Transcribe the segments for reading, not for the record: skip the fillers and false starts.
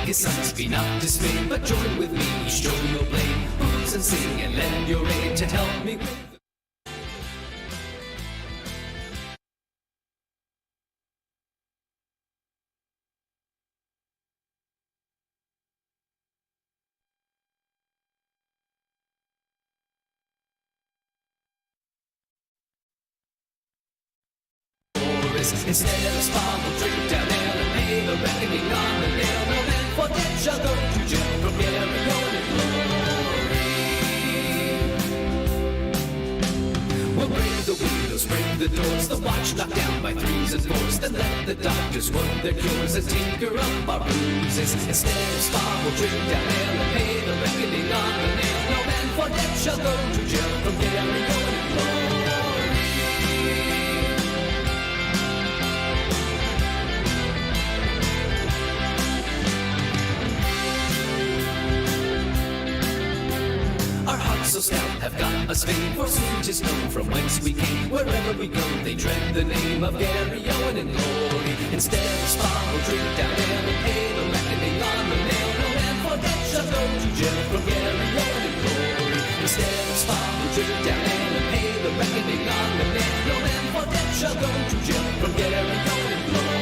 His sons be not dismayed, but join with me. Show your blade, booze and sing, and lend your aid to help me with. Instead of spa, we'll drink down ale and pay the reckoning on the nail. No man forget shall go to jail from Jericho to glory. We'll break the windows, break the doors, the watch knocked down by 3s and 4s. Then let the doctors work their cures and tinker up our bruises. Instead of spa, we'll drink down ale and pay the reckoning on the nail. No man forget shall go to jail from Jericho to glory. So stout have got us fame, for soon 'tis known from whence we came. Wherever we go, they dread the name of Gary Owen in glory. Instead of spa, we'll drink down ale and pay the reckoning on the nail. No man forget shall go to jail from Gary Owen in glory. Instead of spa, we'll drink down ale and pay the reckoning on the nail. No man forget shall go to jail from Gary Owen in glory.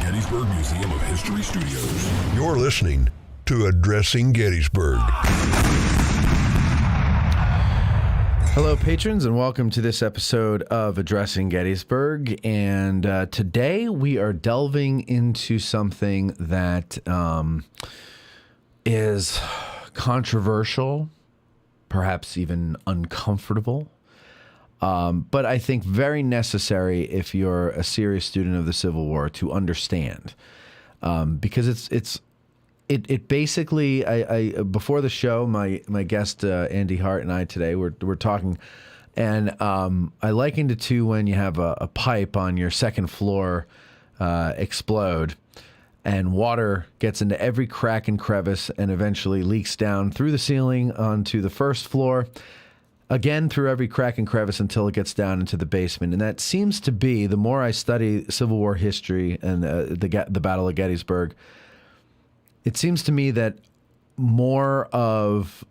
Gettysburg Museum of History Studios. You're listening to Addressing Gettysburg. Hello, patrons, and welcome to this episode of Addressing Gettysburg. And today we are delving into something that is controversial, perhaps even uncomfortable, but I think very necessary if you're a serious student of the Civil War to understand, because it basically, I before the show, my guest Andy Hart and I today we're talking, and I likened it to when you have a pipe on your second floor explode, and water gets into every crack and crevice and eventually leaks down through the ceiling onto the first floor, again through every crack and crevice until it gets down into the basement. And that seems to be, the more I study Civil War history and the Battle of Gettysburg, it seems to me that more of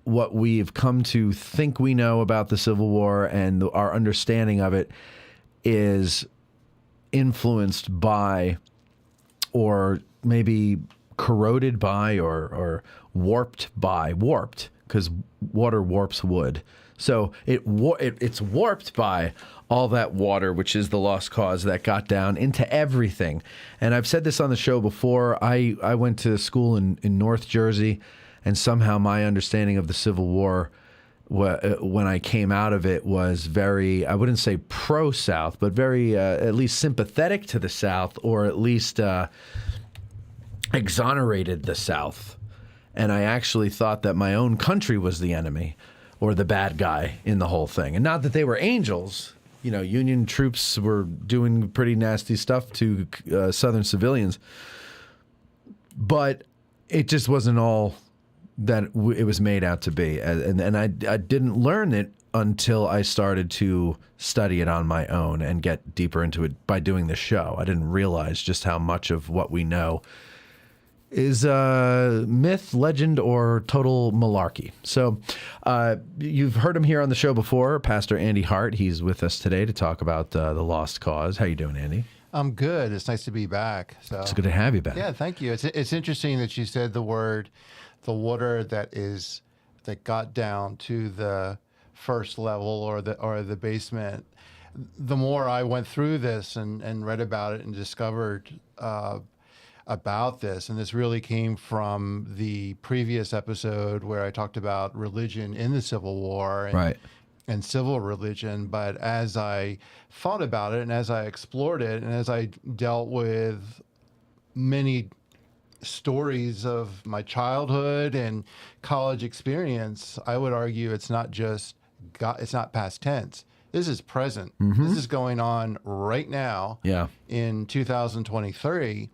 what we've come to think we know about the Civil War and our understanding of it is influenced by, or maybe corroded by, or warped, because water warps wood. So it's warped by all that water, which is the lost cause that got down into everything. And I've said this on the show before. I went to school in North Jersey, and somehow my understanding of the Civil War, when I came out of it, was very, I wouldn't say pro-South, but very at least sympathetic to the South, or at least exonerated the South. And I actually thought that my own country was the enemy or the bad guy in the whole thing. And not that they were angels. You know, Union troops were doing pretty nasty stuff to Southern civilians. But it just wasn't all that it was made out to be. And I didn't learn it until I started to study it on my own and get deeper into it by doing the show. I didn't realize just how much of what we know is myth, legend, or total malarkey. So you've heard him here on the show before, Pastor Andy Hart. He's with us today to talk about the Lost Cause. How you doing, Andy? I'm good. It's nice to be back. So it's good to have you back. Yeah, thank you. It's interesting that you said the water that got down to the first level or the basement. The more I went through this and read about it and discovered about this, and this really came from the previous episode where I talked about religion in the Civil War and civil religion. But as I thought about it and as I explored it and as I dealt with many stories of my childhood and college experience, I would argue it's not just it's not past tense. This is present. This is going on right now Yeah. in 2023.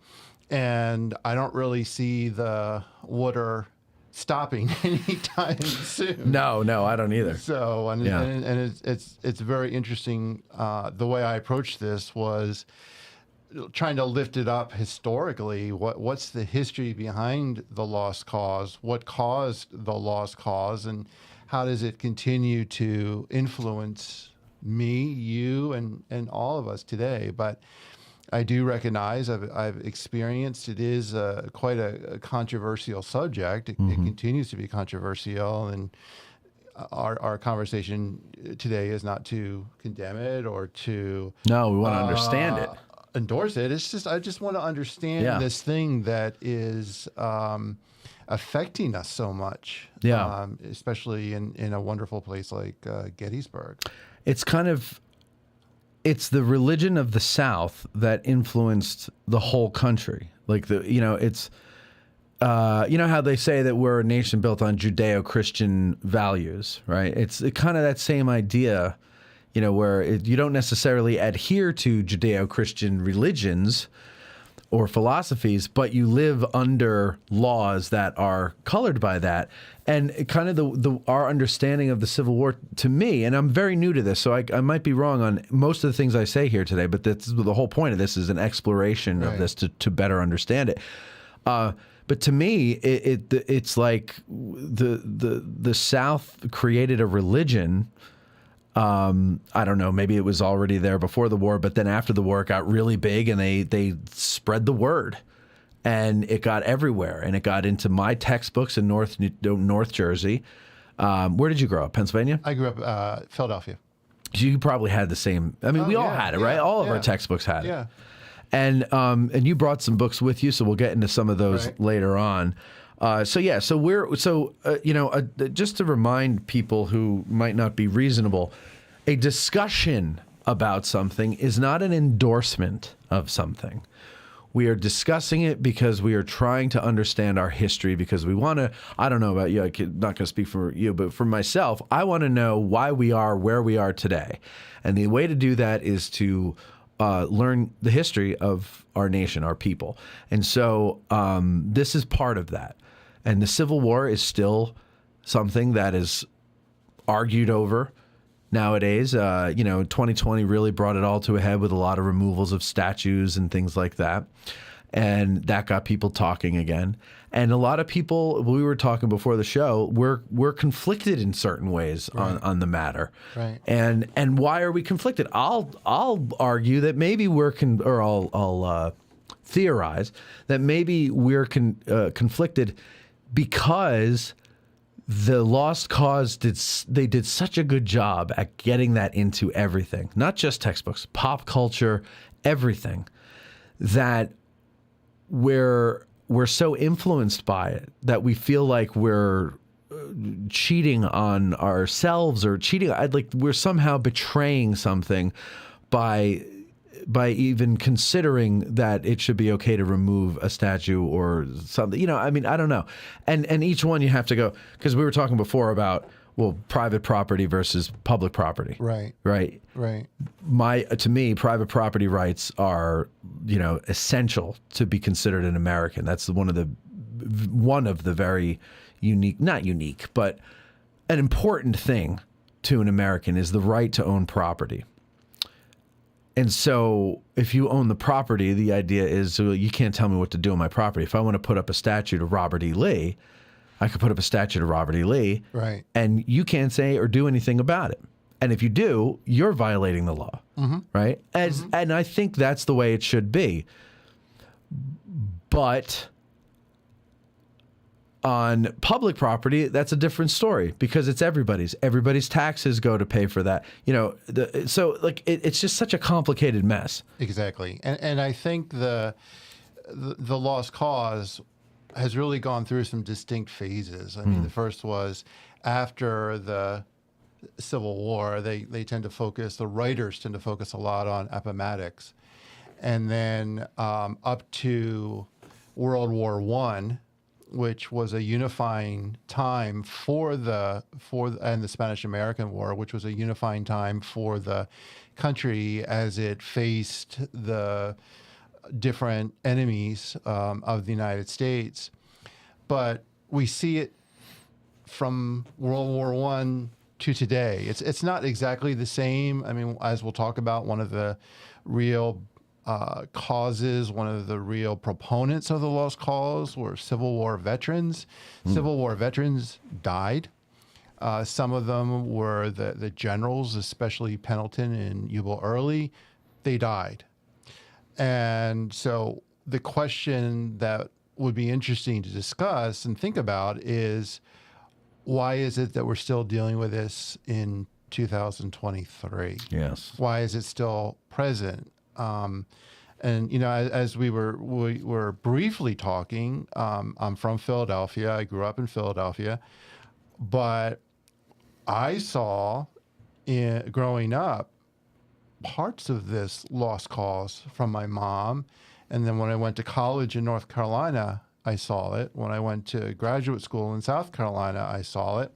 And I don't really see the water stopping anytime soon. No, I don't either. So, and, Yeah. and it's very interesting. The way I approached this was trying to lift it up historically. What's the history behind the lost cause? What caused the lost cause? And how does it continue to influence me, you, and all of us today? But I do recognize I've experienced it is quite a controversial subject. It continues to be controversial, and our conversation today is not to condemn it or to No, we want to understand it. endorse it. It's just I just want to understand Yeah. this thing that is affecting us so much. Yeah. Especially in a wonderful place like Gettysburg. It's kind of it's the religion of the South that influenced the whole country. Like it's how they say that we're a nation built on Judeo-Christian values, right? It's kind of that same idea, where you don't necessarily adhere to Judeo-Christian religions or philosophies, but you live under laws that are colored by that. And it kind of our understanding of the Civil War, to me, and I'm very new to this, so I might be wrong on most of the things I say here today, but the whole point of this is an exploration of this to better understand it. But to me, it's like the South created a religion. I don't know, maybe it was already there before the war, but then after the war it got really big and they spread the word and it got everywhere and it got into my textbooks in North Jersey. Where did you grow up? Pennsylvania? I grew up Philadelphia. You probably had the same. I mean, we all had it, right? All of our textbooks had it. Yeah. And you brought some books with you, so we'll get into some of those later on. Just to remind people who might not be reasonable, a discussion about something is not an endorsement of something. We are discussing it because we are trying to understand our history, because we want to, I don't know about you, I'm not going to speak for you, but for myself, I want to know why we are where we are today. And the way to do that is to learn the history of our nation, our people. And so this is part of that. And the Civil War is still something that is argued over nowadays. 2020 really brought it all to a head with a lot of removals of statues and things like that. And that got people talking again. And a lot of people, we were talking before the show, we're conflicted in certain ways on the matter. Right. And why are we conflicted? I'll argue that maybe I'll theorize that maybe we're conflicted because the Lost Cause did such a good job at getting that into everything, not just textbooks, pop culture, everything, that we're so influenced by it that we feel like we're cheating on ourselves or we're somehow betraying something by even considering that it should be okay to remove a statue or something. I don't know. And each one you have to go, because we were talking before about, private property versus public property. Right. Right. Right. To me, private property rights are, essential to be considered an American. That's one of the very unique, not unique, but an important thing to an American is the right to own property. And so if you own the property, the idea is you can't tell me what to do on my property. If I want to put up a statue to Robert E. Lee, I could put up a statue to Robert E. Lee. Right. And you can't say or do anything about it. And if you do, you're violating the law. Right? And I think that's the way it should be. But on public property, that's a different story because it's everybody's. Everybody's taxes go to pay for that. It's just such a complicated mess. Exactly. And I think the Lost Cause has really gone through some distinct phases. I mean, the first was after the Civil War, the writers tend to focus a lot on Appomattox. And then up to World War I, which was a unifying time and the Spanish American War, which was a unifying time for the country as it faced the different enemies of the United States. But we see it from World War I to today. It's not exactly the same. I mean, as we'll talk about, one of the real causes, one of the real proponents of the lost cause were Civil War veterans. Civil War veterans died. Some of them were the generals, especially Pendleton and Jubal Early. They died. And so the question that would be interesting to discuss and think about is, why is it that we're still dealing with this in 2023? Yes. Why is it still present? And you know, as we were briefly talking, I'm from Philadelphia. I grew up in Philadelphia, but I saw growing up parts of this lost cause from my mom. And then when I went to college in North Carolina, I saw it. When I went to graduate school in South Carolina, I saw it.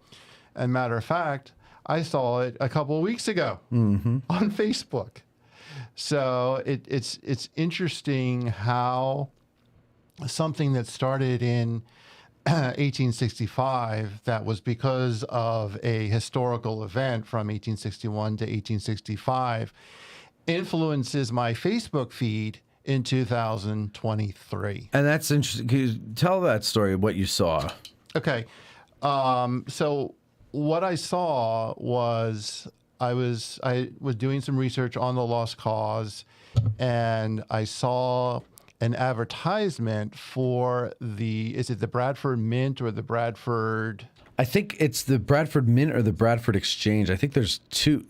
And matter of fact, I saw it a couple of weeks ago on Facebook. So it's interesting how something that started in 1865, that was because of a historical event from 1861 to 1865, influences my Facebook feed in 2023. And that's interesting. Can you tell that story, what you saw? Okay. So what I saw was I was doing some research on the lost cause, and I saw an advertisement for is it the Bradford Mint or the Bradford? I think it's the Bradford Mint or the Bradford Exchange. I think there's two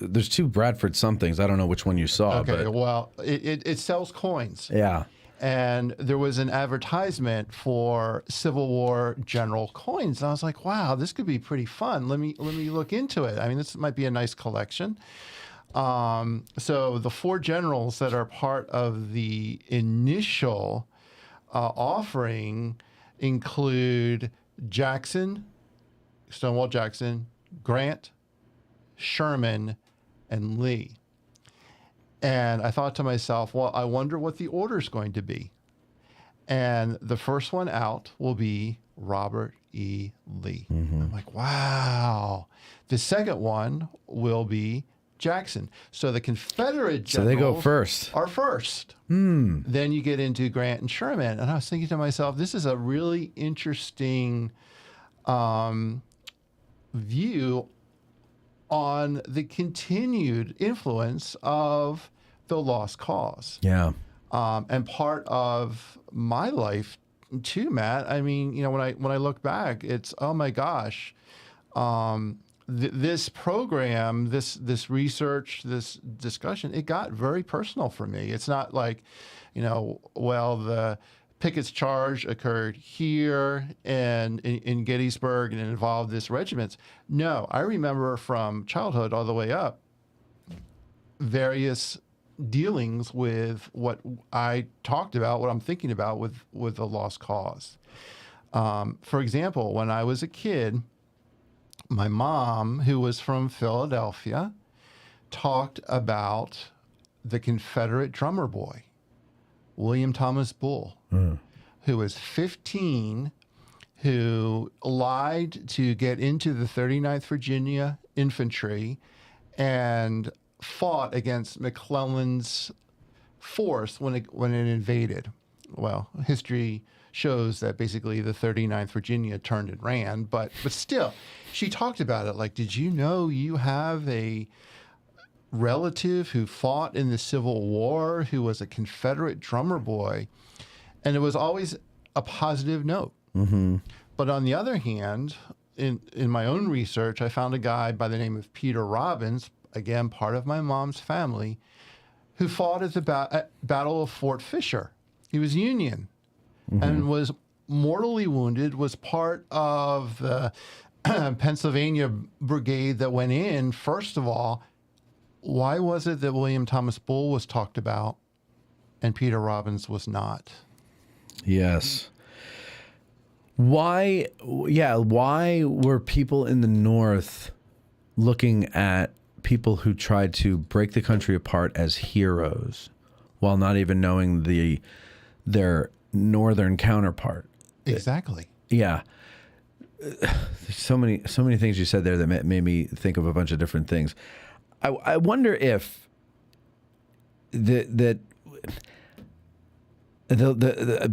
Bradford somethings. I don't know which one you saw. Okay, but well, it sells coins. yeah. And there was an advertisement for Civil War general coins. And I was like, wow, this could be pretty fun. Let me look into it. I mean, this might be a nice collection. So the four generals that are part of the initial offering include Jackson, Stonewall Jackson, Grant, Sherman, and Lee. And I thought to myself, well, I wonder what the order is going to be. And the first one out will be Robert E. Lee. I'm like, wow. The second one will be Jackson. So the Confederate generals So they go first. are first. Then you get into Grant and Sherman. And I was thinking to myself, this is a really interesting view on the continued influence of the lost cause. Yeah. And part of my life too, Matt. I mean, you know, when I look back, it's, oh my gosh, this program, this research, this discussion, it got very personal for me. It's not like, you know, well, the Pickett's charge occurred here and in Gettysburg and it involved this regiment. No, I remember from childhood all the way up various dealings with what I talked about, what I'm thinking about with the lost cause. For example, when I was a kid, my mom, who was from Philadelphia, talked about the Confederate drummer boy, William Thomas Bull, who was 15, who lied to get into the 39th Virginia Infantry and fought against McClellan's force when it invaded. Well, history shows that basically the 39th Virginia turned and ran, but still, she talked about it like, did you know you have a relative who fought in the Civil War who was a Confederate drummer boy? And it was always a positive note. But on the other hand, in my own research, I found a guy by the name of Peter Robbins, again, part of my mom's family, who fought at the Battle of Fort Fisher. He was Union and was mortally wounded, was part of the Pennsylvania brigade that went in. First of all, why was it that William Thomas Bull was talked about and Peter Robbins was not? Yes. Why were people in the North looking at people who tried to break the country apart as heroes while not even knowing their northern counterpart? Exactly. Yeah. So many things you said there that made me think of a bunch of different things. I wonder if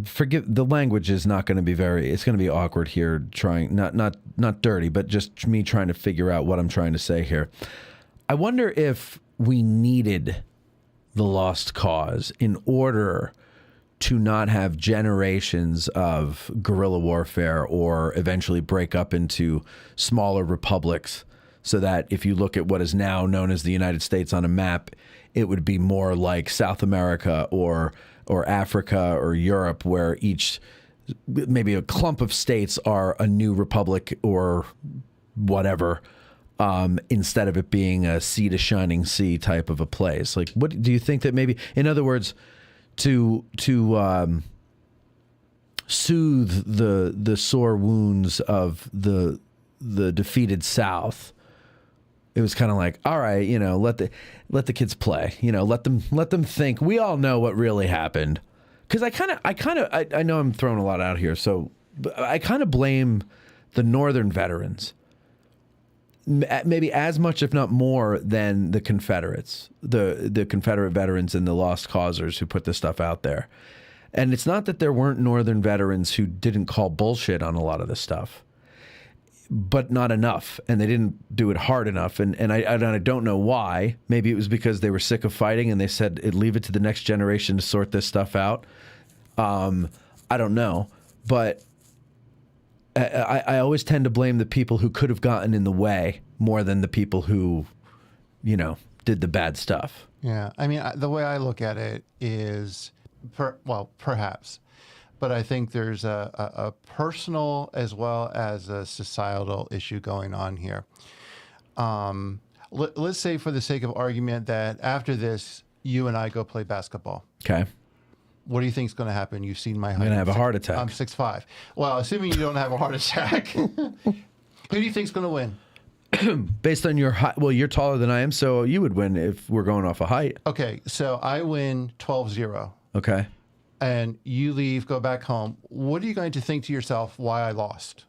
forgive the language is not going to be it's going to be awkward here, trying not dirty, but just me trying to figure out what I'm trying to say here. I wonder if we needed the Lost Cause in order to not have generations of guerrilla warfare or eventually break up into smaller republics, so that if you look at what is now known as the United States on a map, it would be more like South America or Africa or Europe, where each, maybe a clump of states are a new republic or whatever, instead of it being a sea to shining sea type of a place. Like, what do you think that maybe, in other words, to soothe the sore wounds of the defeated South, it was kind of like, all right, let the kids play, let them think. We all know what really happened. Because I know I'm throwing a lot out here, so I kind of blame the Northern veterans, maybe as much, if not more, than the Confederates, the Confederate veterans and the Lost Causers who put this stuff out there. And it's not that there weren't Northern veterans who didn't call bullshit on a lot of this stuff, but not enough, and they didn't do it hard enough. And I don't know why. Maybe it was because they were sick of fighting and they said, leave it to the next generation to sort this stuff out. I don't know, but I always tend to blame the people who could have gotten in the way more than the people who, did the bad stuff. Yeah. I mean, the way I look at it is, perhaps, but I think there's a personal as well as a societal issue going on here. Let's say, for the sake of argument, that after this, you and I go play basketball. Okay. What do you think is going to happen? You've seen my height. I'm going to have a heart attack. I'm 6'5". Well, assuming you don't have a heart attack, who do you think is going to win? Based on your height, well, you're taller than I am, so you would win if we're going off a height. Okay, so I win 12-0. Okay. And you leave, go back home. What are you going to think to yourself why I lost?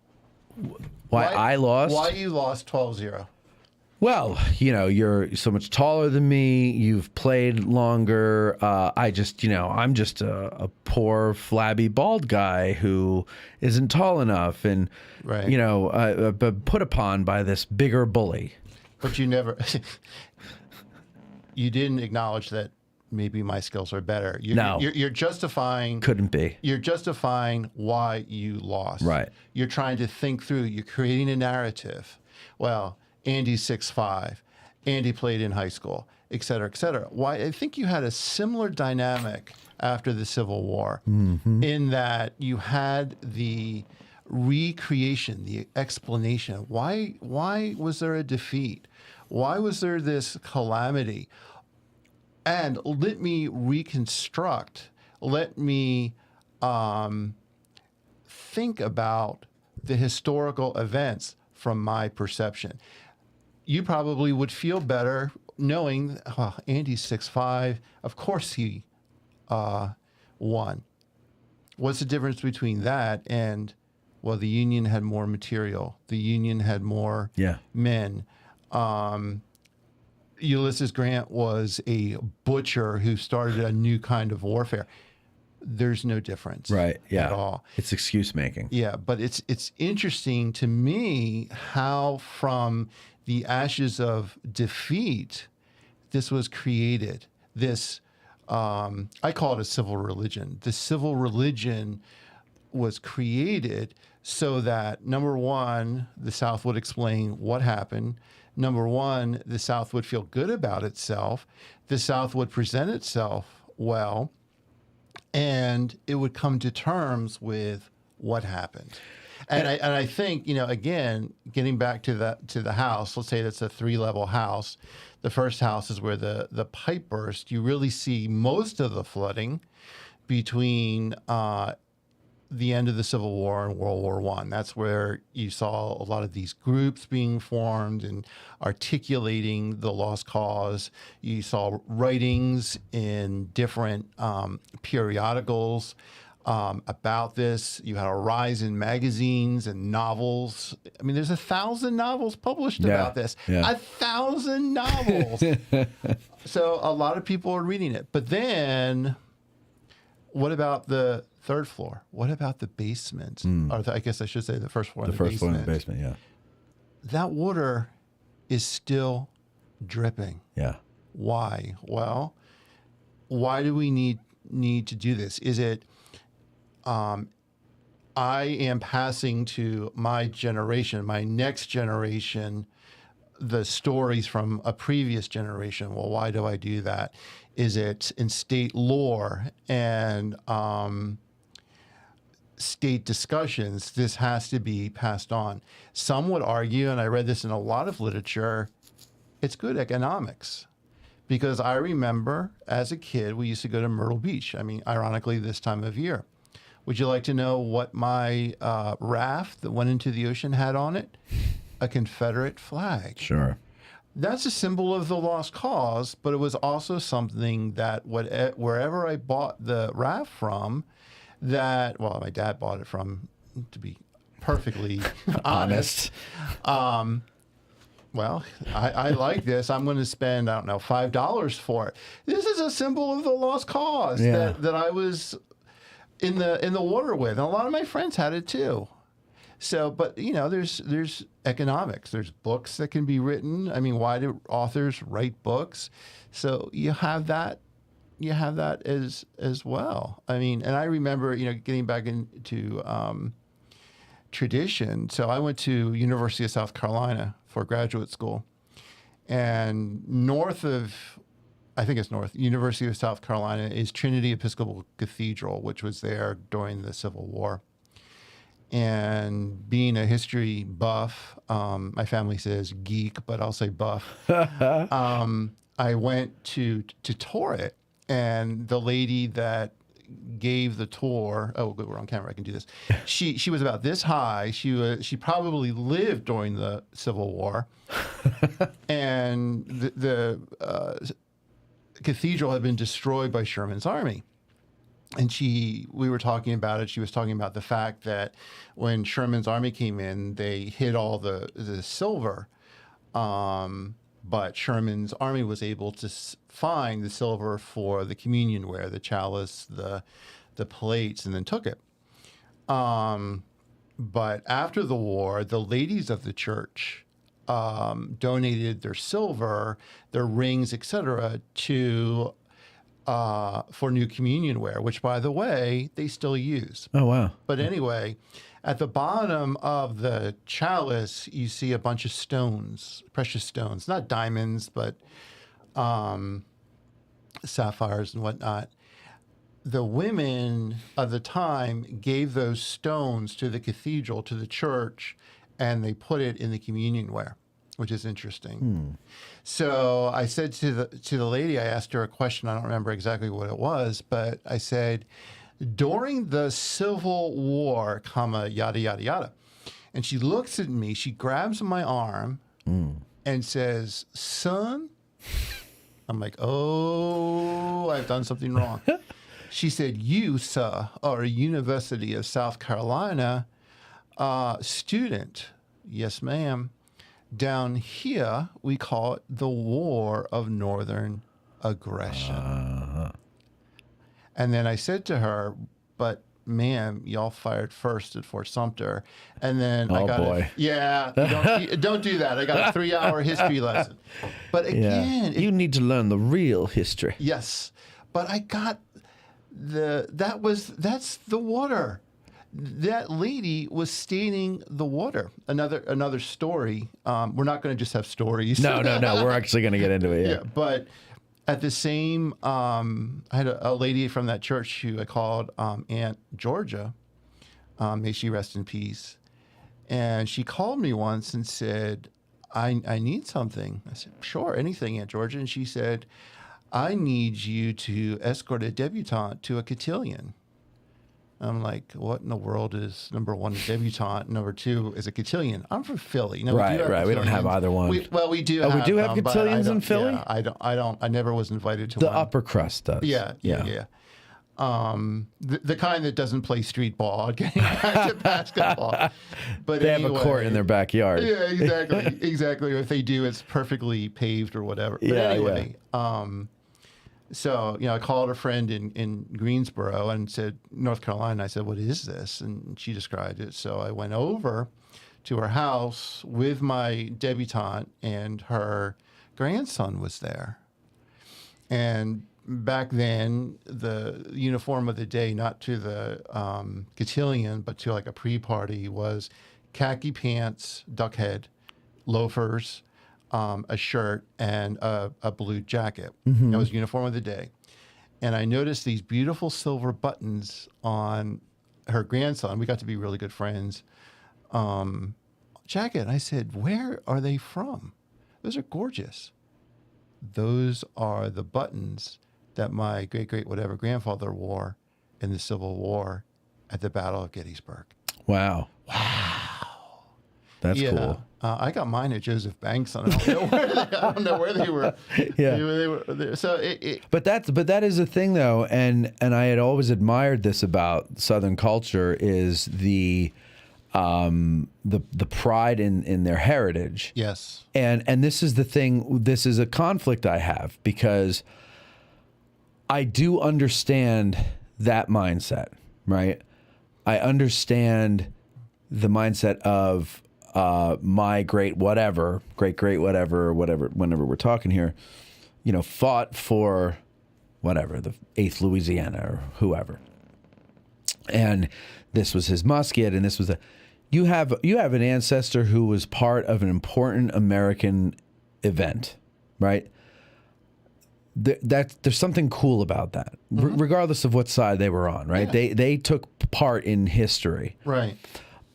Why I lost? Why you lost 12-0? Well, you're so much taller than me. You've played longer. I'm just a poor, flabby, bald guy who isn't tall enough, and right. Put upon by this bigger bully. But you never, you didn't acknowledge that maybe my skills are better. You're justifying. Couldn't be. You're justifying why you lost. Right. You're trying to think through. You're creating a narrative. Well, Andy's 6'5". Andy played in high school, et cetera, et cetera. Why? I think you had a similar dynamic after the Civil War, in that you had the recreation, the explanation. Why was there a defeat? Why was there this calamity? And let me reconstruct. Let me think about the historical events from my perception. You probably would feel better knowing, Andy's 6'5". Of course he won. What's the difference between that and, well, the Union had more material. The Union had more men. Ulysses Grant was a butcher who started a new kind of warfare. There's no difference, right? Yeah, at all. It's excuse making. Yeah, but it's interesting to me how from the ashes of defeat, this was created. This I call it a civil religion. The civil religion was created so that, number one, the South would explain what happened. Number one, the South would feel good about itself. The South would present itself well, and it would come to terms with what happened. And I think, again, getting back to the house, let's say that's a 3-level house. The first house is where the pipe burst. You really see most of the flooding between the the end of the Civil War and World War I. That's where you saw a lot of these groups being formed and articulating the lost cause. You saw writings in different periodicals about this. You had a rise in magazines and novels. I mean, there's 1,000 novels published about this. Yeah. 1,000 novels. So a lot of people are reading it. But then, what about the third floor? What about the basement? Or I guess I should say the first floor and the First basement. floor in the basement, yeah. That water is still dripping. Yeah. Why? Well, why do we need to do this? Is it I am passing to my generation, my next generation, the stories from a previous generation. Well, why do I do that? Is it in state lore and state discussions? This has to be passed on. Some would argue, and I read this in a lot of literature, it's good economics. Because I remember as a kid, we used to go to Myrtle Beach. I mean, ironically, this time of year. Would you like to know what my raft that went into the ocean had on it? A Confederate flag. Sure. That's a symbol of the lost cause, but it was also something that wherever I bought the raft from, well, my dad bought it from, to be perfectly honest. Well, I like this. I'm going to spend, I don't know, $5 for it. This is a symbol of the lost cause that I was in the water with. And a lot of my friends had it too. So, but you know, there's economics. There's books that can be written. I mean, why do authors write books? So you have that as well. I mean, and I remember, you know, getting back into tradition. So I went to University of South Carolina for graduate school, and University of South Carolina is Trinity Episcopal Cathedral, which was there during the Civil War. And being a history buff, my family says geek, but I'll say buff. I went to tour it, and the lady that gave the tour, oh, good, we're on camera, I can do this. She was about this high. She probably lived during the Civil War, and the cathedral had been destroyed by Sherman's army. And we were talking about it. She was talking about the fact that when Sherman's army came in, they hid all the silver. But Sherman's army was able to find the silver for the communion ware, the chalice, the plates, and then took it. But after the war, the ladies of the church donated their silver, their rings, etc., to for new communion ware, which, by the way, they still use. Oh, wow. But anyway, at the bottom of the chalice, you see a bunch of stones, precious stones, not diamonds, but sapphires and whatnot. The women of the time gave those stones to the cathedral, to the church, and they put it in the communion ware, which is interesting. So I said to the lady, I asked her a question. I don't remember exactly what it was, but I said, during the Civil War, yada, yada, yada. And she looks at me, she grabs my arm and says, son, I'm like, oh, I've done something wrong. She said, you, sir, are a University of South Carolina student. Yes, ma'am. Down here, we call it the War of Northern Aggression. And then I said to her, but ma'am, y'all fired first at Fort Sumter. And then I got don't do that. I got a 3-hour history lesson. But again, you need to learn the real history. Yes. But I got that's the water. That lady was staining the water. Another story. We're not going to just have stories. No. We're actually going to get into it. Yeah. But at the same, I had a lady from that church who I called Aunt Georgia. May she rest in peace. And she called me once and said, I need something. I said, sure, anything, Aunt Georgia. And she said, I need you to escort a debutante to a cotillion. I'm like, what in the world is number one, a debutante? Number two is a cotillion. I'm from Philly. No, Right, right. We don't have either one. We do. Oh, have, we do have but cotillions in Philly? Yeah, I don't. I never was invited to The one. upper crust does. Yeah. The kind that doesn't play street ball. Getting back to basketball, but They anyway, have a court in their backyard. Yeah, exactly. If they do, it's perfectly paved or whatever. But Yeah, anyway, so I called a friend in Greensboro and said, North Carolina. I said, "What is this?" And she described it. So I went over to her house with my debutante, and her grandson was there. And back then, the uniform of the day, not to the cotillion, but to like a pre-party, was khaki pants, duck head, loafers, a shirt, and a blue jacket. That was uniform of the day. And I noticed these beautiful silver buttons on her grandson. We got to be really good friends. Jacket. And I said, "Where are they from? Those are gorgeous." Those are the buttons that my great whatever grandfather wore in the Civil War at the Battle of Gettysburg. Wow. That's cool. I got mine at Joseph Banks. I don't know where they were. Yeah. They were so But that is a thing though, and I had always admired this about Southern culture is the pride in their heritage. yes. And this is the thing, this is a conflict I have because I do understand that mindset, right? I understand the mindset of my great whatever, whenever we're talking here, fought for whatever, the 8th Louisiana or whoever. And this was his musket, and this was you have an ancestor who was part of an important American event, right? There's something cool about that, regardless of what side they were on, right? Yeah. They took part in history, Right.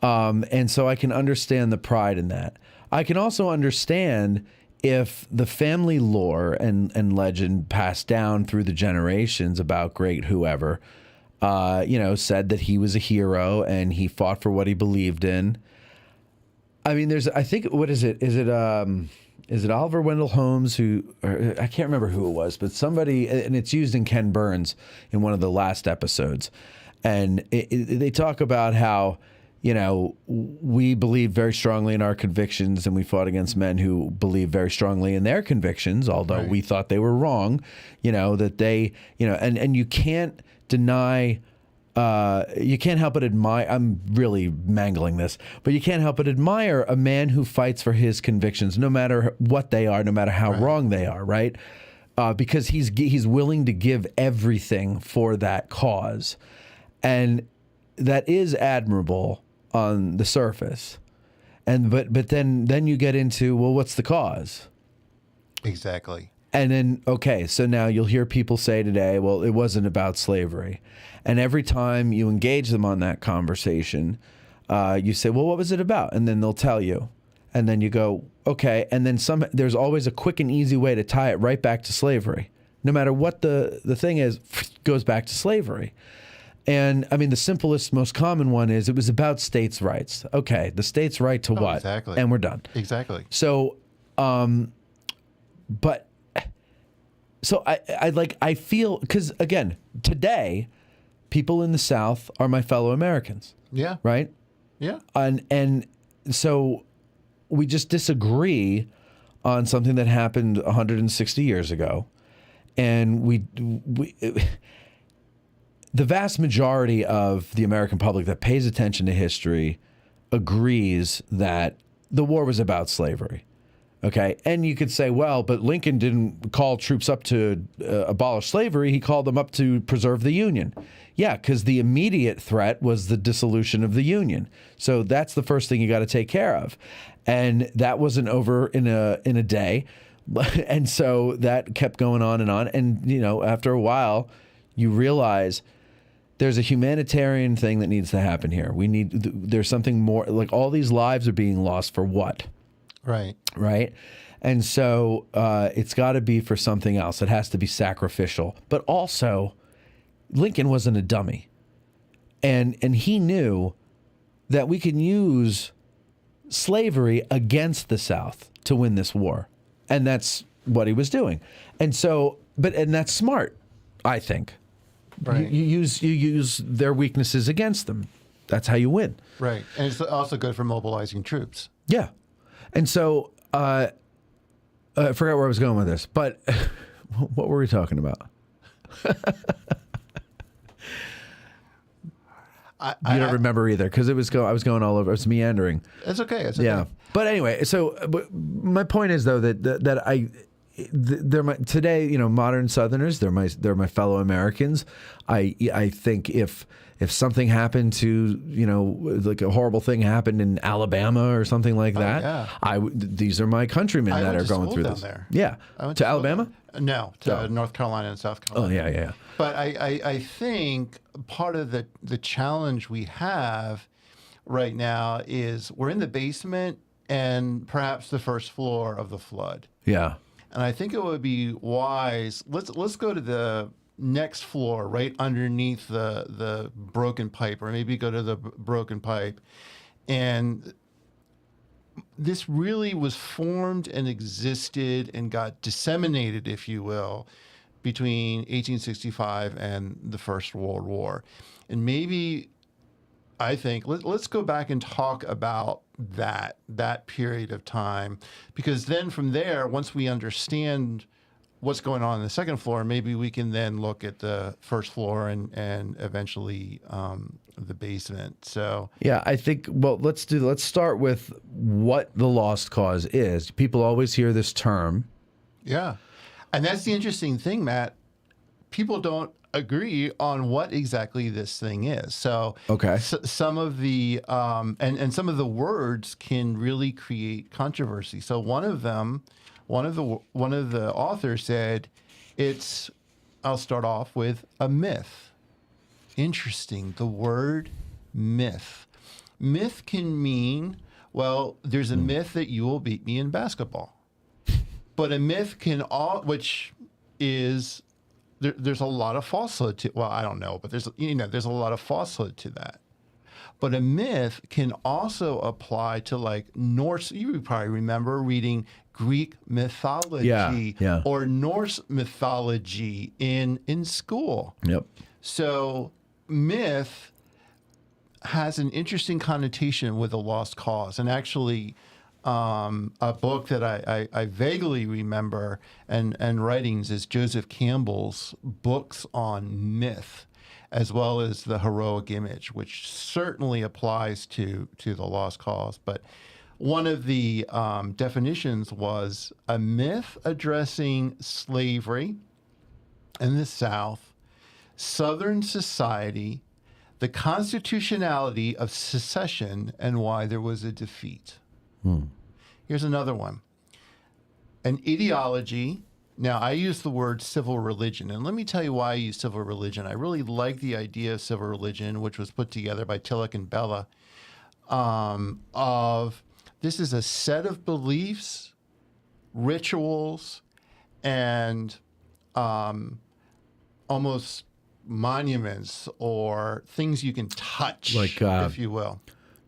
and so I can understand the pride in that. I can also understand if the family lore and legend passed down through the generations about great whoever, said that he was a hero and he fought for what he believed in. I mean, what is it? Is it Oliver Wendell Holmes I can't remember who it was, but somebody, and it's used in Ken Burns in one of the last episodes. And they talk about how, we believe very strongly in our convictions and we fought against men who believe very strongly in their convictions, although we thought they were wrong, that they, and you can't deny, you can't help but admire, I'm really mangling this, but you can't help but admire a man who fights for his convictions, no matter what they are, no matter how wrong they are, right? Because he's willing to give everything for that cause. And that is admirable on the surface. And but then you get into, well, what's the cause? Exactly. And then, okay, so now you'll hear people say today, well, it wasn't about slavery. And every time you engage them on that conversation, you say, well, what was it about? And then they'll tell you. And then you go, okay. And then there's always a quick and easy way to tie it right back to slavery. No matter what the thing is, goes back to slavery. And I mean, the simplest, most common one is it was about states' rights. Okay, the states' right to what? Exactly. And we're done. Exactly. So, I feel, because again, today, people in the South are my fellow Americans, Yeah. right? Yeah. And so we just disagree on something that happened 160 years ago. And the vast majority of the American public that pays attention to history agrees that the war was about slavery. Okay. And you could say, well, but Lincoln didn't call troops up to abolish slavery. He called them up to preserve the Union. Yeah, because the immediate threat was the dissolution of the Union. So that's the first thing you got to take care of. And that wasn't over in a day. And so that kept going on. And, after a while, you realize there's a humanitarian thing that needs to happen here. There's something more, like all these lives are being lost for what? Right. Right. And so it's got to be for something else. It has to be sacrificial. But also, Lincoln wasn't a dummy. and he knew that we can use slavery against the South to win this war, and that's what he was doing. And so, and that's smart, I think. Right. You use their weaknesses against them. That's how you win. Right. And it's also good for mobilizing troops. Yeah. And so I forgot where I was going with this, but what were we talking about? You don't remember either, because I was going all over. It was meandering. It's okay. It's okay. Yeah. But anyway, so my point is though that they're today, modern Southerners, they're my fellow Americans. I think if something happened to, like a horrible thing happened in Alabama or something like that, yeah. These are my countrymen that are going through this. There. Yeah. I went To Alabama? No, to North Carolina and South Carolina. Oh, yeah. But I think part of the challenge we have right now is we're in the basement and perhaps the first floor of the flood. Yeah. And I think it would be wise. Let's go to the next floor, right underneath the broken pipe, or maybe go to the broken pipe. And this really was formed and existed and got disseminated, if you will, between 1865 and the First World War. And maybe, I think, let's go back and talk about that period of time, because then from there, once we understand what's going on the second floor, maybe we can then look at the first floor and eventually the basement. So yeah, I think, well, let's start with what the lost cause is. People always hear this term. yeah, and that's the interesting thing, Matt. People don't agree on what exactly this thing is. So Okay. some of the and some of the words can really create controversy. So one of the authors said it's, I'll start off with, a myth. Interesting. The word myth. Myth can mean, well, there's a myth that you will beat me in basketball. But a myth can which is there's a lot of falsehood to, well, I don't know, but there's a lot of falsehood to that. But a myth can also apply to, like, Norse. You would probably remember reading Greek mythology or Norse mythology in school. Yep. So myth has an interesting connotation with a lost cause. And actually, a book that I vaguely remember and writings is Joseph Campbell's books on myth, as well as the heroic image, which certainly applies to the lost cause. But one of the definitions was a myth addressing slavery in the South, Southern society, the constitutionality of secession, and why there was a defeat. Here's another one. An ideology. Now, I use the word civil religion, and let me tell you why I use civil religion. I really like the idea of civil religion, which was put together by Tillich and Bella, of this is a set of beliefs, rituals, and almost monuments or things you can touch, Like, if you will.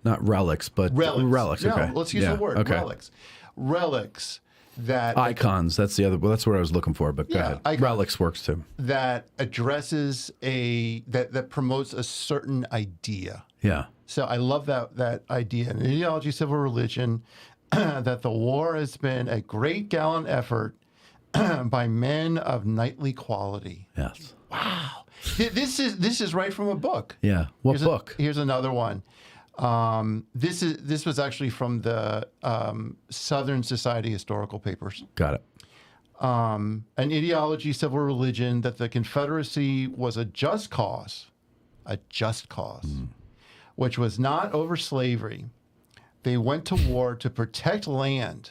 Not relics, but relics. No, Okay. let's use the word relics. Relics that Icons. That's the other. Well, that's what I was looking for. But go ahead. icons. Relics works too. that addresses that promotes a certain idea. Yeah. So I love that idea. An ideology, civil religion, that the war has been a great gallant effort by men of knightly quality. Yes. Wow, this is right from a book. Yeah. What book? Here's another one. This was actually from the Southern Society Historical Papers. Got it. An ideology, civil religion, that the Confederacy was a just cause, which was not over slavery. They went to war to protect land.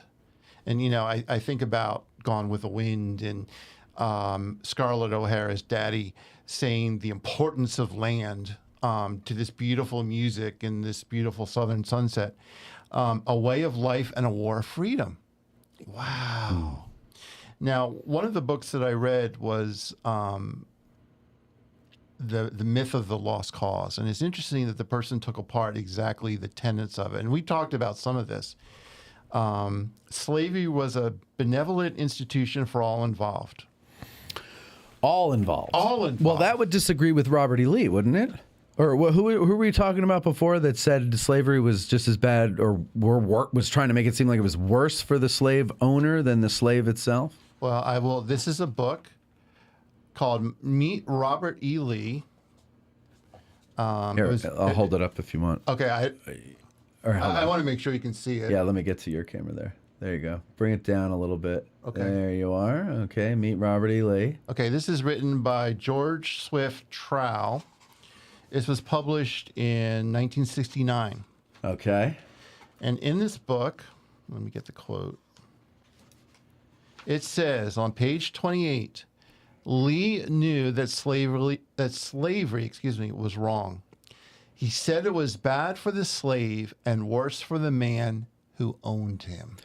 And, I think about Gone with the Wind and Scarlett O'Hara's daddy saying the importance of land to this beautiful music and this beautiful southern sunset, a way of life and a war of freedom. Wow. Now, one of the books that I read was the myth of the lost cause. And it's interesting that the person took apart exactly the tenets of it. And we talked about some of this. Slavery was a benevolent institution for all involved. All involved. All involved. Well, that would disagree with Robert E. Lee, wouldn't it? Or who were we talking about before that said slavery was just as bad, or was trying to make it seem like it was worse for the slave owner than the slave itself? Well, I will. This is a book called Meet Robert E. Lee. Here, I'll hold it up if you want. Okay, I want to make sure you can see it. Yeah, let me get to your camera there. There you go. Bring it down a little bit. Okay. There you are. Okay, Meet Robert E. Lee. Okay, this is written by George Swift Trow. This was published in 1969. Okay. And in this book, let me get the quote. It says on page 28, Lee knew that slavery was wrong. He said it was bad for the slave and worse for the man who owned him.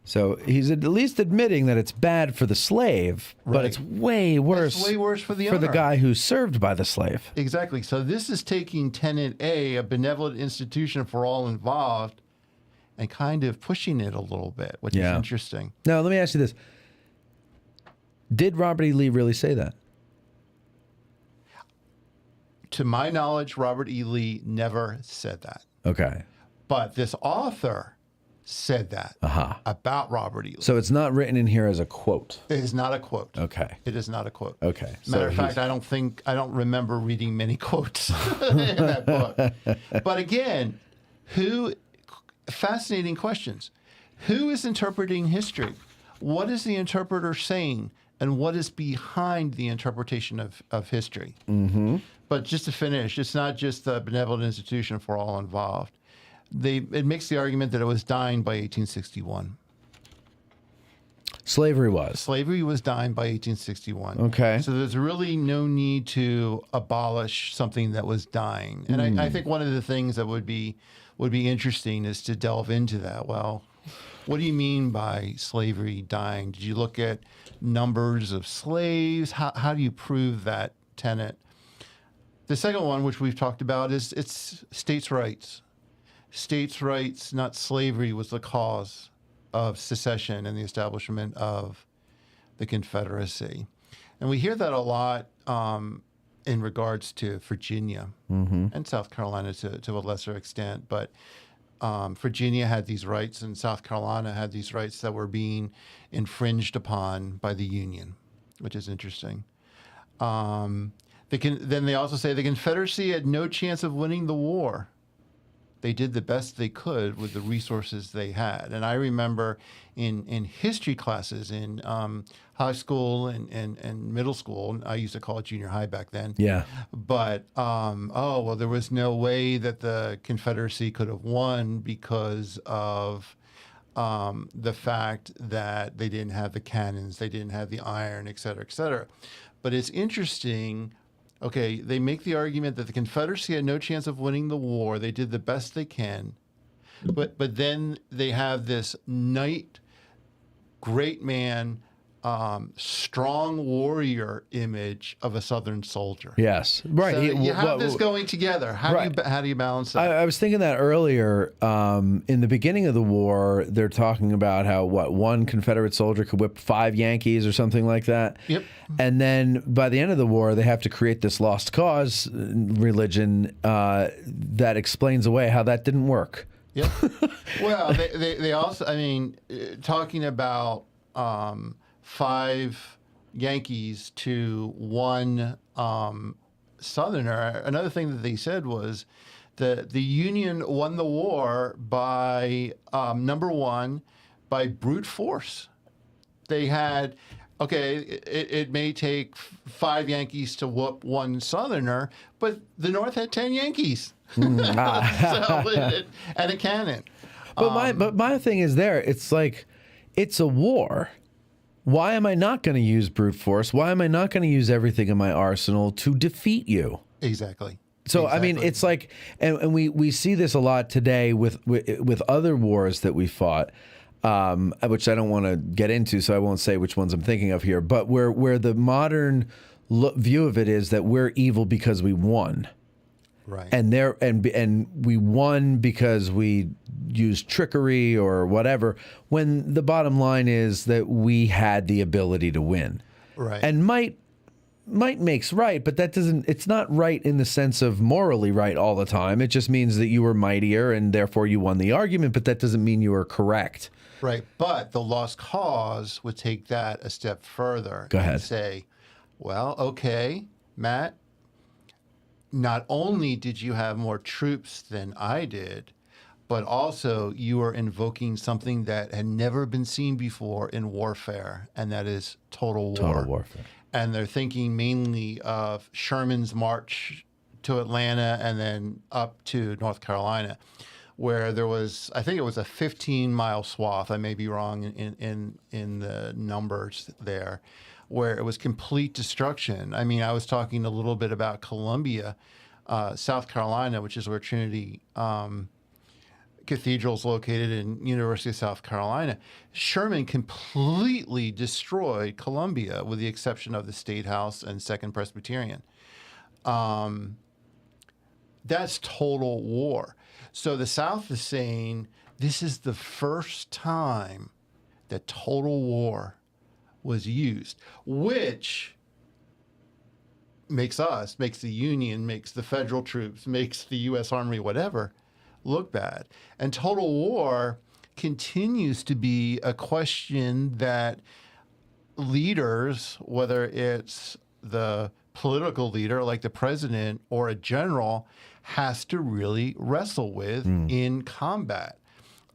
So he's at least admitting that it's bad for the slave, but Right. it's way worse. It's way worse for the owner. guy who's served by the slave. Exactly. So this is taking tenet A, a benevolent institution for all involved, and kind of pushing it a little bit, which is interesting. Now, let me ask you this. Did Robert E. Lee really say that? To my knowledge, Robert E. Lee never said that. Okay. But this author said that about Robert E. Lee. So it's not written in here as a quote. It is not a quote. Okay. It is not a quote. Okay. Matter of fact, I don't remember reading many quotes in that book. But again, fascinating questions. Who is interpreting history? What is the interpreter saying? And what is behind the interpretation of history? Mm-hmm. But just to finish, it's not just a benevolent institution for all involved. It makes the argument that it was dying by 1861. Slavery was. Slavery was dying by 1861. Okay. So there's really no need to abolish something that was dying. And I think one of the things that would be interesting is to delve into that. Well, what do you mean by slavery dying? Did you look at numbers of slaves? How do you prove that tenet? The second one, which we've talked about, is it's states' rights. States' rights, not slavery, was the cause of secession and the establishment of the Confederacy. And we hear that a lot in regards to Virginia and South Carolina to a lesser extent. But Virginia had these rights and South Carolina had these rights that were being infringed upon by the Union, which is interesting. Then they also say the Confederacy had no chance of winning the war. They did the best they could with the resources they had. And I remember in history classes in high school and middle school, I used to call it junior high back then. Yeah. But, there was no way that the Confederacy could have won because of the fact that they didn't have the cannons, they didn't have the iron, et cetera, et cetera. But it's interesting. Okay, they make the argument that the Confederacy had no chance of winning the war. They did the best they can. But then they have this knight, great man, strong warrior image of a Southern soldier. Yes. Right. So you have this going together. How do you balance that? I was thinking that earlier. In the beginning of the war, they're talking about how one Confederate soldier could whip 5 Yankees or something like that. Yep. And then by the end of the war, they have to create this lost cause religion that explains away how that didn't work. Yep. Well, they also, talking about 5 Yankees to 1 Southerner. Another thing that they said was that the Union won the war by, number one, by brute force. They had, it may take 5 Yankees to whoop 1 Southerner, but the North had 10 Yankees. And a cannon. But my thing is it's like, it's a war. Why am I not going to use brute force? Why am I not going to use everything in my arsenal to defeat you? Exactly. So, Exactly. it's like, and we see this a lot today with other wars that we fought, which I don't want to get into, so I won't say which ones I'm thinking of here, but where the modern view of it is that we're evil because we won. Right. And we won because we used trickery or whatever, when the bottom line is that we had the ability to win. Right. And might makes right, but it's not right in the sense of morally right all the time. It just means that you were mightier and therefore you won the argument, but that doesn't mean you were correct. Right. But the lost cause would take that a step further. Go ahead. And say, well, okay, Matt, not only did you have more troops than I did, but also you are invoking something that had never been seen before in warfare, and that is total war. Total warfare. And they're thinking mainly of Sherman's march to Atlanta and then up to North Carolina, where there was, I think it was a 15-mile swath, I may be wrong in the numbers there, where it was complete destruction. I mean, I was talking a little bit about Columbia, South Carolina, which is where Trinity Cathedral is located in University of South Carolina. Sherman completely destroyed Columbia with the exception of the State House and Second Presbyterian. That's total war. So the South is saying this is the first time that total war was used, which makes the Union, makes the federal troops, makes the U.S. Army, whatever, look bad. And total war continues to be a question that leaders, whether it's the political leader like the president or a general, has to really wrestle with in combat.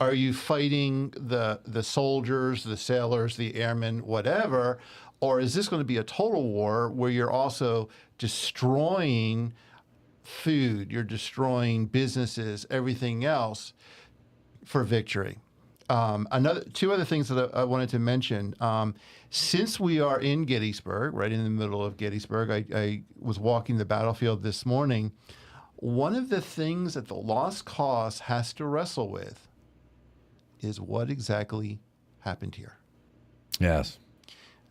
Are you fighting the soldiers, the sailors, the airmen, whatever, or is this going to be a total war where you're also destroying food, you're destroying businesses, everything else for victory? Two other things that I wanted to mention. Since we are in Gettysburg, right in the middle of Gettysburg, I was walking the battlefield this morning. One of the things that the lost cause has to wrestle with is what exactly happened here. Yes.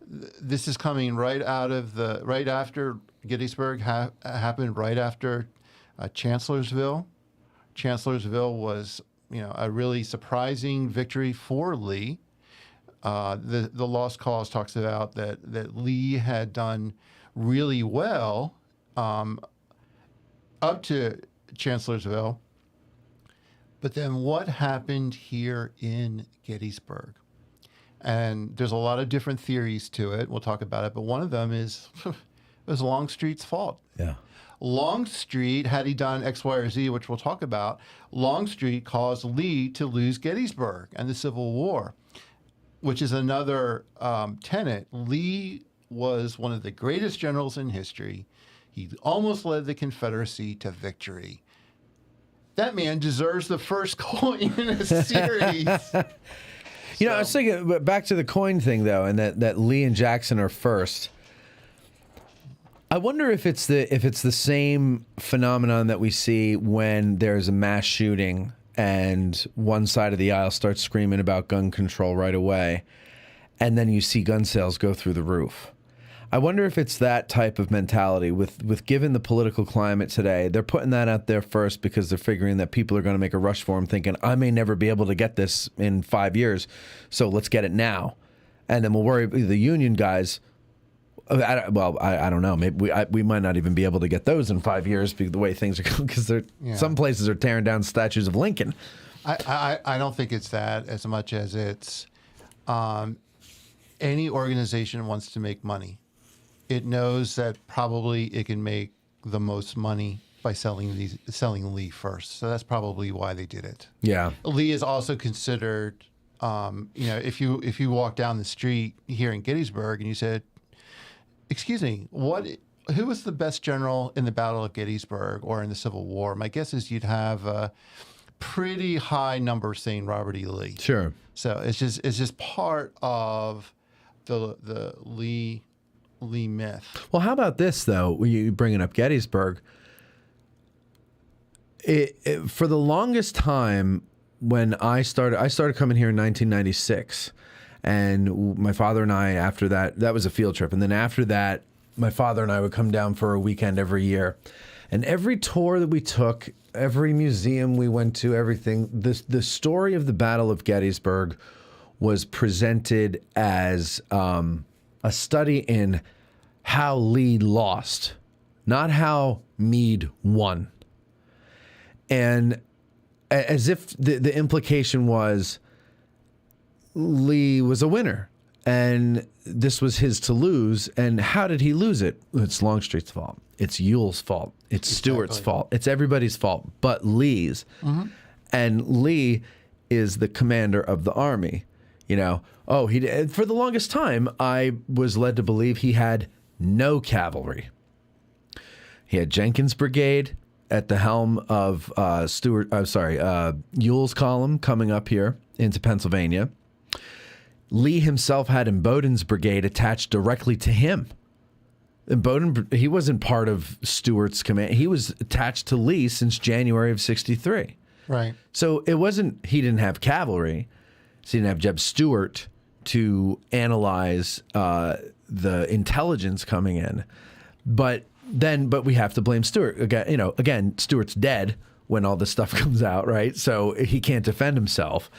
This is coming right after Gettysburg happened, right after Chancellorsville. Chancellorsville was, a really surprising victory for Lee. The lost cause talks about that Lee had done really well up to Chancellorsville. But then what happened here in Gettysburg? And there's a lot of different theories to it. We'll talk about it. But one of them is it was Longstreet's fault. Yeah. Longstreet, had he done X, Y, or Z, which we'll talk about, Longstreet caused Lee to lose Gettysburg and the Civil War, which is another tenet. Lee was one of the greatest generals in history. He almost led the Confederacy to victory. That man deserves the first coin in a series. I was thinking back to the coin thing, though, and that Lee and Jackson are first. I wonder if it's the same phenomenon that we see when there's a mass shooting and one side of the aisle starts screaming about gun control right away, and then you see gun sales go through the roof. I wonder if it's that type of mentality with given the political climate today. They're putting that out there first because they're figuring that people are going to make a rush for them, thinking, I may never be able to get this in 5 years, so let's get it now. And then we'll worry the union guys. I don't know. Maybe we might not even be able to get those in 5 years because the way things are going, because some places are tearing down statues of Lincoln. I don't think it's that as much as it's any organization wants to make money. It knows that probably it can make the most money by selling Lee first. So that's probably why they did it. Yeah. Lee is also considered, if you walk down the street here in Gettysburg and you said, excuse me, who was the best general in the Battle of Gettysburg or in the Civil War? My guess is you'd have a pretty high number saying Robert E. Lee. Sure. So it's just part of the Lee myth. Well, how about this, though? You bringing up Gettysburg. For the longest time, when I started coming here in 1996, and my father and I, after that was a field trip, and then after that, my father and I would come down for a weekend every year. And every tour that we took, every museum we went to, everything, the story of the Battle of Gettysburg was presented as a study in how Lee lost, not how Meade won. And as if the implication was Lee was a winner and this was his to lose. And how did he lose it? It's Longstreet's fault. It's Ewell's fault. It's Stuart's fault. It's everybody's fault but Lee's. And Lee is the commander of the army. You know, for the longest time, I was led to believe he had no cavalry. He had Jenkins' brigade at the helm of Ewell's column coming up here into Pennsylvania. Lee himself had Imboden's brigade attached directly to him. Imboden, he wasn't part of Stuart's command. He was attached to Lee since January of 63. Right. So it wasn't, he didn't have cavalry. So he didn't have Jeb Stuart to analyze the intelligence coming in. But we have to blame Stuart. Again, Stuart's dead when all this stuff comes out, right? So he can't defend himself.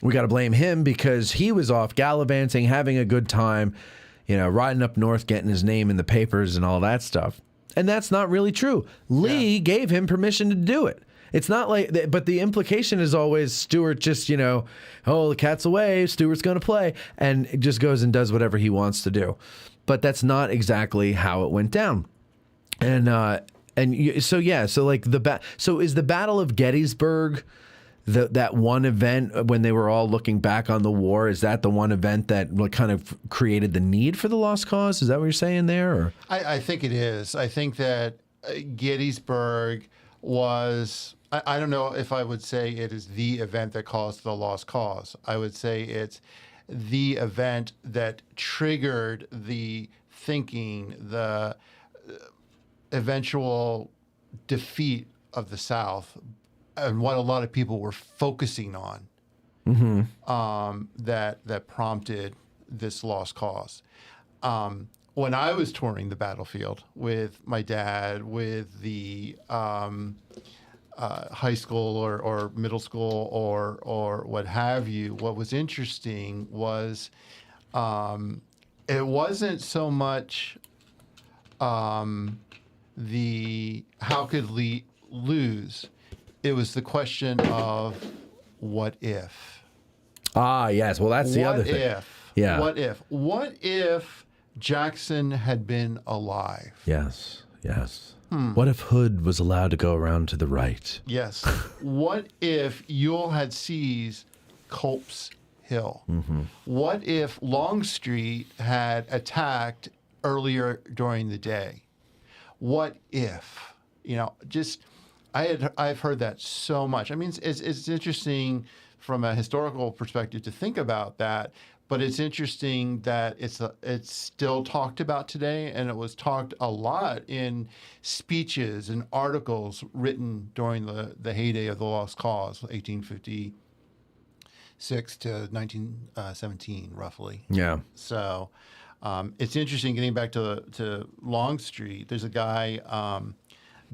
We got to blame him because he was off gallivanting, having a good time, riding up north, getting his name in the papers and all that stuff. And that's not really true. Lee gave him permission to do it. It's not like, but the implication is always Stuart just, the cat's away, Stuart's going to play, and it just goes and does whatever he wants to do. But that's not exactly how it went down. So is the Battle of Gettysburg that one event when they were all looking back on the war? Is that the one event that kind of created the need for the Lost Cause? Is that what you're saying there? Or? I think it is. I think that Gettysburg was, I don't know if I would say it is the event that caused the Lost Cause. I would say it's the event that triggered the thinking, the eventual defeat of the South, and what a lot of people were focusing on, that prompted this Lost Cause. When I was touring the battlefield with my dad, with the high school or middle school or what have you, what was interesting was it wasn't so much the how could Lee lose. It was the question of what if. Ah, yes. Well, that's the other thing. What if Jackson had been alive? Yes. What if Hood was allowed to go around to the right? Yes. What if Ewell had seized Culp's Hill? What if Longstreet had attacked earlier during the day? What if? I've heard that so much. I mean, it's interesting from a historical perspective to think about that, but it's interesting that it's still talked about today, and it was talked a lot in speeches and articles written during the heyday of the Lost Cause, 1856 to 1917, roughly. Yeah. So it's interesting getting back to Longstreet. There's a guy,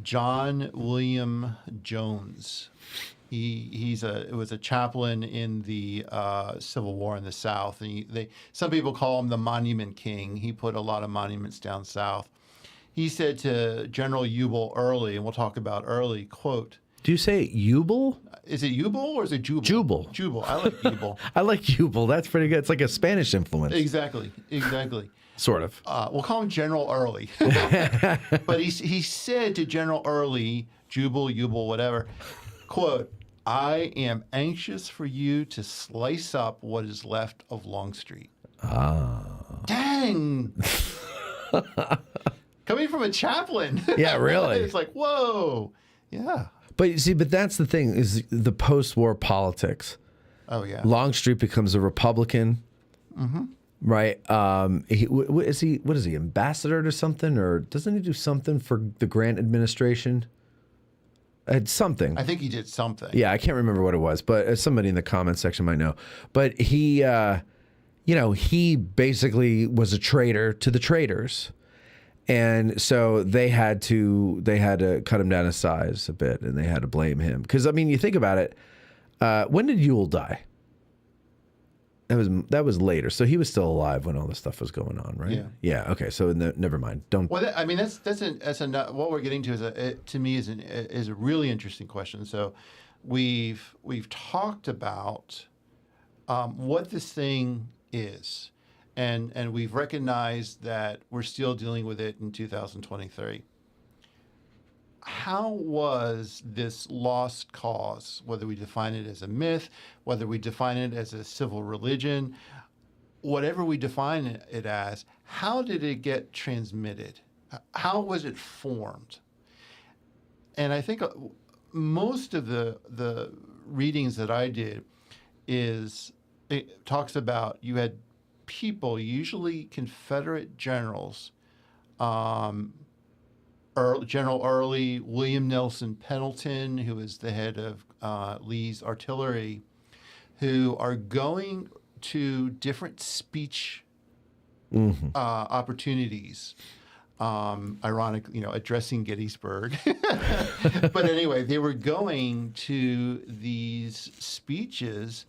John William Jones. He was a chaplain in the Civil War in the South, and some people call him the Monument King. He put a lot of monuments down south. He said to General Jubal Early, and we'll talk about Early, quote, Do you say Jubal? Is it Jubal or is it Jubal? Jubal. Jubal. I like Jubal. I like Jubal. That's pretty good. It's like a Spanish influence. Exactly. Sort of. We'll call him General Early. But he said to General Early, Jubal, whatever, quote, I am anxious for you to slice up what is left of Longstreet. Dang. Coming from a chaplain. Yeah, really. It's like, whoa. Yeah. But you see, that's the thing, is the post-war politics. Oh, yeah. Longstreet becomes a Republican. Right? Is he ambassador to something, or doesn't he do something for the Grant administration? It's something. I think he did something. Yeah, I can't remember what it was, but somebody in the comment section might know. But he basically was a traitor to the traitors. And so they had to cut him down in size a bit, and they had to blame him because I mean, you think about it. When did Ewell die? That was later, so he was still alive when all this stuff was going on, right? Yeah. Yeah. Okay. So never mind. Don't. Well, I mean, that's what we're getting to to me is a really interesting question. So, we've talked about what this thing is, and we've recognized that we're still dealing with it in 2023. How was this lost cause, whether we define it as a myth, whether we define it as a civil religion, whatever we define it as, how did it get transmitted? How was it formed? And I think most of the readings that I did it talks about you had people, usually Confederate generals, General Early, William Nelson Pendleton, who is the head of Lee's artillery, who are going to different speech opportunities. Ironic, addressing Gettysburg. But anyway, they were going to these speeches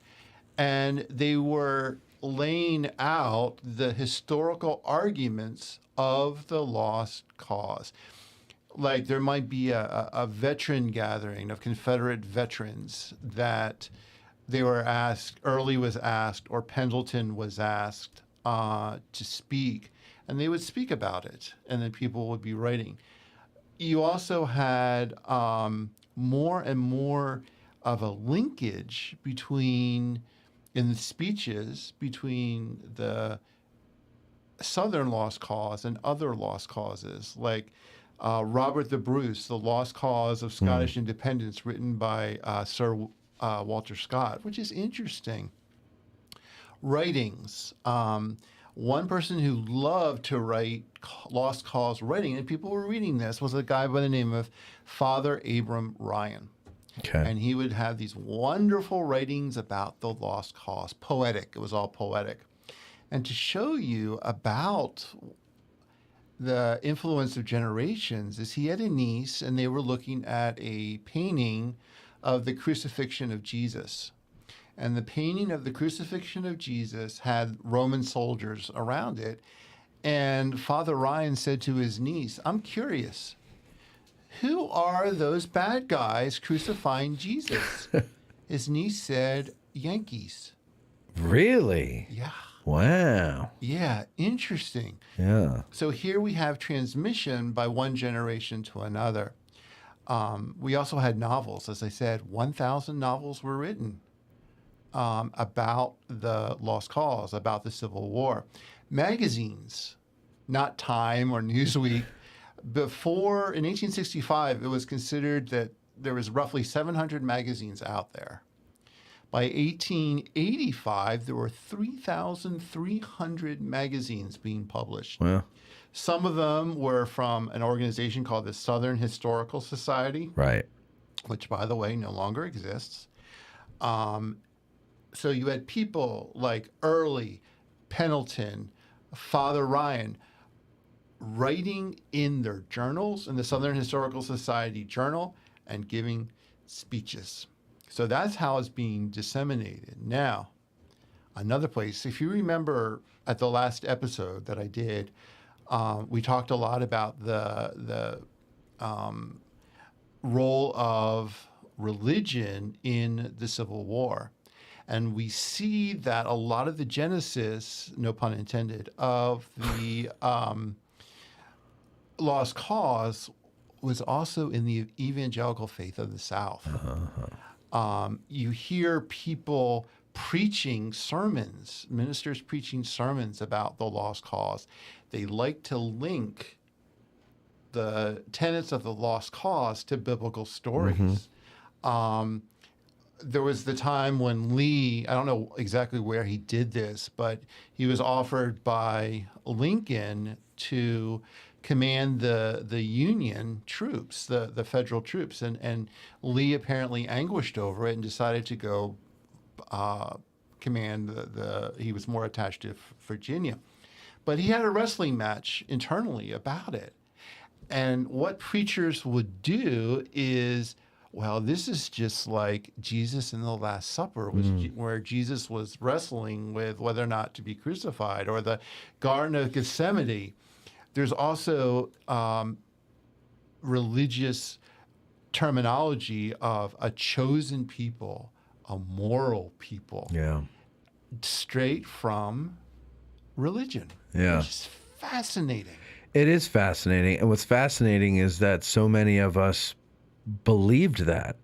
and they were laying out the historical arguments of the lost cause. Like there might be a veteran gathering of Confederate veterans that they were asked, Early was asked, or Pendleton was asked to speak, and they would speak about it, and then people would be writing. You also had more and more of a linkage in the speeches between the Southern lost cause and other lost causes, like Robert the Bruce, The Lost Cause of Scottish Independence, written by Sir Walter Scott, which is interesting. Writings. One person who loved to write lost cause writing, and people were reading this, was a guy by the name of Father Abram Ryan. Okay. And he would have these wonderful writings about the lost cause, poetic. It was all poetic. And to show you about the influence of generations is he had a niece, and they were looking at a painting of the crucifixion of Jesus. And the painting of the crucifixion of Jesus had Roman soldiers around it. And Father Ryan said to his niece, I'm curious, who are those bad guys crucifying Jesus? His niece said, Yankees. Really? Yeah. Wow. Yeah, interesting. Yeah. So here we have transmission by one generation to another. We also had novels. As I said, 1,000 novels were written about the lost cause, about the Civil War. Magazines, not Time or Newsweek. Before, in 1865, it was considered that there was roughly 700 magazines out there. By 1885, there were 3,300 magazines being published. Wow. Some of them were from an organization called the Southern Historical Society, Right. which, by the way, no longer exists. So you had people like Early, Pendleton, Father Ryan, writing in their journals, in the Southern Historical Society journal, and giving speeches. So that's how it's being disseminated. Now, another place, if you remember at the last episode that I did, we talked a lot about the role of religion in the Civil War. And we see that a lot of the genesis, no pun intended, of the lost cause was also in the evangelical faith of the South. You hear people preaching sermons, ministers preaching sermons about the lost cause. They like to link the tenets of the lost cause to biblical stories. There was the time when Lee, I don't know exactly where he did this, but he was offered by Lincoln to command the Union troops, the federal troops, and Lee apparently anguished over it and decided to go command he was more attached to Virginia. But he had a wrestling match internally about it. And what preachers would do is, well, this is just like Jesus in the Last Supper, where Jesus was wrestling with whether or not to be crucified, or the Garden of Gethsemane. There's also religious terminology of a chosen people, a moral people, Yeah. straight from religion. Yeah. Which is fascinating. It is fascinating. And what's fascinating is that so many of us believed that,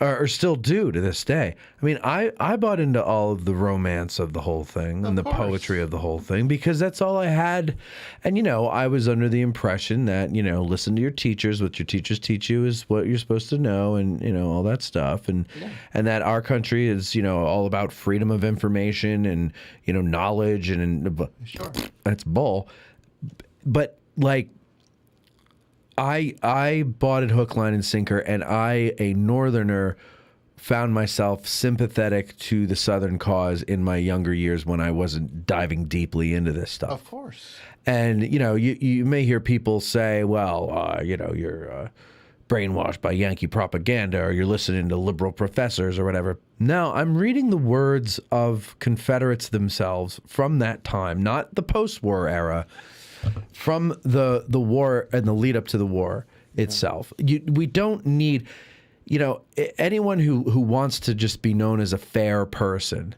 or still do to this day. I mean, I bought into all of the romance of the whole thing and the course. poetry of the whole thing because that's all I had. And, I was under the impression that, listen to your teachers. What your teachers teach you is what you're supposed to know, and, all that stuff. And that our country is, all about freedom of information and, knowledge and Sure. that's bull. But like, I bought it hook, line, and sinker, and I, a Northerner, found myself sympathetic to the Southern cause in my younger years when I wasn't diving deeply into this stuff. Of course. And, you may hear people say, well, you're brainwashed by Yankee propaganda, or you're listening to liberal professors or whatever. No, I'm reading the words of Confederates themselves from that time, not the post-war era, from the war and the lead up to the war itself. We don't need, anyone who wants to just be known as a fair person.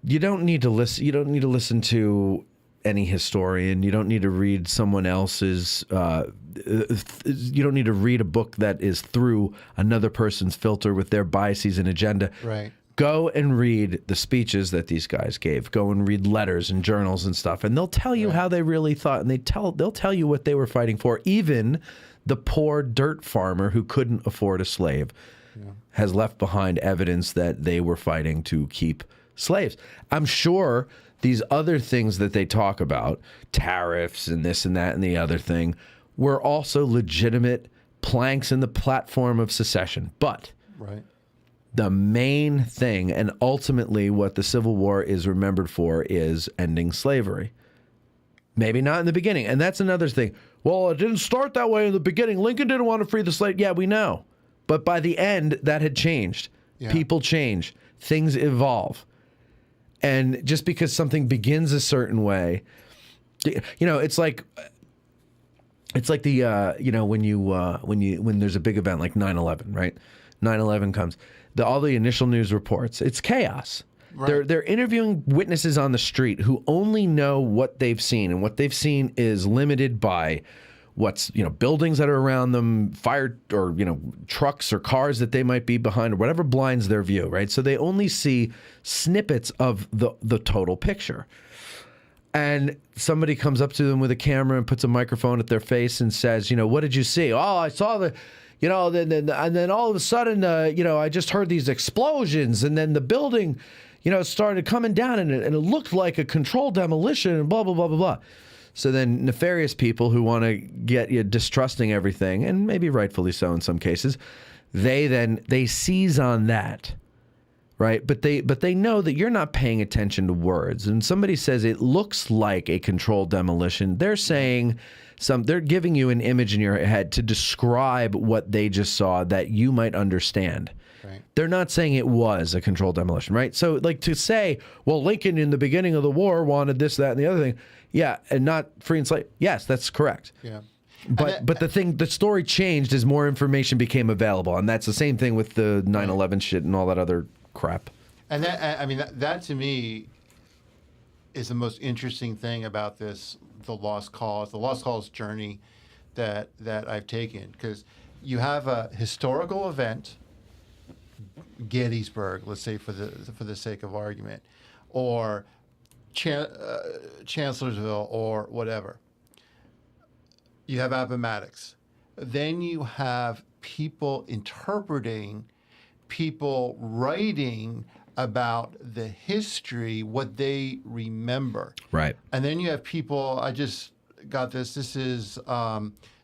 You don't need to listen. You don't need to listen to any historian. You don't need to read someone else's. You don't need to read a book that is through another person's filter with their biases and agenda. Right. Go and read the speeches that these guys gave. Go and read letters and journals and stuff, and they'll tell you how they really thought, and they'll tell you what they were fighting for. Even the poor dirt farmer who couldn't afford a slave has left behind evidence that they were fighting to keep slaves. I'm sure these other things that they talk about, tariffs and this and that and the other thing, were also legitimate planks in the platform of secession. But Right. the main thing, and ultimately what the Civil War is remembered for, is ending slavery. Maybe not in the beginning. And that's another thing. Well, it didn't start that way in the beginning. Lincoln didn't want to free the slave. Yeah, we know. But by the end, that had changed. Yeah. People change. Things evolve. And just because something begins a certain way, it's like the when there's a big event like 9/11, right? 9/11 comes. All the initial news reports, it's chaos. Right. They're interviewing witnesses on the street who only know what they've seen, and what they've seen is limited by what's buildings that are around them, fire or trucks or cars that they might be behind, or whatever blinds their view, right? So they only see snippets of the total picture. And somebody comes up to them with a camera and puts a microphone at their face and says, what did you see? Oh, I saw the, then all of a sudden, I just heard these explosions, and then the building, started coming down, and it looked like a controlled demolition, and blah, blah, blah, blah, blah. So then nefarious people who want to get you distrusting everything, and maybe rightfully so in some cases, they seize on that. Right, but they know that you're not paying attention to words. And somebody says it looks like a controlled demolition. They're saying they're giving you an image in your head to describe what they just saw that you might understand. Right. They're not saying it was a controlled demolition, right? So like to say, well, Lincoln in the beginning of the war wanted this, that, and the other thing. Yeah, and not free and slave. Yes, that's correct. Yeah. But the story changed as more information became available, and that's the same thing with the 9/11 shit and all that other crap. And that to me is the most interesting thing about this, the Lost Cause journey that I've taken, because you have a historical event, Gettysburg, let's say for the sake of argument, or Chancellorsville or whatever. You have Appomattox. Then you have people interpreting, people writing about the history, what they remember. Right. And then you have people, I just got this. This is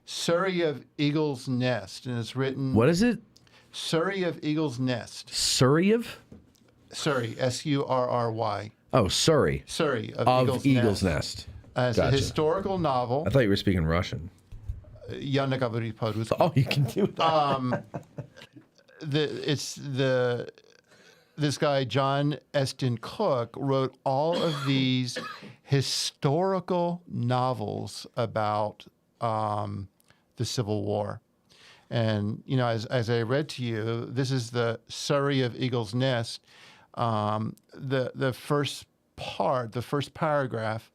Surrey of Eagle's Nest, and it's written... What is it? Surrey of Eagle's Nest. Surrey of? Surrey, Surry. Oh, Surrey Surrey of Eagle's Nest. As a Gotcha. historical novel. I thought you were speaking Russian. Я не говорю по-русски. Oh, you can do that. This guy John Eston Cook wrote all of these historical novels about the Civil War. And, you know, as I read to you, this is the Surrey of Eagle's Nest. The first part, the first paragraph,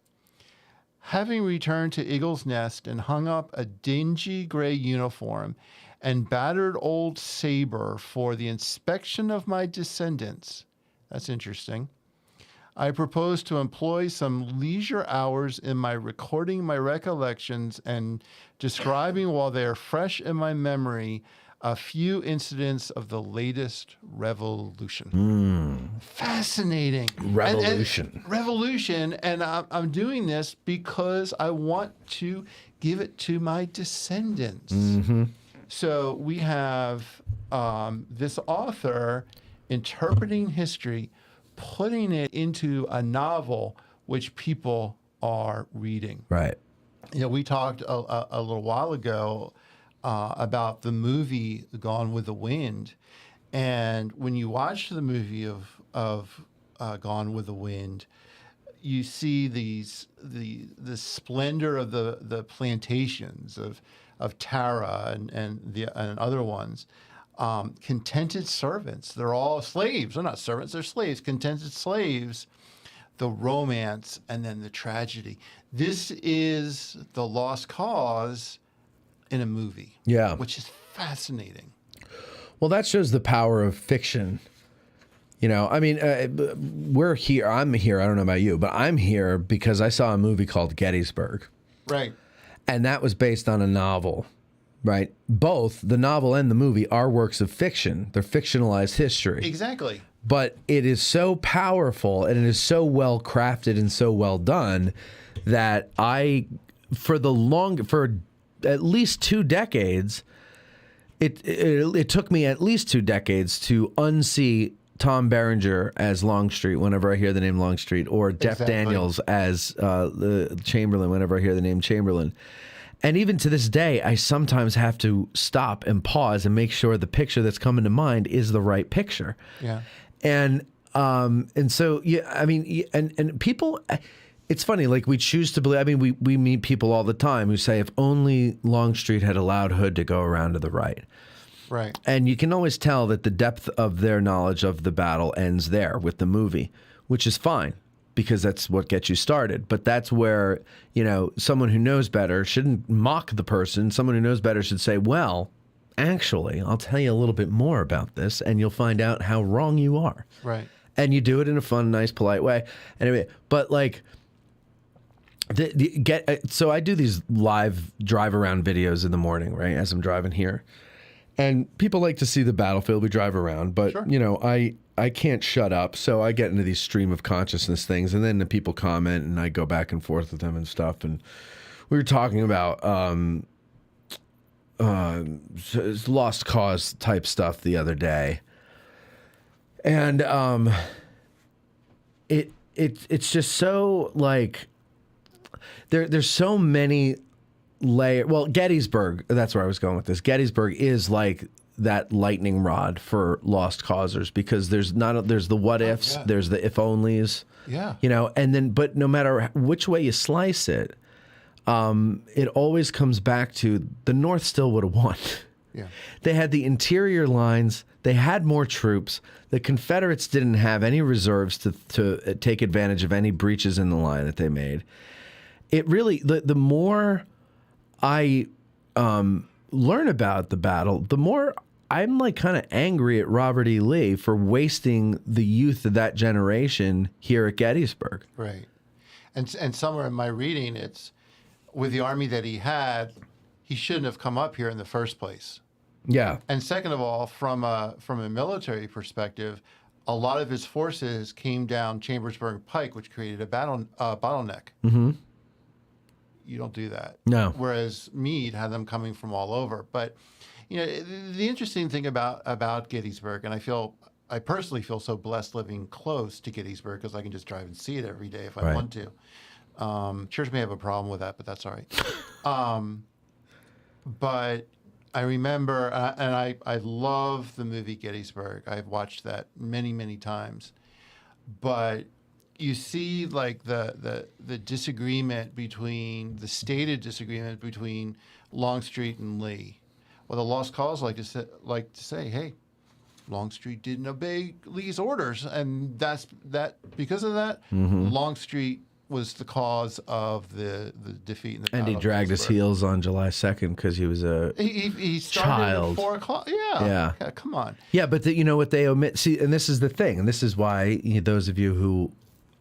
having returned to Eagle's Nest and hung up a dingy gray uniform and battered old saber for the inspection of my descendants. That's interesting. I propose to employ some leisure hours in my recording my recollections and describing while they are fresh in my memory a few incidents of the latest revolution. Fascinating. Revolution. Revolution. And I'm doing this because I want to give it to my descendants. So we have this author interpreting history, putting it into a novel which people are reading. Right. You know, we talked a little while ago about the movie Gone with the Wind, and when you watch the movie of Gone with the Wind, you see the splendor of the plantations of Tara and other ones. Contented servants. They're all slaves. They're not servants. They're slaves. Contented slaves. The romance and then the tragedy. This is the lost cause in a movie. Yeah. Which is fascinating. Well, that shows the power of fiction. You know, I mean, we're here. I'm here. I don't know about you, but I'm here because I saw a movie called Gettysburg. Right. And that was based on a novel, right? Both the novel and the movie are works of fiction. They're fictionalized history. Exactly. But it is so powerful and it is so well crafted and so well done that for at least 2 decades, it took me at least 2 decades to unsee Tom Berenger as Longstreet whenever I hear the name Longstreet, or Jeff Daniels as the Chamberlain whenever I hear the name Chamberlain. And even to this day, I sometimes have to stop and pause and make sure the picture that's coming to mind is the right picture. Yeah. And so, yeah, I mean, and people, it's funny, like we choose to believe, I mean, we meet people all the time who say, if only Longstreet had allowed Hood to go around to the right. Right. And you can always tell that the depth of their knowledge of the battle ends there with the movie, which is fine because that's what gets you started. But that's where, you know, someone who knows better shouldn't mock the person. Someone who knows better should say, well, actually, I'll tell you a little bit more about this and you'll find out how wrong you are. Right. And you do it in a fun, nice, polite way. Anyway, but like, so I do these live drive around videos in the morning, right, as I'm driving here. And people like to see the battlefield. We drive around, but Sure. you know, I can't shut up, so I get into these stream of consciousness things, and then the people comment, and I go back and forth with them and stuff. And we were talking about lost cause type stuff the other day, and it's just so like there's so many. Well, Gettysburg, that's where I was going with this. Gettysburg is like that lightning rod for lost causers because there's the what ifs, yeah. there's the if onlys, Yeah. you know, and then, but no matter which way you slice it, it always comes back to the North still would have won. Yeah. They had the interior lines. They had more troops. The Confederates didn't have any reserves to take advantage of any breaches in the line that they made. It really, the more I learn about the battle, the more I'm like kind of angry at Robert E. Lee for wasting the youth of that generation here at Gettysburg. Right. And somewhere in my reading, it's with the army that he had, he shouldn't have come up here in the first place. Yeah. And second of all, from a military perspective, a lot of his forces came down Chambersburg Pike, which created a bottleneck. Mm-hmm. You don't do that. No. Whereas Meade had them coming from all over. But, you know, the interesting thing about Gettysburg, and I feel I personally feel so blessed living close to Gettysburg because I can just drive and see it every day if I Right. want to. Church may have a problem with that, but that's all right. But I remember, and I love the movie Gettysburg. I've watched that many, many times. But you see, like the disagreement between the stated disagreement between Longstreet and Lee. Well, the Lost Cause like to say, hey, Longstreet didn't obey Lee's orders, and that because of that, Longstreet was the cause of the defeat in the And he Battle of dragged his Gettysburg. heels on July 2nd because he was a He started child. at 4 o'clock. Yeah. Yeah. Okay, come on. Yeah, but you know what they omit? See, and this is the thing, and this is why those of you who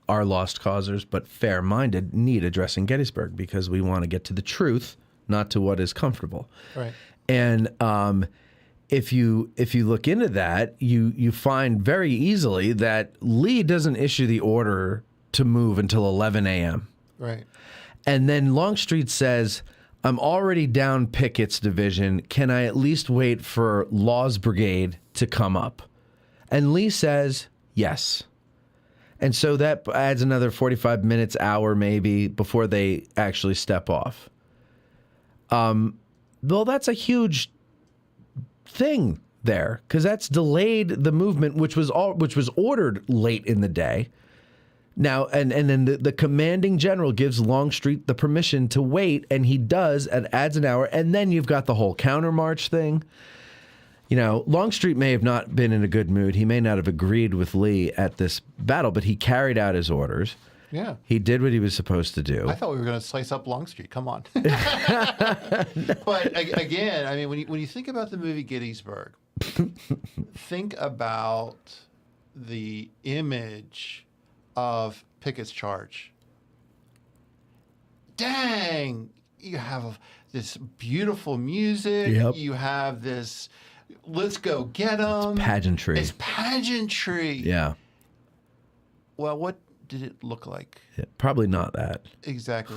are lost causers but fair-minded need addressing Gettysburg, because we want to get to the truth, not to what is comfortable. Right. And if you look into that, you find very easily that Lee doesn't issue the order to move until 11 a.m. Right. And then Longstreet says, I'm already down Pickett's division. Can I at least wait for Law's brigade to come up? And Lee says, yes. And so that adds another 45 minutes, hour maybe, before they actually step off. Well, that's a huge thing there, because that's delayed the movement, which was ordered late in the day. Now, and then the commanding general gives Longstreet the permission to wait, and he does, and adds an hour, and then you've got the whole countermarch thing. You know, Longstreet may have not been in a good mood. He may not have agreed with Lee at this battle, but he carried out his orders. Yeah. He did what he was supposed to do. I thought we were going to slice up Longstreet. Come on. But again, I mean, when you think about the movie Gettysburg, think about the image of Pickett's charge. Dang, you have this beautiful music. Yep. You have this, let's go get them. Pageantry. It's pageantry. Yeah. Well, what did it look like? Yeah, probably not that. Exactly.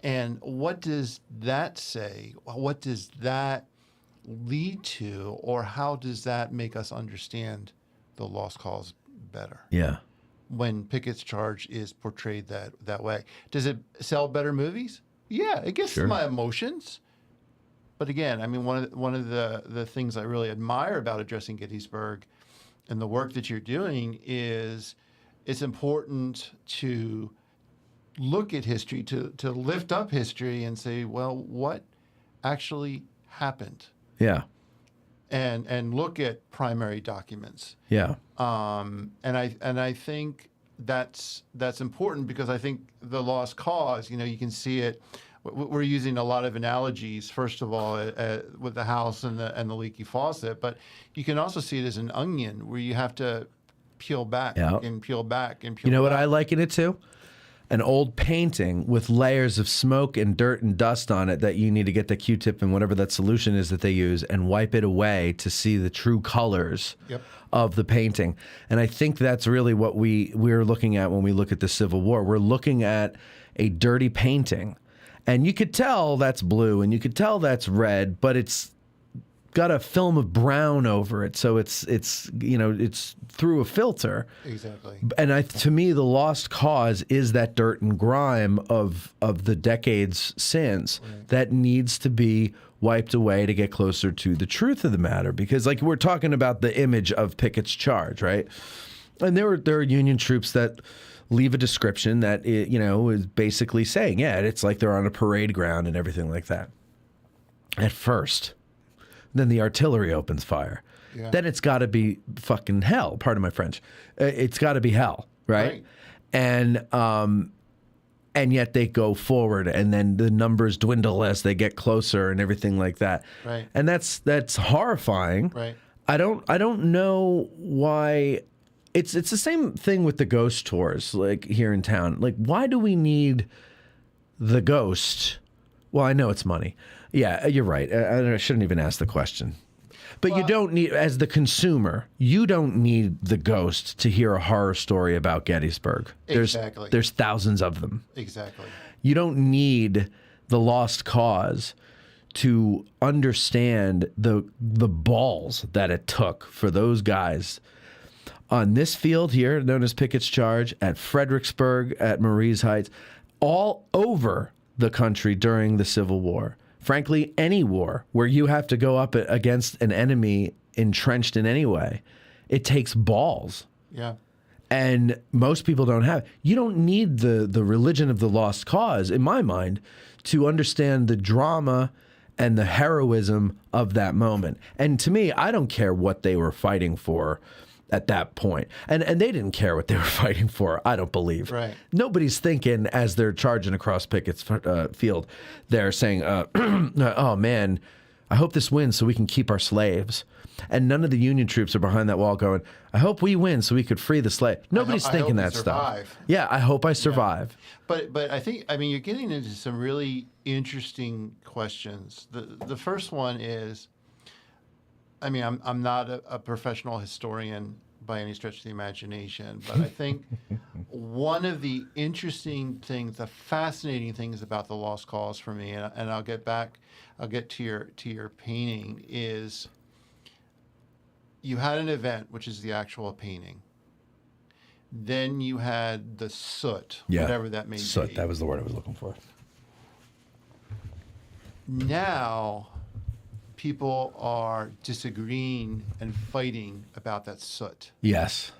And what does that say? What does that lead to? Or how does that make us understand the Lost Cause better? Yeah. When Pickett's charge is portrayed that way. Does it sell better movies? Yeah, it gets to my emotions. But again, I mean, one of the things I really admire about addressing Gettysburg and the work that you're doing is it's important to look at history, to lift up history and say, well, what actually happened? Yeah. And look at primary documents. Yeah. And I think that's important because I think the Lost Cause, you can see it. We're using a lot of analogies. First of all, with the house and the leaky faucet, but you can also see it as an onion where you have to peel back and peel back and peel. You know back. what I liken it to? An old painting with layers of smoke and dirt and dust on it that you need to get the Q-tip and whatever that solution is that they use and wipe it away to see the true colors of the painting. And I think that's really what we're looking at when we look at the Civil War. We're looking at a dirty painting. And you could tell that's blue and you could tell that's red, but it's got a film of brown over it, so it's through a filter. Exactly. And to me, the Lost Cause is that dirt and grime of the decades' sins that needs to be wiped away to get closer to the truth of the matter. Because, like, we're talking about the image of Pickett's charge, right? And there are Union troops that leave a description that is basically saying, yeah, it's like they're on a parade ground and everything like that. At first. Then the artillery opens fire. Yeah. Then it's got to be fucking hell. Pardon my French. It's got to be hell, right? And yet they go forward, and then the numbers dwindle as they get closer, and everything like that. Right. And that's horrifying. Right. I don't know why. It's the same thing with the ghost tours, like here in town. Like, why do we need the ghost? Well, I know it's money. Yeah, you're right. I shouldn't even ask the question. But you don't need, as the consumer, you don't need the ghost to hear a horror story about Gettysburg. Exactly. There's thousands of them. Exactly. You don't need the Lost Cause to understand the balls that it took for those guys on this field here, known as Pickett's Charge, at Fredericksburg, at Marie's Heights, all over the country during the Civil War. Frankly, any war where you have to go up against an enemy entrenched in any way, it takes balls. Yeah. And most people don't have. You don't need the religion of the lost cause, in my mind, to understand the drama and the heroism of that moment. And to me, I don't care what they were fighting for at that point. And they didn't care what they were fighting for, I don't believe. Right. Nobody's thinking as they're charging across Pickett's field, they're saying, oh man, I hope this wins so we can keep our slaves. And none of the Union troops are behind that wall going, I hope we win so we could free the slave. Nobody's thinking that stuff. Yeah, I hope I survive. Yeah. But I think, I mean, you're getting into some really interesting questions. The first one is, I mean, I'm not a professional historian by any stretch of the imagination, but I think one of the interesting things, the fascinating things about the Lost Cause for me, and I'll get to your painting, is you had an event, which is the actual painting. Then you had the soot, whatever that may be. Soot, that was the word I was looking for. Now, people are disagreeing and fighting about that soot. Yes.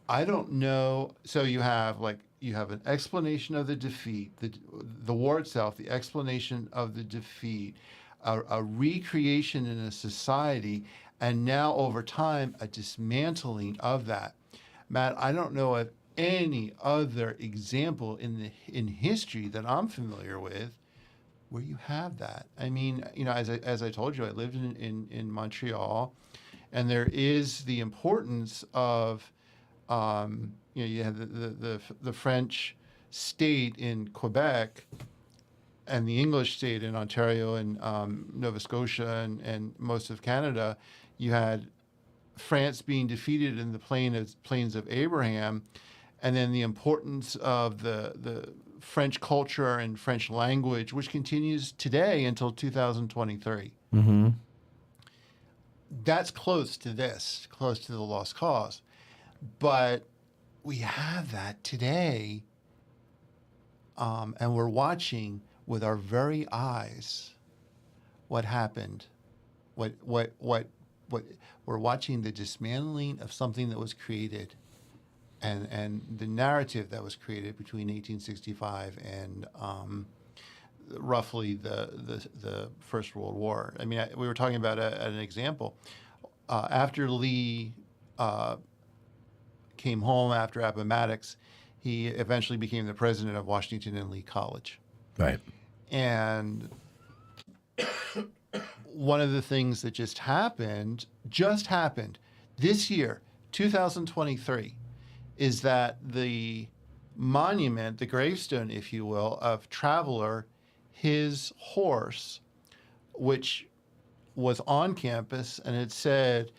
I don't know. So you have an explanation of the defeat, the war itself, the explanation of the defeat, a recreation in a society, and now over time a dismantling of that. Matt, I don't know of any other example in history that I'm familiar with where you have that. I mean, you know, as I told you, I lived in Montreal, and there is the importance of, you know, you have the French state in Quebec and the English state in Ontario and Nova Scotia and most of Canada. You had France being defeated in the Plains of Abraham, and then the importance of the French culture and French language, which continues today until 2023. Mm-hmm. That's close to this, close to the Lost Cause. But we have that today, and we're watching with our very eyes what happened, what we're watching the dismantling of something that was created, and the narrative that was created between 1865 and roughly the First World War. I mean, we were talking about an example. After Lee came home after Appomattox, he eventually became the president of Washington and Lee College. Right. And one of the things that just happened this year, 2023, is that the monument, the gravestone, if you will, of Traveler, his horse, which was on campus, and it said,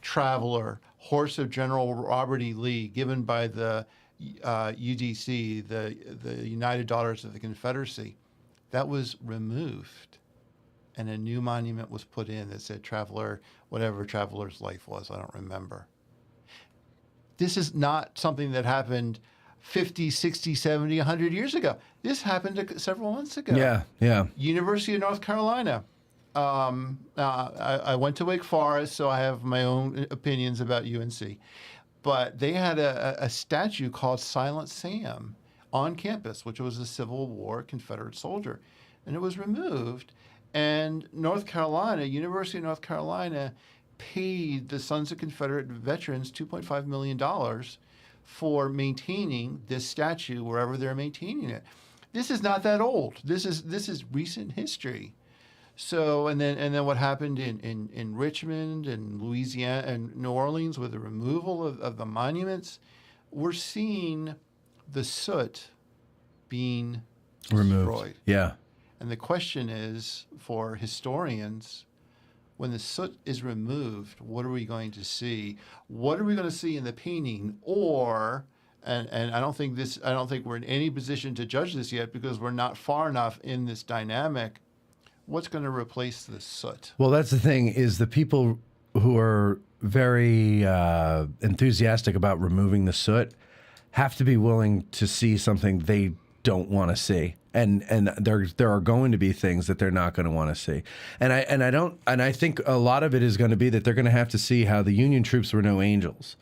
Traveler, horse of General Robert E. Lee, given by the UDC, the United Daughters of the Confederacy, that was removed. And a new monument was put in that said Traveler, whatever Traveler's life was, I don't remember. This is not something that happened 50, 60, 70, 100 years ago. This happened several months ago. Yeah. University of North Carolina. I went to Wake Forest, so I have my own opinions about UNC. But they had a statue called Silent Sam on campus, which was a Civil War Confederate soldier. And it was removed. And North Carolina, University of North Carolina, paid the Sons of Confederate Veterans $2.5 million for maintaining this statue wherever they're maintaining it. This is not that old. This is recent history. So and then what happened in Richmond and Louisiana and New Orleans with the removal of the monuments, we're seeing the soot being Removed. destroyed. Yeah. And the question is, for historians, when the soot is removed, what are we going to see? What are we going to see in the painting? Or, and I don't think we're in any position to judge this yet because we're not far enough in this dynamic. What's going to replace the soot? Well, that's the thing, is the people who are very enthusiastic about removing the soot have to be willing to see something they don't want to see. And there are going to be things that they're not going to want to see. And I think a lot of it is going to be that they're going to have to see how the Union troops were no angels.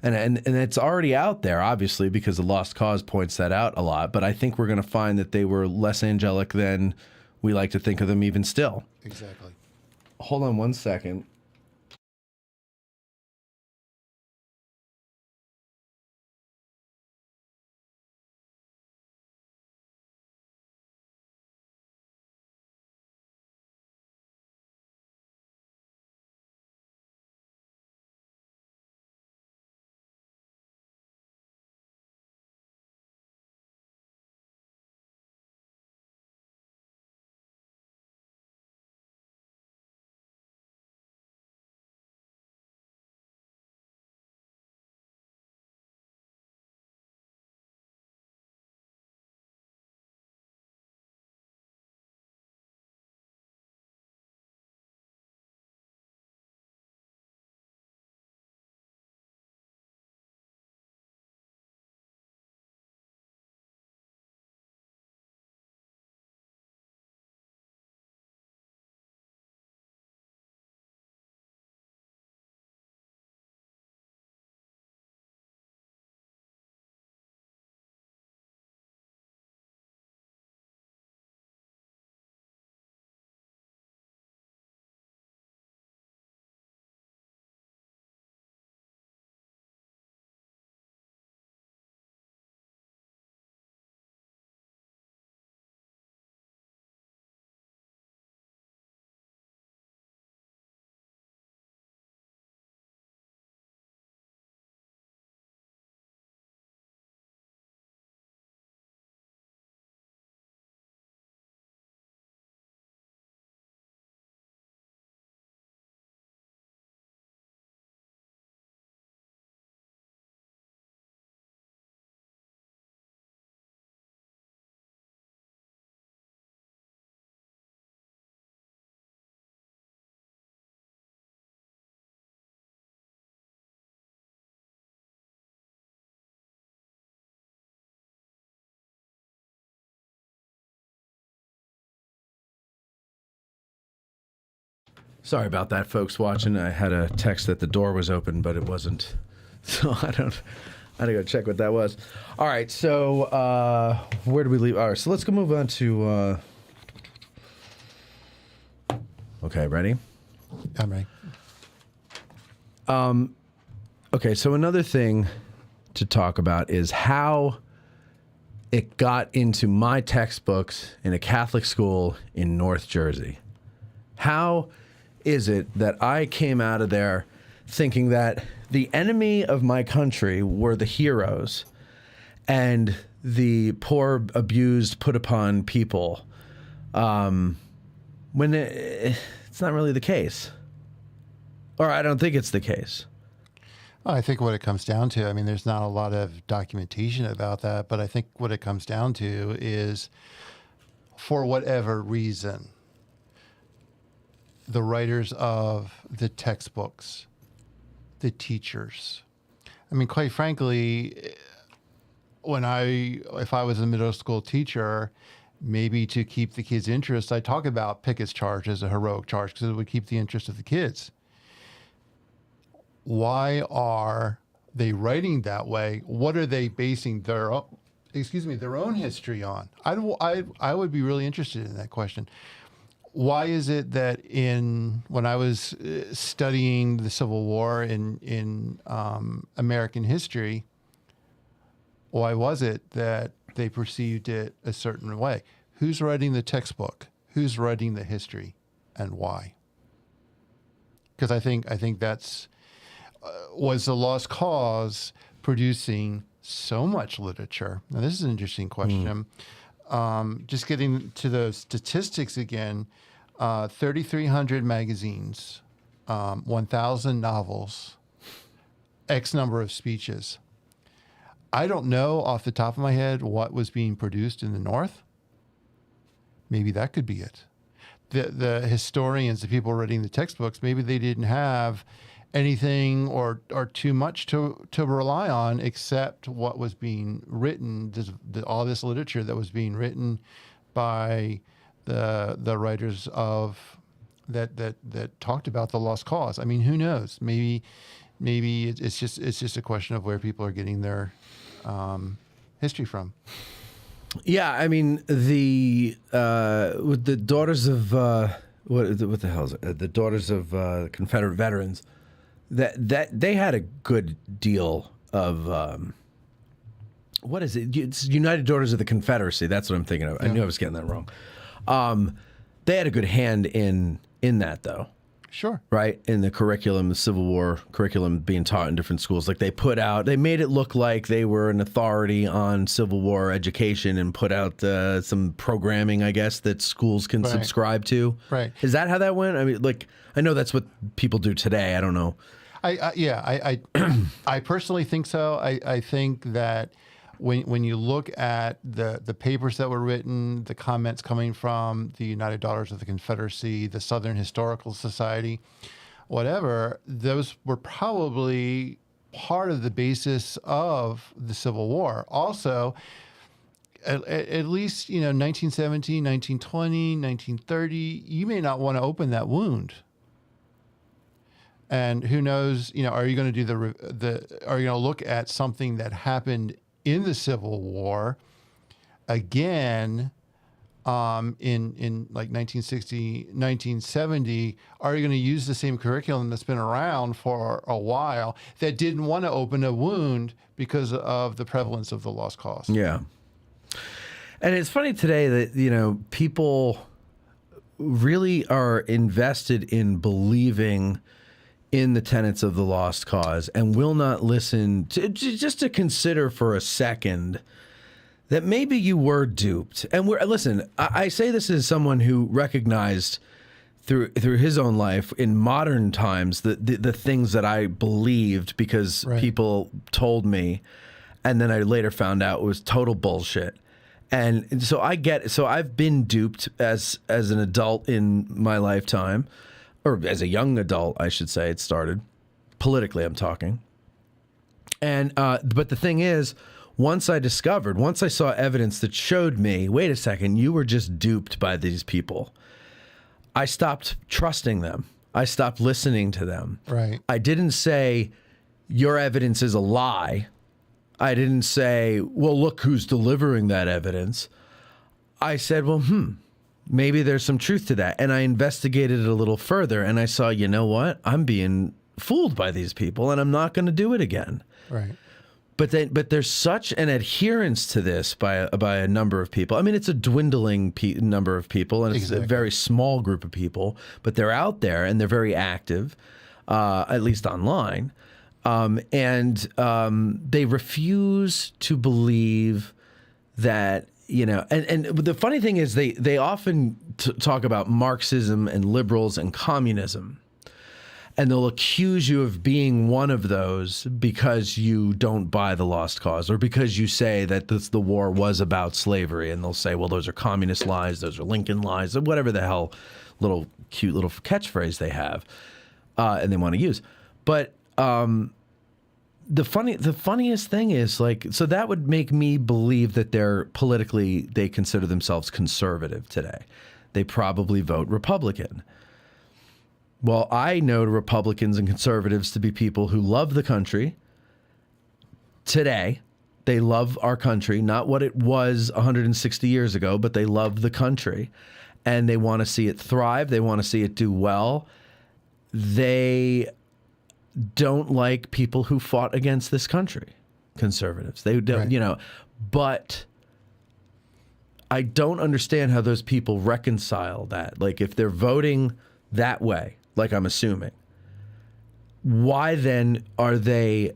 And it's already out there, obviously, because the Lost Cause points that out a lot. But I think we're going to find that they were less angelic than we like to think of them even still. Exactly. Hold on one second. Sorry about that, folks watching. I had a text that the door was open, but it wasn't. So I had to go check what that was. All right, so where do we leave? All right, so let's go move on to. Okay, ready? I'm ready. Okay, so another thing to talk about is how it got into my textbooks in a Catholic school in North Jersey. How is it that I came out of there thinking that the enemy of my country were the heroes and the poor, abused, put upon people, when it's not really the case? Or I don't think it's the case. Well, I think what it comes down to, I mean, there's not a lot of documentation about that, but I think what it comes down to is, for whatever reason, the writers of the textbooks, the teachers. I mean, quite frankly, if I was a middle school teacher, maybe to keep the kids' interest, I talk about Pickett's charge as a heroic charge because it would keep the interest of the kids. Why are they writing that way? What are they basing their own history on? I would be really interested in that question. Why is it that when I was studying the Civil War in American history, why was it that they perceived it a certain way? Who's writing the textbook? Who's writing the history, and why? Because I think that's was the Lost Cause producing so much literature? Now, this is an interesting question. Just getting to the statistics again, 3,300 magazines, 1,000 novels, X number of speeches. I don't know off the top of my head what was being produced in the North. Maybe that could be it. The historians, the people writing the textbooks, maybe they didn't have anything or too much to rely on except what was being written, all this literature that was being written by the writers of that talked about the lost cause. I mean, who knows? Maybe it's just a question of where people are getting their history from. Yeah, I mean with the daughters of what the hell is it? The daughters of Confederate veterans. That they had a good deal of what is it? It's United Daughters of the Confederacy. That's what I'm thinking of. I knew I was getting that wrong. They had a good hand in that, though. Sure. Right? In the curriculum, the Civil War curriculum being taught in different schools. Like they made it look like they were an authority on Civil War education and put out some programming, I guess, that schools can subscribe to. Right. Is that how that went? I mean, like, I know that's what people do today. I don't know. I personally think so. I think that when you look at the papers that were written, the comments coming from the United Daughters of the Confederacy, the Southern Historical Society, whatever, those were probably part of the basis of the Civil War. Also, at least, 1917, 1920, 1930, you may not want to open that wound. And who knows, are you going to do are you going to look at something that happened in the Civil War again in like 1960, 1970? Are you going to use the same curriculum that's been around for a while that didn't want to open a wound because of the prevalence of the lost cause? Yeah. And it's funny today that, people really are invested in believing in the tenets of the lost cause and will not listen just to consider for a second that maybe you were duped. And listen, I say this as someone who recognized through his own life in modern times the things that I believed because people told me, and then I later found out it was total bullshit. And so I've been duped as an adult in my lifetime. Or as a young adult, I should say, it started. Politically, I'm talking. And but the thing is, once I saw evidence that showed me, wait a second, you were just duped by these people, I stopped trusting them. I stopped listening to them. Right. I didn't say, your evidence is a lie. I didn't say, well, look who's delivering that evidence. I said, well, maybe there's some truth to that. And I investigated it a little further and I saw, you know what? I'm being fooled by these people and I'm not going to do it again. Right. But there's such an adherence to this by a number of people. I mean, it's a dwindling number of people and it's a very small group of people, but they're out there and they're very active, at least online. And they refuse to believe that, and the funny thing is they often talk about Marxism and liberals and communism, and they'll accuse you of being one of those because you don't buy the lost cause or because you say that the war was about slavery, and they'll say, well, those are communist lies, those are Lincoln lies, or whatever the hell cute little catchphrase they have, and they want to use. But the funniest thing is, like, so that would make me believe that they consider themselves conservative today. They probably vote Republican. Well, I know Republicans and conservatives to be people who love the country today. They love our country, not what it was 160 years ago, but they love the country and they want to see it thrive. They want to see it do well. They don't like people who fought against this country, conservatives. They don't, but I don't understand how those people reconcile that. Like, if they're voting that way, like I'm assuming, why then are they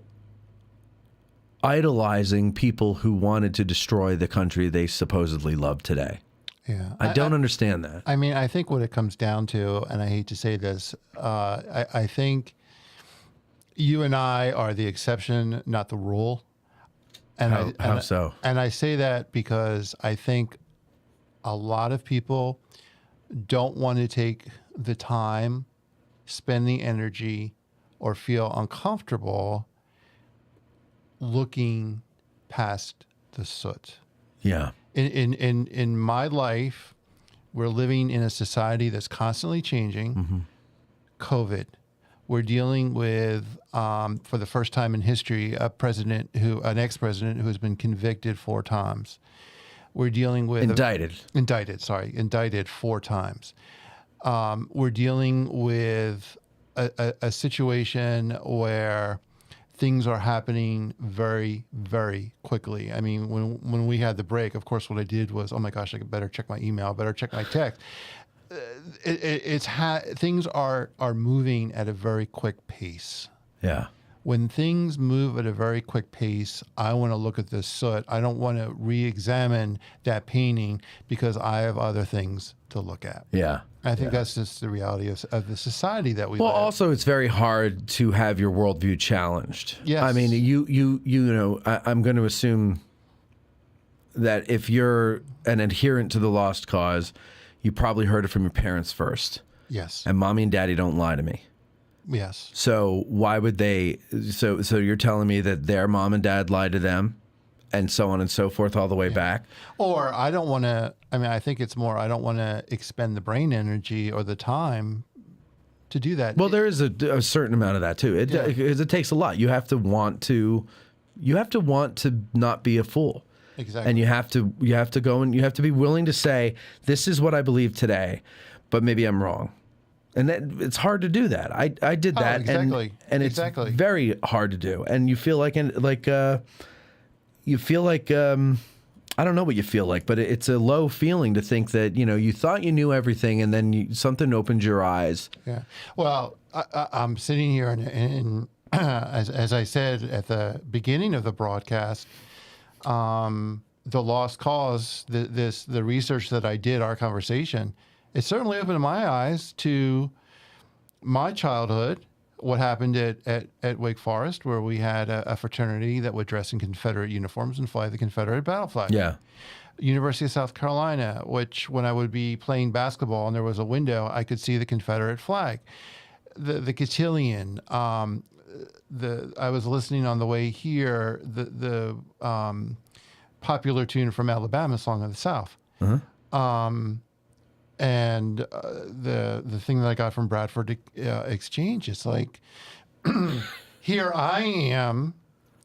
idolizing people who wanted to destroy the country they supposedly love today? Yeah, I don't understand that. I mean, I think what it comes down to, and I hate to say this, I think you and I are the exception, not the rule. And How so? And I say that because I think a lot of people don't want to take the time, spend the energy, or feel uncomfortable looking past the soot. Yeah. In my life, we're living in a society that's constantly changing. COVID. We're dealing with, for the first time in history, an ex-president who has been convicted 4 times. We're dealing with indicted 4 times. We're dealing with a situation where things are happening very, very quickly. I mean, when we had the break, of course, what I did was, oh my gosh, I better check my email, better check my text. Things are moving at a very quick pace. Yeah. When things move at a very quick pace, I want to look at the soot. I don't want to re-examine that painting because I have other things to look at. Yeah. I think that's just the reality of the society that we Well, live. also, it's very hard to have your worldview challenged. Yes. I mean, you know, I'm going to assume that if you're an adherent to the lost cause, you probably heard it from your parents first. Yes. And mommy and daddy don't lie to me. Yes. So why would they? So you're telling me that their mom and dad lied to them, and so on and so forth, all the way back. Or I don't want to. I mean, I think it's more. I don't want to expend the brain energy or the time to do that. Well, there is a certain amount of that too. It takes a lot. You have to want to. You have to want to not be a fool. Exactly. And you have to go and you have to be willing to say, this is what I believe today, but maybe I'm wrong. And it's hard to do that. I did that. Exactly. And it's very hard to do. And you feel like I don't know what you feel like, but it's a low feeling to think that, you know, you thought you knew everything and then something opened your eyes. Yeah. Well, I'm sitting here and as I said at the beginning of the broadcast, the lost cause, the research that I did, our conversation, it certainly opened my eyes to my childhood, what happened at Wake Forest, where we had a fraternity that would dress in Confederate uniforms and fly the Confederate battle flag. Yeah. University of South Carolina, which when I would be playing basketball and there was a window, I could see the Confederate flag. The cotillion, I was listening on the way here, the popular tune from Alabama, Song of the South. And the thing that I got from Bradford Exchange, it's like, here I am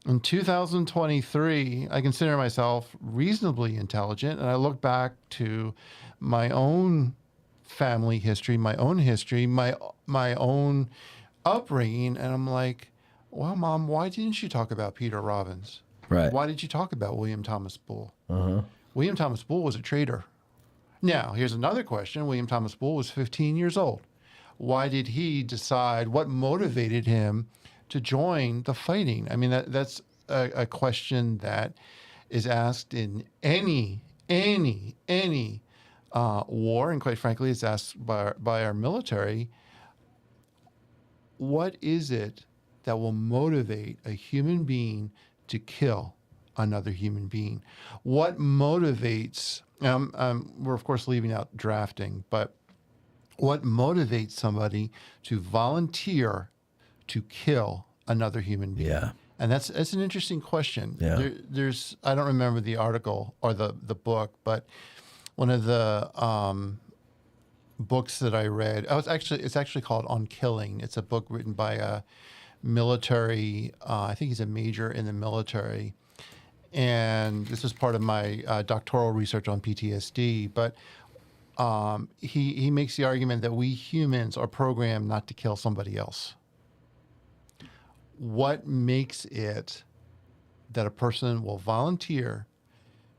in 2023. I consider myself reasonably intelligent, and I look back to my own family history, my own upbringing, and I'm like, well, Mom, why didn't you talk about Peter Robbins? Right. Why did you talk about William Thomas Bull? William Thomas Bull was a traitor. Now, here's another question. William Thomas Bull was 15 years old. Why did he decide, what motivated him to join the fighting? I mean, that's a question that is asked in any war, and quite frankly, it's asked by our military. What is it that will motivate a human being to kill another human being? What motivates, we're of course leaving out drafting, but what motivates somebody to volunteer to kill another human being? Yeah. And that's an interesting question. Yeah. There's, I don't remember the article or the book, but one of the books that I read, it's actually called On Killing. It's a book written by a military, I think he's a major in the military. And this was part of my doctoral research on PTSD. But he makes the argument that we humans are programmed not to kill somebody else. What makes it that a person will volunteer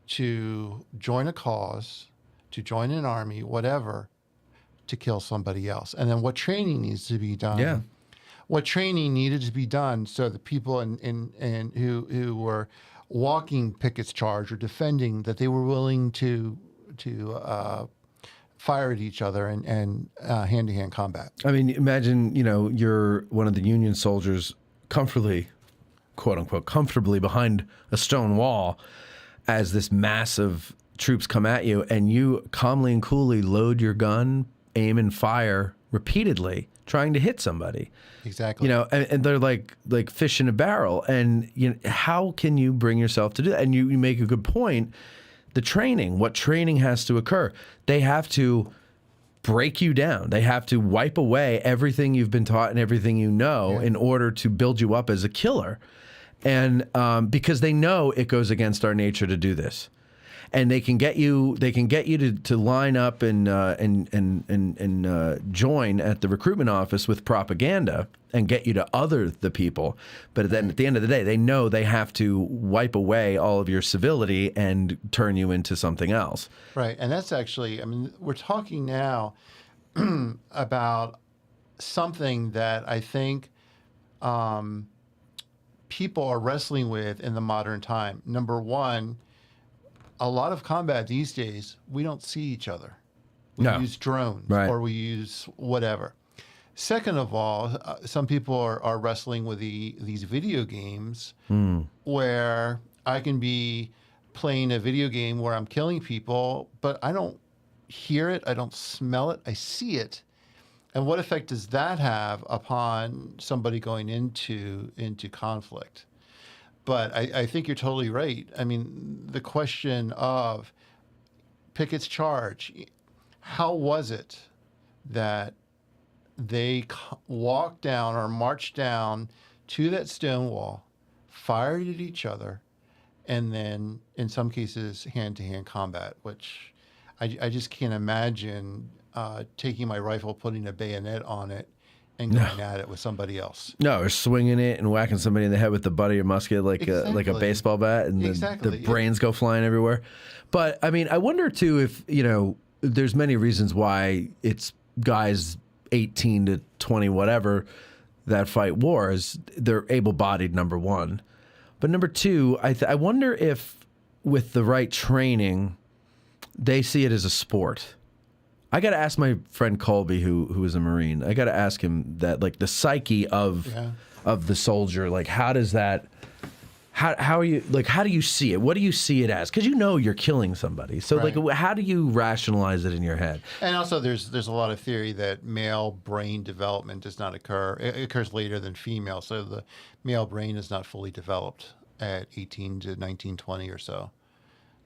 to join a cause, to join an army, whatever, to kill somebody else? And then what training needs to be done? Yeah. What training needed to be done so the people who were walking Pickett's charge or defending, that they were willing to fire at each other and hand-to-hand combat. I mean, imagine, you know, you're one of the Union soldiers comfortably, quote unquote, comfortably behind a stone wall as this mass of troops come at you, and you calmly and coolly load your gun, aim and fire repeatedly trying to hit somebody. Exactly. You know, and they're like fish in a barrel. And you know, how can you bring yourself to do that? And you make a good point. The training, what training has to occur? They have to break you down. They have to wipe away everything you've been taught and everything you know in order to build you up as a killer. And because they know it goes against our nature to do this. And they can get you. They can get you to line up and join at the recruitment office with propaganda and get you to other the people. But then at the end of the day, they know they have to wipe away all of your civility and turn you into something else. Right. And that's actually, I mean, we're talking now about something that I think people are wrestling with in the modern time. Number one, a lot of combat these days, we don't see each other. We use drones or we use whatever. Second of all, some people are wrestling with these video games where I can be playing a video game where I'm killing people, but I don't hear it, I don't smell it, I see it. And what effect does that have upon somebody going into conflict? But I think you're totally right. I mean, the question of Pickett's charge, how was it that they walked down or marched down to that stone wall, fired at each other, and then in some cases hand-to-hand combat, which I just can't imagine taking my rifle, putting a bayonet on it, and going at it with somebody else. No, or swinging it and whacking somebody in the head with the butt of your musket like a baseball bat, and the brains go flying everywhere. But I mean, I wonder too if there's many reasons why it's guys 18 to 20 whatever that fight wars. They're able-bodied, number one, but number two, I wonder if with the right training, they see it as a sport. I got to ask my friend Colby, who is a Marine. I got to ask him that, like, the psyche of the soldier. Like, how does that? How are you? Like, how do you see it? What do you see it as? Because you're killing somebody. So, like, how do you rationalize it in your head? And also, there's a lot of theory that male brain development does not occur. It occurs later than female. So the male brain is not fully developed at 18 to 19, 20 or so.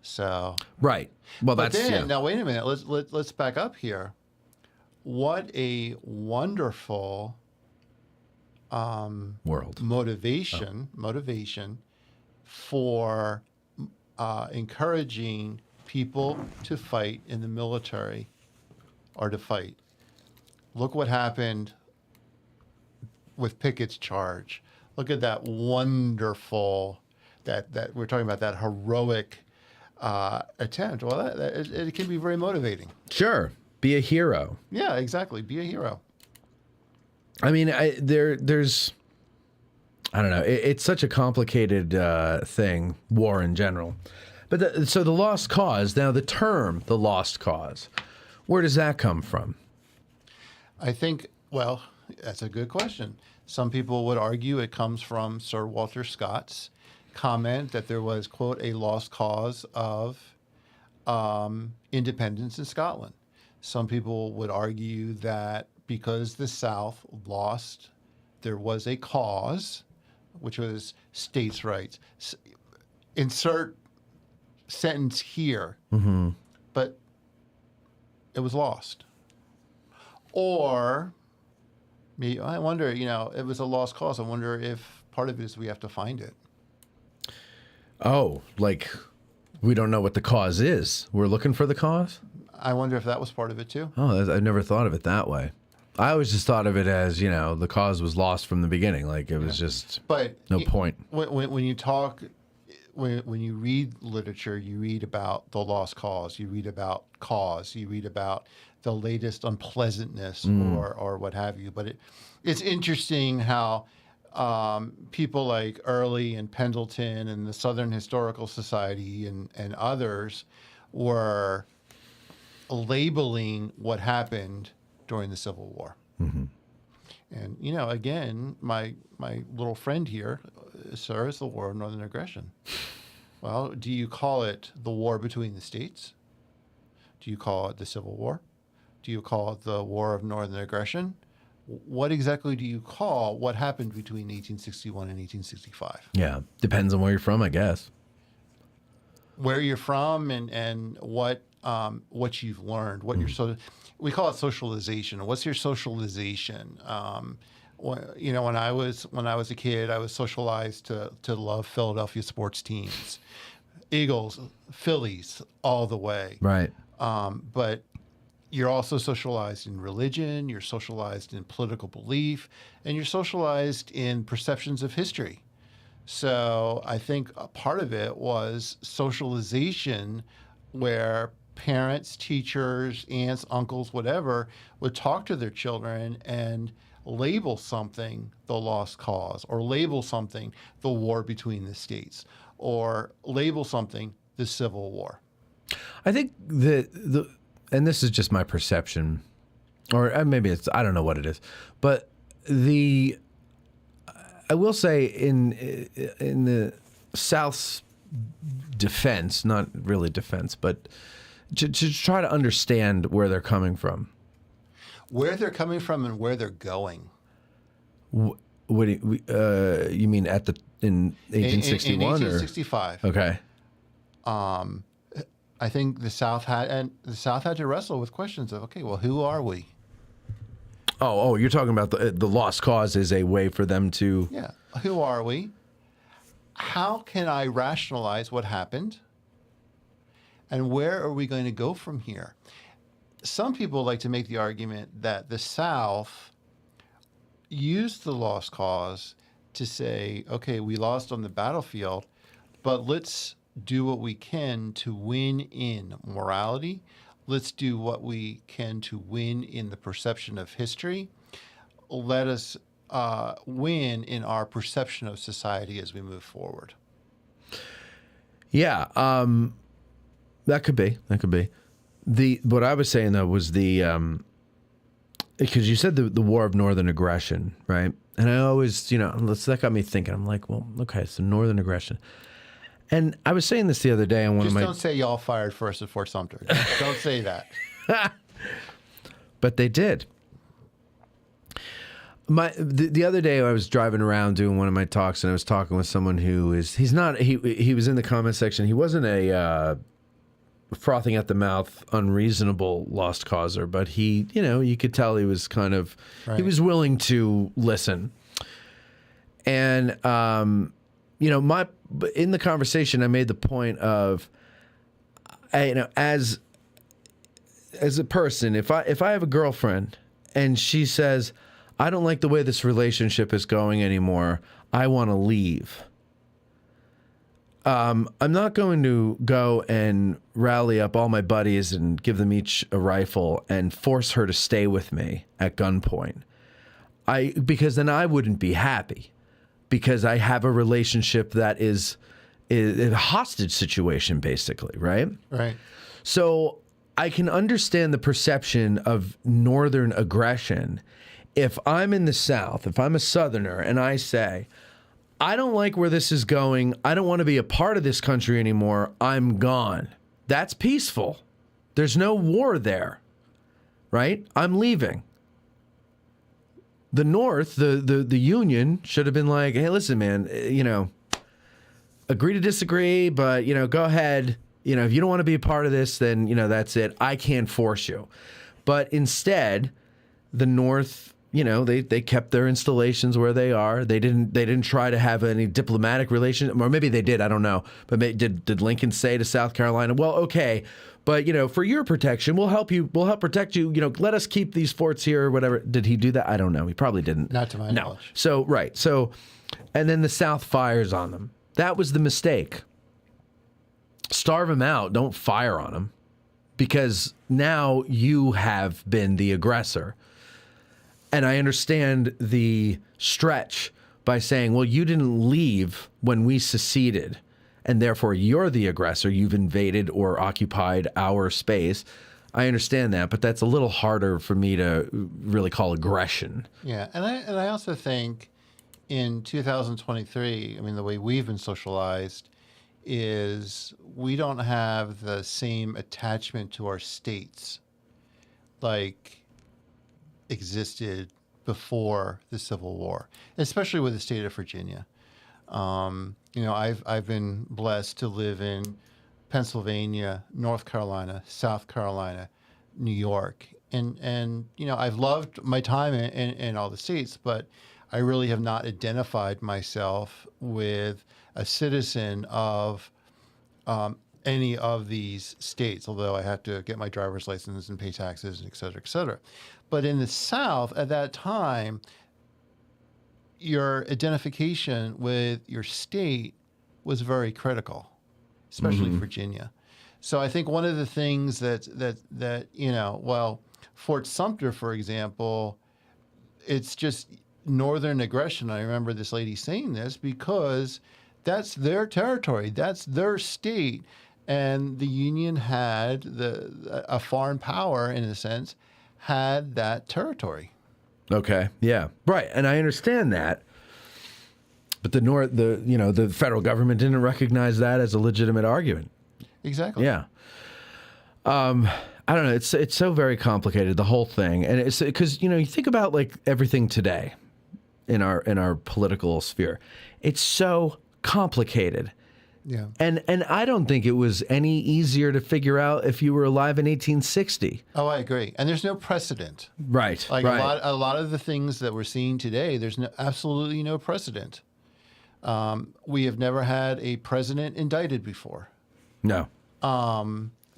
So right. Well, but that's then, now wait a minute. Let's back up here. What a wonderful world motivation for encouraging people to fight in the military or to fight. Look what happened with Pickett's charge. Look at that wonderful that we're talking about, that heroic attempt. Well, it can be very motivating. Sure, be a hero. Yeah, exactly. Be a hero. I mean, there's, I don't know. It's such a complicated thing, war in general. But so the lost cause. Now, the term "the lost cause," where does that come from? I think. Well, that's a good question. Some people would argue it comes from Sir Walter Scott's comment that there was, quote, a lost cause of independence in Scotland. Some people would argue that because the South lost, there was a cause, which was states' rights. Insert sentence here, but it was lost. Or, I wonder, it was a lost cause. I wonder if part of it is we have to find it. Oh, like we don't know what the cause is. We're looking for the cause? I wonder if that was part of it too. Oh, I never thought of it that way. I always just thought of it as, the cause was lost from the beginning. Like it was just no point. When you talk, when you read literature, you read about the lost cause, you read about cause, you read about the latest unpleasantness or what have you. But it's interesting how people like Early and Pendleton and the Southern Historical Society and others were labeling what happened during the Civil War. And, again, my little friend here, sir, is the War of Northern Aggression. Well, do you call it the war between the states? Do you call it the Civil War? Do you call it the War of Northern Aggression? what exactly do you call what happened between 1861 and 1865? Yeah, depends on where you're from, I guess. Where you're from and what you've learned, what your we call it socialization. What's your socialization? When I was a kid, I was socialized to love Philadelphia sports teams, Eagles, Phillies, all the way. Right. But you're also socialized in religion, you're socialized in political belief, and you're socialized in perceptions of history. So I think a part of it was socialization where parents, teachers, aunts, uncles, whatever, would talk to their children and label something the lost cause, or label something the war between the states, or label something the Civil War. I think and this is just my perception, or maybe it's, I don't know what it is, but I will say in the South's defense, not really defense, but to try to understand where they're coming from. Where they're coming from and where they're going. What you mean in 1861 in 1865? Or? Okay. I think the South had to wrestle with questions of, okay, well, who are we? Oh, you're talking about the lost cause is a way for them to. Yeah, who are we? How can I rationalize what happened? And where are we going to go from here? Some people like to make the argument that the South used the lost cause to say, okay, we lost on the battlefield, but let's do what we can to win in morality. Let's do what we can to win in the perception of history. Let us win in our perception of society as we move forward. Yeah, that could be. What I was saying though was because you said the war of northern aggression, right? And I always, that got me thinking. I'm like, well, okay, so northern aggression. And I was saying this the other day on one of my. Just don't say y'all fired first at Fort Sumter. Don't say that. But they did. The other day I was driving around doing one of my talks, and I was talking with someone he was in the comment section. He wasn't a frothing at the mouth, unreasonable lost causer, but he, you could tell he was kind of, right. He was willing to listen. And, in the conversation, I made the point of, as a person, if I have a girlfriend and she says, I don't like the way this relationship is going anymore, I want to leave. I'm not going to go and rally up all my buddies and give them each a rifle and force her to stay with me at gunpoint. Because then I wouldn't be happy, because I have a relationship that is a hostage situation, basically, right? Right. So I can understand the perception of northern aggression. If I'm in the South, if I'm a Southerner, and I say, I don't like where this is going, I don't want to be a part of this country anymore, I'm gone. That's peaceful. There's no war there, right? I'm leaving. The North, the Union, should have been like, hey, listen, man, agree to disagree, but, go ahead. If you don't want to be a part of this, then, that's it. I can't force you. But instead, the North, they kept their installations where they are. They didn't try to have any diplomatic relations, or maybe they did. I don't know. But did Lincoln say to South Carolina, well, okay, but for your protection, we'll help you. We'll help protect you. Let us keep these forts here or whatever. Did he do that? I don't know. He probably didn't. Not to my knowledge. So right. So, and then the South fires on them. That was the mistake. Starve them out. Don't fire on them, because now you have been the aggressor. And I understand the stretch by saying, well, you didn't leave when we seceded, and therefore you're the aggressor. You've invaded or occupied our space. I understand that, but that's a little harder for me to really call aggression. Yeah, and I also think in 2023, the way we've been socialized is we don't have the same attachment to our states like existed before the Civil War, especially with the state of Virginia. I've been blessed to live in Pennsylvania, North Carolina, South Carolina, New York, and I've loved my time in all the states, but I really have not identified myself with a citizen of any of these states, although I have to get my driver's license and pay taxes, et cetera, et cetera. But in the South at that time, your identification with your state was very critical, especially Virginia. So I think one of the things that Fort Sumter, for example, it's just Northern aggression. I remember this lady saying this because that's their territory, that's their state, and the Union had a foreign power, in a sense, had that territory. Okay. Yeah. Right. And I understand that. But the federal government didn't recognize that as a legitimate argument. Exactly. Yeah. I don't know. It's so very complicated, the whole thing. And it's because, you think about like everything today in our political sphere. It's so complicated. Yeah. And I don't think it was any easier to figure out if you were alive in 1860. Oh, I agree. And there's no precedent. Right. Like right. a lot of the things that we're seeing today, there's absolutely no precedent. We have never had a president indicted before. No.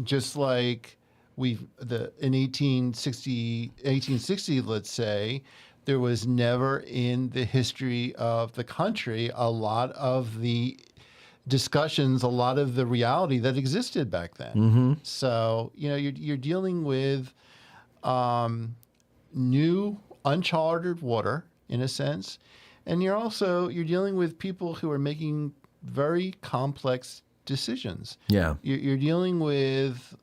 Just like in 1860, let's say, there was never in the history of the country a lot of the discussions, a lot of the reality that existed back then. Mm-hmm. So, you're dealing with new uncharted water, in a sense, and you're dealing with people who are making very complex decisions. Yeah. You're dealing with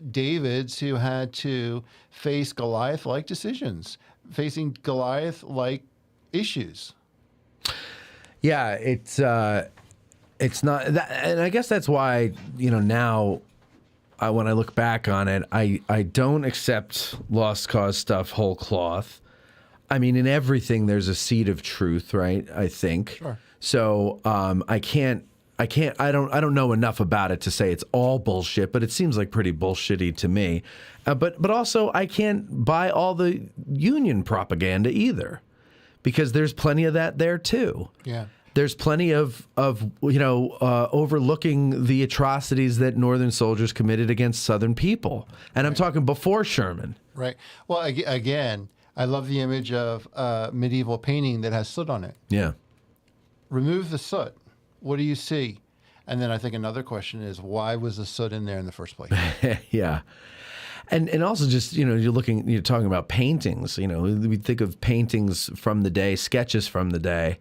Davids who had to face Goliath-like decisions, facing Goliath-like issues. Yeah, it's not that, and I guess that's why now when I look back on it, I don't accept Lost Cause stuff whole cloth. I mean, in everything there's a seed of truth, right? I think. Sure. So I don't know enough about it to say it's all bullshit, but it seems like pretty bullshitty to me. But also I can't buy all the Union propaganda either, because there's plenty of that there too. Yeah. There's plenty of overlooking the atrocities that Northern soldiers committed against Southern people, and I'm talking before Sherman. Right. Well, again, I love the image of a medieval painting that has soot on it. Yeah. Remove the soot. What do you see? And then I think another question is, why was the soot in there in the first place? Yeah. And also just, you're talking about paintings, we think of paintings from the day, sketches from the day.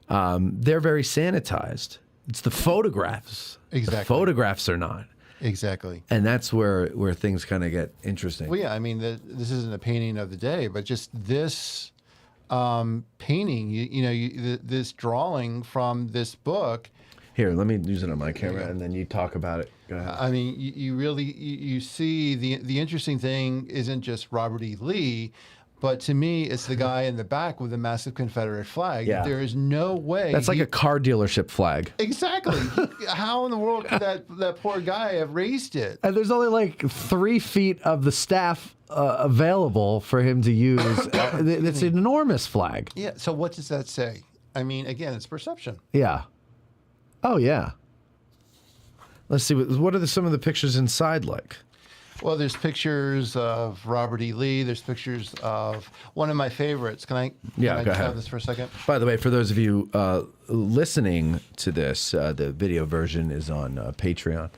They're very sanitized. It's the photographs. Exactly. The photographs are not. Exactly. And that's where things kind of get interesting. Well, yeah, I mean, this isn't a painting of the day, but just this painting, this drawing from this book. Here, let me use it on my camera, and then you talk about it. Go ahead. I mean, you really see the interesting thing isn't just Robert E. Lee, but to me, it's the guy in the back with the massive Confederate flag. Yeah. There is no way. That's like a car dealership flag. Exactly. How in the world could that poor guy have raised it? And there's only like 3 feet of the staff available for him to use. It's an enormous flag. Yeah. So what does that say? I mean, again, it's perception. Yeah. Oh, yeah. Let's see. What are some of the pictures inside like? Well, there's pictures of Robert E. Lee. There's pictures of one of my favorites. Can I Go just ahead. have this for a second? By the way, for those of you listening to this, the video version is on Patreon.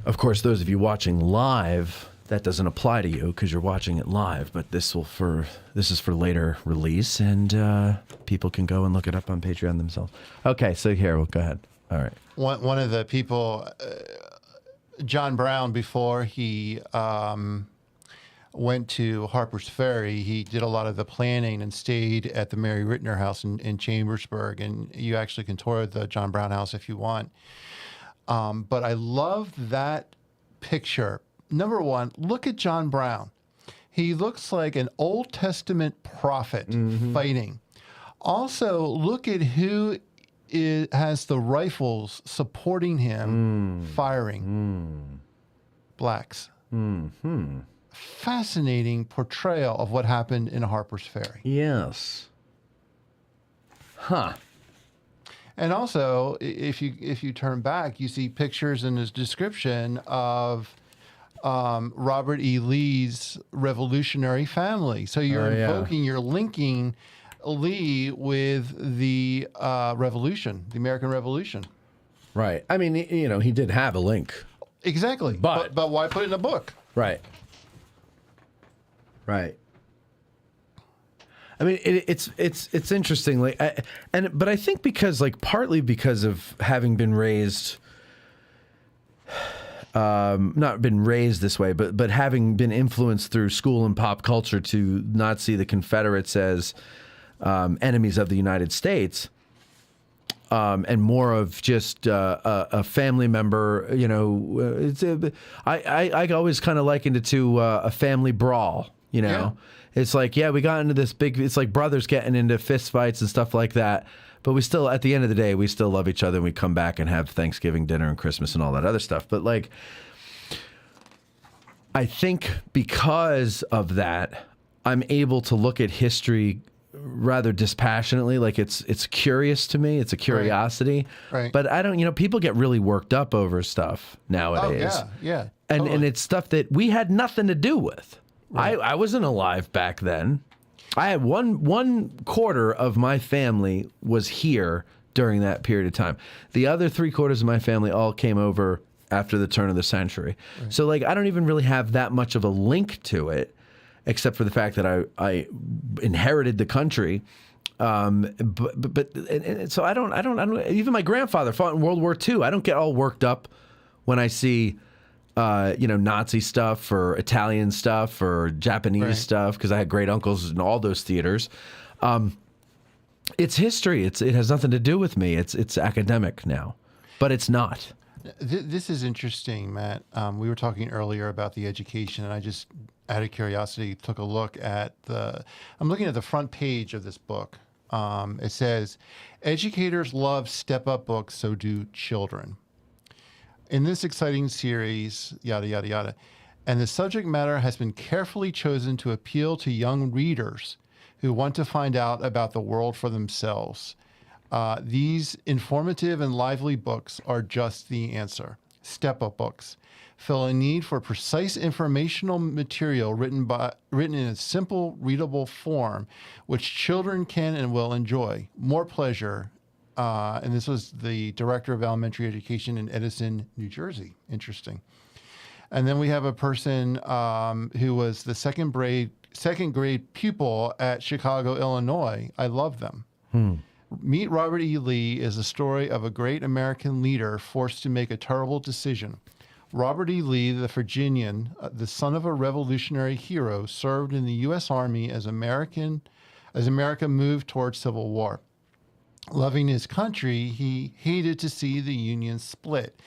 Of course, those of you watching live, that doesn't apply to you because you're watching it live. But this is for later release, and people can go and look it up on Patreon themselves. Okay, so here, go ahead. All right. One of the people, John Brown, before he went to Harper's Ferry, he did a lot of the planning and stayed at the Mary Rittner House in Chambersburg. And you actually can tour the John Brown house if you want. But I love that picture. Number one, look at John Brown. He looks like an Old Testament prophet fighting. Also, look at who has the rifles supporting him firing. Blacks. Fascinating portrayal of what happened in Harper's Ferry. Yes. Huh. And also, if you turn back, you see pictures in his description of Robert E. Lee's revolutionary family. So you're invoking, you're linking Lee with the revolution, the American Revolution. Right. I mean, you know, he did have a link. Exactly. But why put it in a book? Right. Right. I mean, it's interesting, like, but I think because, like, partly because of having been raised, not been raised this way, but having been influenced through school and pop culture to not see the Confederates as enemies of the United States, and more of just a family member. You know, I always kind of likened it to a family brawl. You know. Yeah. It's like, yeah, we got into this big, it's like brothers getting into fist fights and stuff like that. But we still, at the end of the day, we still love each other, and we come back and have Thanksgiving dinner and Christmas and all that other stuff. But, like, I think because of that, I'm able to look at history rather dispassionately. Like, it's curious to me. It's a curiosity. Right. But I don't, you know, people get really worked up over stuff nowadays. Oh, yeah. And it's stuff that we had nothing to do with. Right. I wasn't alive back then. I had one quarter of my family was here during that period of time. The other 3/4 of my family all came over after the turn of the century. Right. So, like, I don't even really have that much of a link to it, except for the fact that I inherited the country. And so I don't. Even my grandfather fought in World War II. I don't get all worked up when I see, you know, Nazi stuff or Italian stuff or Japanese stuff, because I had great uncles in all those theaters. It's history. It has nothing to do with me. It's academic now, but it's not. This is interesting, Matt. We were talking earlier about the education, and I just, out of curiosity, took a look at I'm looking at the front page of this book. It says, "Educators love step-up books, so do children. In this exciting series, yada, yada, yada, and the subject matter has been carefully chosen to appeal to young readers who want to find out about the world for themselves. These informative and lively books are just the answer. Step-up books fill a need for precise informational material written in a simple, readable form, which children can and will enjoy. More pleasure." And this was the director of elementary education in Edison, New Jersey. Interesting. And then we have a person who was the second grade pupil at Chicago, Illinois. I love them. "Meet Robert E. Lee is a story of a great American leader forced to make a terrible decision. Robert E. Lee, the Virginian, the son of a revolutionary hero, served in the U.S. Army as America moved toward civil war. Loving his country, he hated to see the Union split,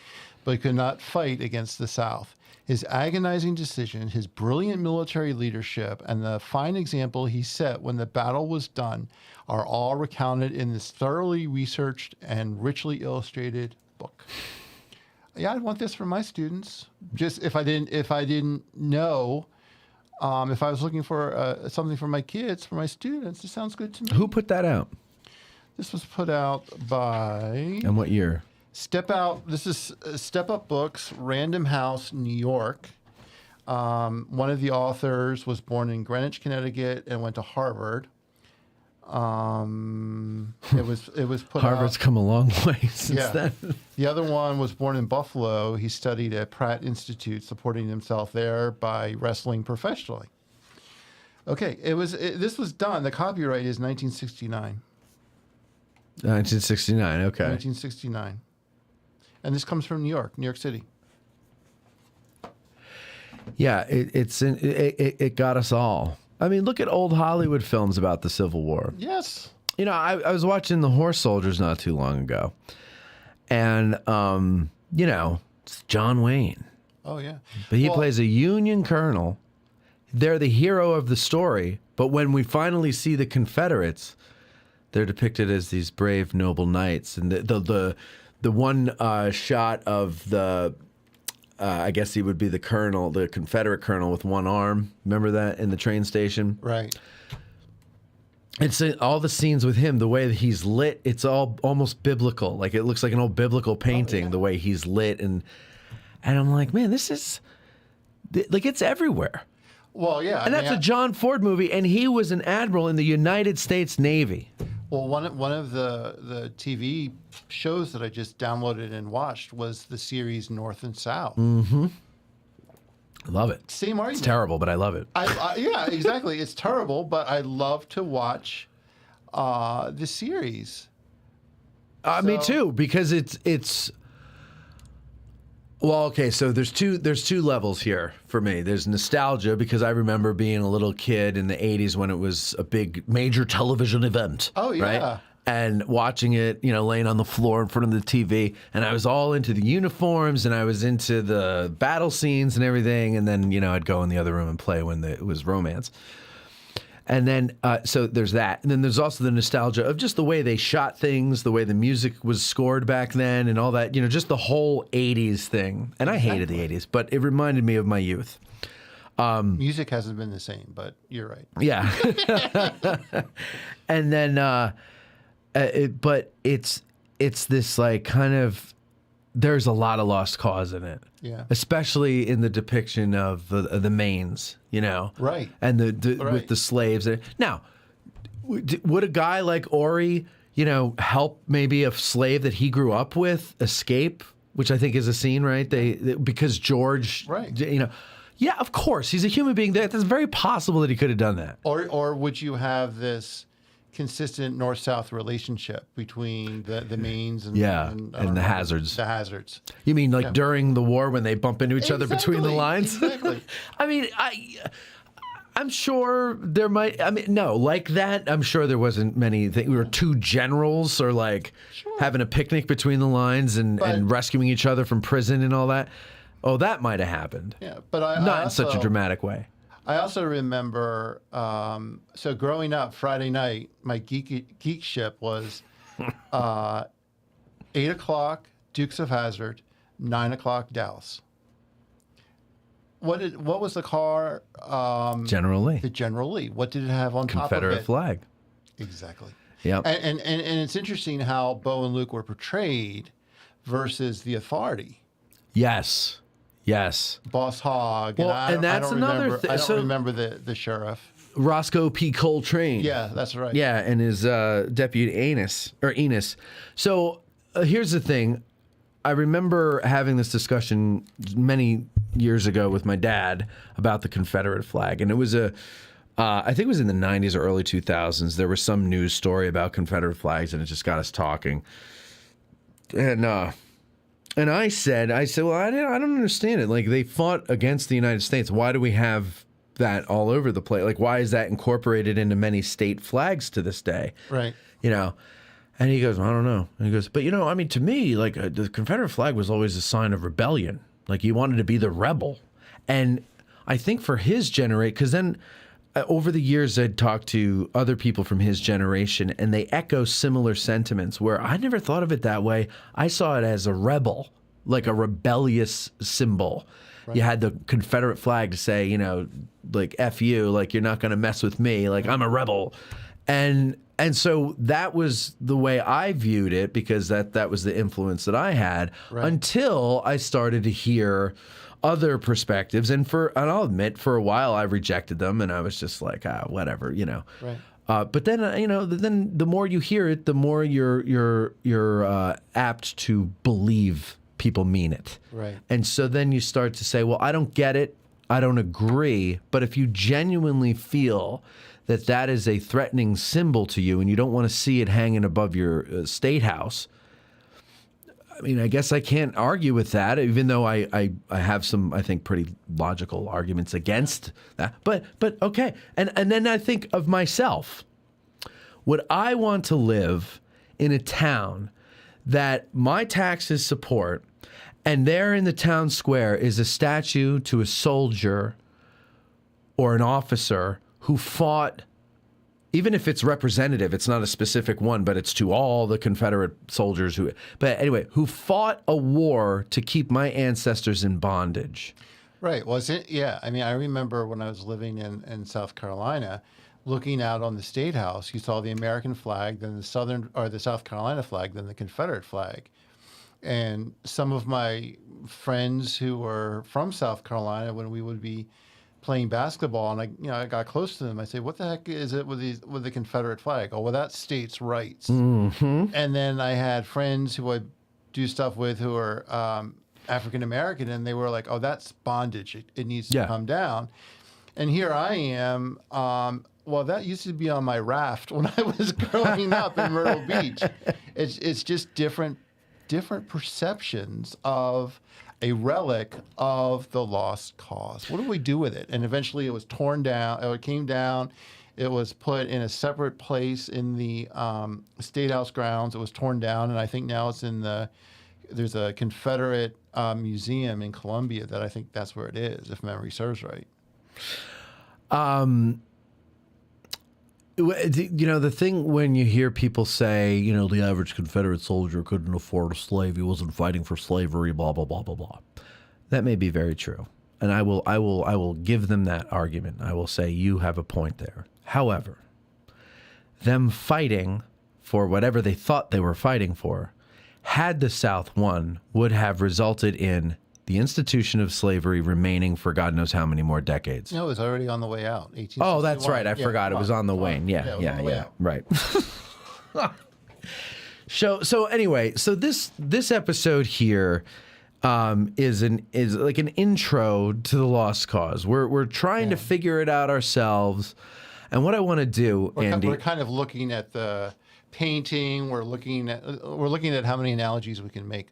but could not fight against the South. His agonizing decision, his brilliant military leadership, and the fine example he set when the battle was done are all recounted in this thoroughly researched and richly illustrated book." Yeah, I'd want this for my students. Just if I didn't know, if I was looking for something for my kids, for my students, it sounds good to me. Who put that out? This was put out by... And what year? Step Out. This is Step Up Books, Random House, New York. One of the authors was born in Greenwich, Connecticut, and went to Harvard. It was put Harvard's out. come a long way since then. The other one was born in Buffalo. He studied at Pratt Institute, supporting himself there by wrestling professionally. Okay, this was done. The copyright is 1969. 1969. Okay. 1969. And this comes from New York City. Yeah, it got us all. I mean, look at old Hollywood films about the Civil War. Yes. You know, I was watching The Horse Soldiers not too long ago. And, you know, it's John Wayne. Oh, yeah. But he plays a Union colonel. they're the hero of the story. But when we finally see the Confederates, they're depicted as these brave, noble knights. And the one shot of the, I guess he would be the colonel, the Confederate colonel with one arm. Remember that in the train station? Right. It's all the scenes with him, the way that he's lit, it's all almost biblical. Like it looks like an old biblical painting, the way he's lit. And I'm like, man, this is, like, it's everywhere. Well, yeah. And that's a John Ford movie, and he was an admiral in the United States Navy. Well, one of the TV shows that I just downloaded and watched was the series North and South. Mm-hmm. I love it. Same argument. It's terrible, but I love it. Yeah, exactly. It's terrible, but I love to watch the series. Me too, because it's. Well, okay, so there's two levels here for me. There's nostalgia because I remember being a little kid in the 80s when it was a big major television event. Oh, yeah. Right? And watching it, laying on the floor in front of the TV, and I was all into the uniforms and I was into the battle scenes and everything, and then, I'd go in the other room and play when it was romance. And then, so there's that. And then there's also the nostalgia of just the way they shot things, the way the music was scored back then and all that, just the whole 80s thing. And I hated the 80s, but it reminded me of my youth. Music hasn't been the same, but you're right. Yeah. And then, but it's this like kind of, there's a lot of lost cause in it. Yeah. Especially in the depiction of the Maines, Right. And Right. with the slaves. Now, would a guy like Ori, help maybe a slave that he grew up with escape? Which I think is a scene, right? Because George, Right. Yeah, of course, he's a human being. That's very possible that he could have done that. Or would you have this consistent north-south relationship between the Maines and the Hazards. The Hazards. You mean like during the war when they bump into each other between the lines? Exactly. I mean, I'm sure there might. I mean, no, like that. I'm sure there wasn't many things. We were two generals, or like having a picnic between the lines and rescuing each other from prison and all that. Oh, that might have happened. Yeah, but not in such a dramatic way. I also remember, so growing up, Friday night, my geek ship was 8 o'clock, Dukes of Hazzard, 9 o'clock, Dallas. What was the car? General Lee. The General Lee. What did it have on top of it? Confederate flag. Exactly. Yep. And it's interesting how Bo and Luke were portrayed versus the Authority. Yes. Boss Hogg. Well, and that's another thing. I don't remember the sheriff. Roscoe P. Coltrane. Yeah, that's right. Yeah, and his deputy Enos. So here's the thing. I remember having this discussion many years ago with my dad about the Confederate flag, and it was I think it was in the 90s or early 2000s. There was some news story about Confederate flags, and it just got us talking. And I said, well, I don't understand it. Like, they fought against the United States. Why do we have that all over the place? Like, why is that incorporated into many state flags to this day? Right. And he goes, I don't know. And he goes, but I mean, to me, like the Confederate flag was always a sign of rebellion. Like, he wanted to be the rebel. And I think for his generation, because then over the years, I'd talked to other people from his generation, and they echo similar sentiments where I never thought of it that way. I saw it as a rebel, like a rebellious symbol. Right. You had the Confederate flag to say, like, F you, like, you're not going to mess with me, like, I'm a rebel. And so that was the way I viewed it, because that was the influence that I had, until I started to hear other perspectives, and I'll admit, for a while I rejected them, and I was just like, whatever, Right. But then, then the more you hear it, the more you're apt to believe people mean it. Right. And so then you start to say, well, I don't get it, I don't agree, but if you genuinely feel that is a threatening symbol to you, and you don't want to see it hanging above your state house, I mean, I guess I can't argue with that, even though I have some, I think, pretty logical arguments against that. But okay. And then I think of myself. Would I want to live in a town that my taxes support, and there in the town square is a statue to a soldier or an officer who fought, even if it's representative, it's not a specific one, but it's to all the Confederate soldiers who fought a war to keep my ancestors in bondage. Right. Was it? Yeah. I mean, I remember when I was living in South Carolina, looking out on the State House, you saw the American flag, then the South Carolina flag, then the Confederate flag. And some of my friends who were from South Carolina, when we would be playing basketball, and I got close to them, I say, "What the heck is it with the Confederate flag?" "Oh, well, that's states' rights." Mm-hmm. And then I had friends who I'd do stuff with who are African American, and they were like, "Oh, that's bondage. It needs to come down." And here I am. Well, that used to be on my raft when I was growing up in Myrtle Beach. It's just different perceptions of a relic of the lost cause. What do we do with it? And eventually it was torn down. It came down. It was put in a separate place in the State House grounds. It was torn down, and I think now it's there's a Confederate museum in Columbia that I think that's where it is, if memory serves right. The thing when you hear people say, the average Confederate soldier couldn't afford a slave, he wasn't fighting for slavery, blah, blah, blah, blah, blah. That may be very true. And I will give them that argument. I will say you have a point there. However, them fighting for whatever they thought they were fighting for, had the South won, would have resulted in the institution of slavery remaining for God knows how many more decades. No, it was already on the way out. Oh, that's right. I forgot. It was on the wane. Yeah. Right. So anyway, this episode here is like an intro to the Lost Cause. We're trying to figure it out ourselves, and what I want to do, Andy, we're kind of looking at the painting. We're looking at how many analogies we can make.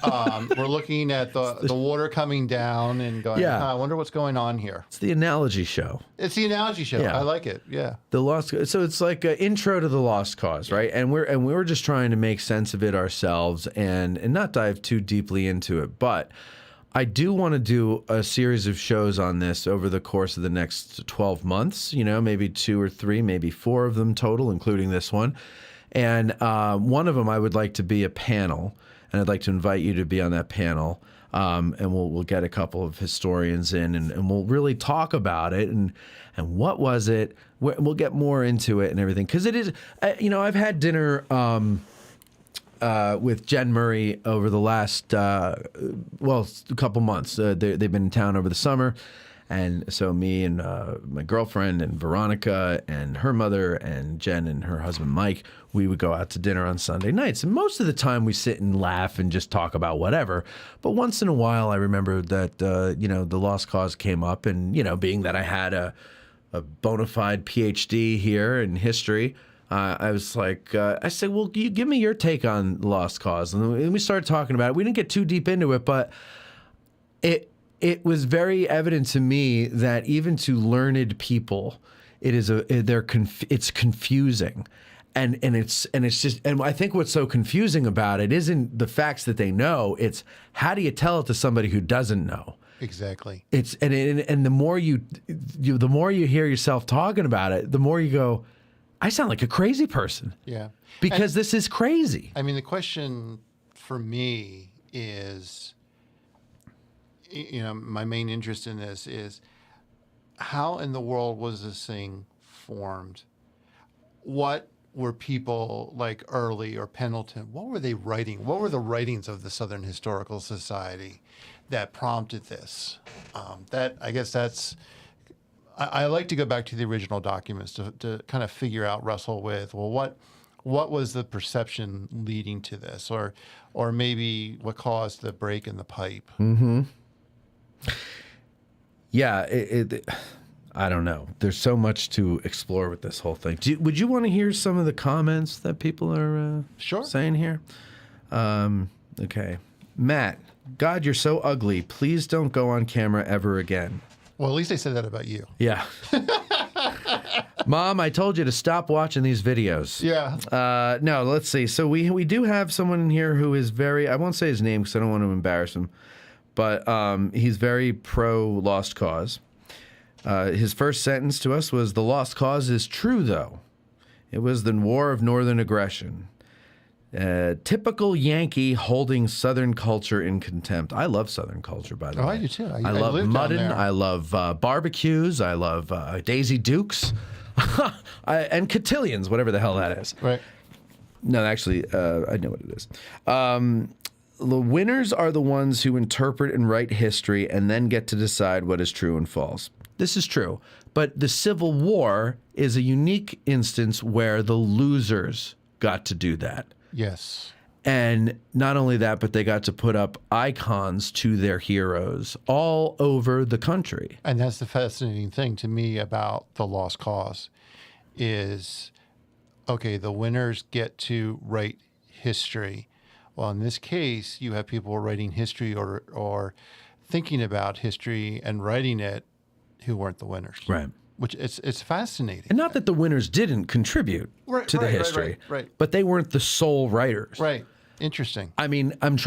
We're looking at the water coming down and going, I wonder what's going on here. It's the analogy show. It's the analogy show. Yeah. I like it. Yeah. The Lost. So it's like an intro to the Lost Cause, right? And we're just trying to make sense of it ourselves and not dive too deeply into it. But I do want to do a series of shows on this over the course of the next 12 months. Maybe 2 or 3, maybe 4 of them total, including this one. And one of them I would like to be a panel, and I'd like to invite you to be on that panel. And we'll get a couple of historians in, and we'll really talk about it and what was it. We'll get more into it and everything, because it is. I've had dinner with Jen Murray over the last a couple months. They've been in town over the summer. And so me and my girlfriend and Veronica and her mother and Jen and her husband Mike, we would go out to dinner on Sunday nights. And most of the time we sit and laugh and just talk about whatever. But once in a while I remember that, the Lost Cause came up. And, being that I had a bona fide PhD here in history, I was like, I said, well, you give me your take on Lost Cause. And we started talking about it. We didn't get too deep into it, but it was very evident to me that even to learned people, it's confusing, and I think what's so confusing about it isn't the facts that they know. It's how do you tell it to somebody who doesn't know? Exactly. It's and the more you hear yourself talking about it, the more you go, I sound like a crazy person. Yeah. Because this is crazy. I mean, the question for me is, my main interest in this is how in the world was this thing formed? What were people like Early or Pendleton? What were they writing? What were the writings of the Southern Historical Society that prompted this? I like to go back to the original documents to kind of wrestle with, well, what was the perception leading to this, or maybe what caused the break in the pipe? Mm-hmm. Yeah, I don't know. There's so much to explore with this whole thing. Would you want to hear some of the comments that people are saying here? Okay. Matt, God, you're so ugly. Please don't go on camera ever again. Well, at least they said that about you. Yeah. Mom, I told you to stop watching these videos. Yeah. No, let's see. So we do have someone in here who is I won't say his name because I don't want to embarrass him, but he's very pro Lost Cause. His first sentence to us was, "The lost cause is true, though. It was the War of Northern Aggression. Typical Yankee holding Southern culture in contempt." I love Southern culture, by the way. I do too. I love lived down muddin. there. I love barbecues. I love Daisy Dukes. And cotillions, whatever the hell that is. Right. No, actually, I know what it is. The winners are the ones who interpret and write history and then get to decide what is true and false. This is true. But the Civil War is a unique instance where the losers got to do that. Yes. And not only that, but they got to put up icons to their heroes all over the country. And that's the fascinating thing to me about the Lost Cause is, okay, the winners get to write history. Well, in this case, you have people writing history or thinking about history and writing it who weren't the winners. Right. Which it's fascinating. And not that the winners didn't contribute to the history, right. but they weren't the sole writers. Right. Interesting. I mean, I'm not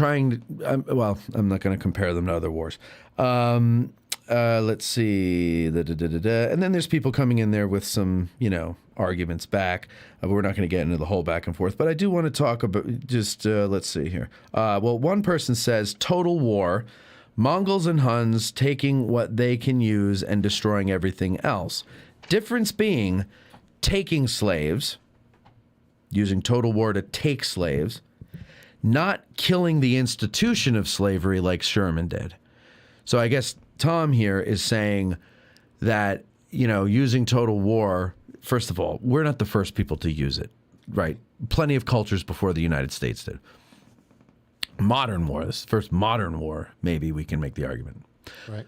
going to compare them to other wars. Let's see. And then there's people coming in there with some, arguments back. We're not going to get into the whole back and forth, but I do want to talk about let's see here. Well, one person says total war, Mongols and Huns taking what they can use and destroying everything else. Difference being taking slaves, using total war to take slaves, not killing the institution of slavery like Sherman did. So I guess Tom here is saying that, using total war, first of all, we're not the first people to use it, right? Plenty of cultures before the United States did. Modern war, this first modern war, maybe we can make the argument. Right.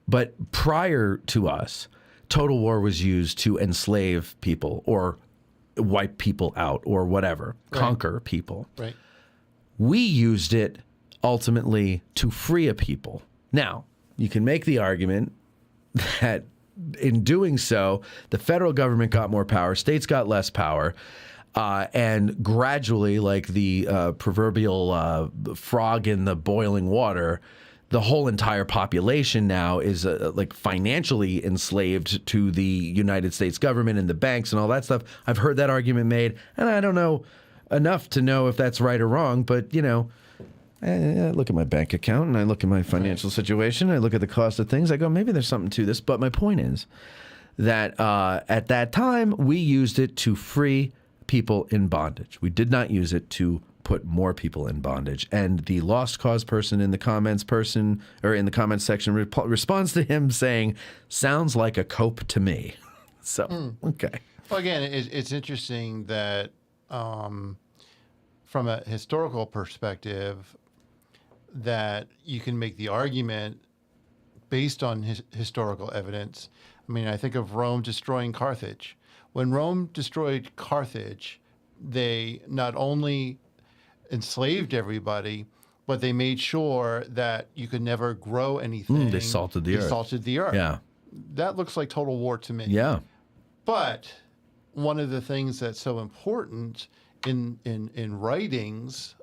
But prior to us, total war was used to enslave people or wipe people out or whatever, conquer people. Right. We used it ultimately to free a people. Now, you can make the argument that in doing so, the federal government got more power, states got less power, and gradually, like the proverbial frog in the boiling water, the whole entire population now is like financially enslaved to the United States government and the banks and all that stuff. I've heard that argument made, and I don't know enough to know if that's right or wrong, but I look at my bank account and I look at my financial situation, I look at the cost of things, I go, maybe there's something to this. But my point is that at that time, we used it to free people in bondage. We did not use it to put more people in bondage. And the Lost Cause person in the comments section responds to him saying, sounds like a cope to me. So, okay. Well, again, it's interesting that from a historical perspective, that you can make the argument based on historical evidence. I mean, I think of Rome destroying Carthage. When Rome destroyed Carthage, they not only enslaved everybody, but they made sure that you could never grow anything. They salted the earth. They salted the earth. Yeah. That looks like total war to me. Yeah. But one of the things that's so important in writings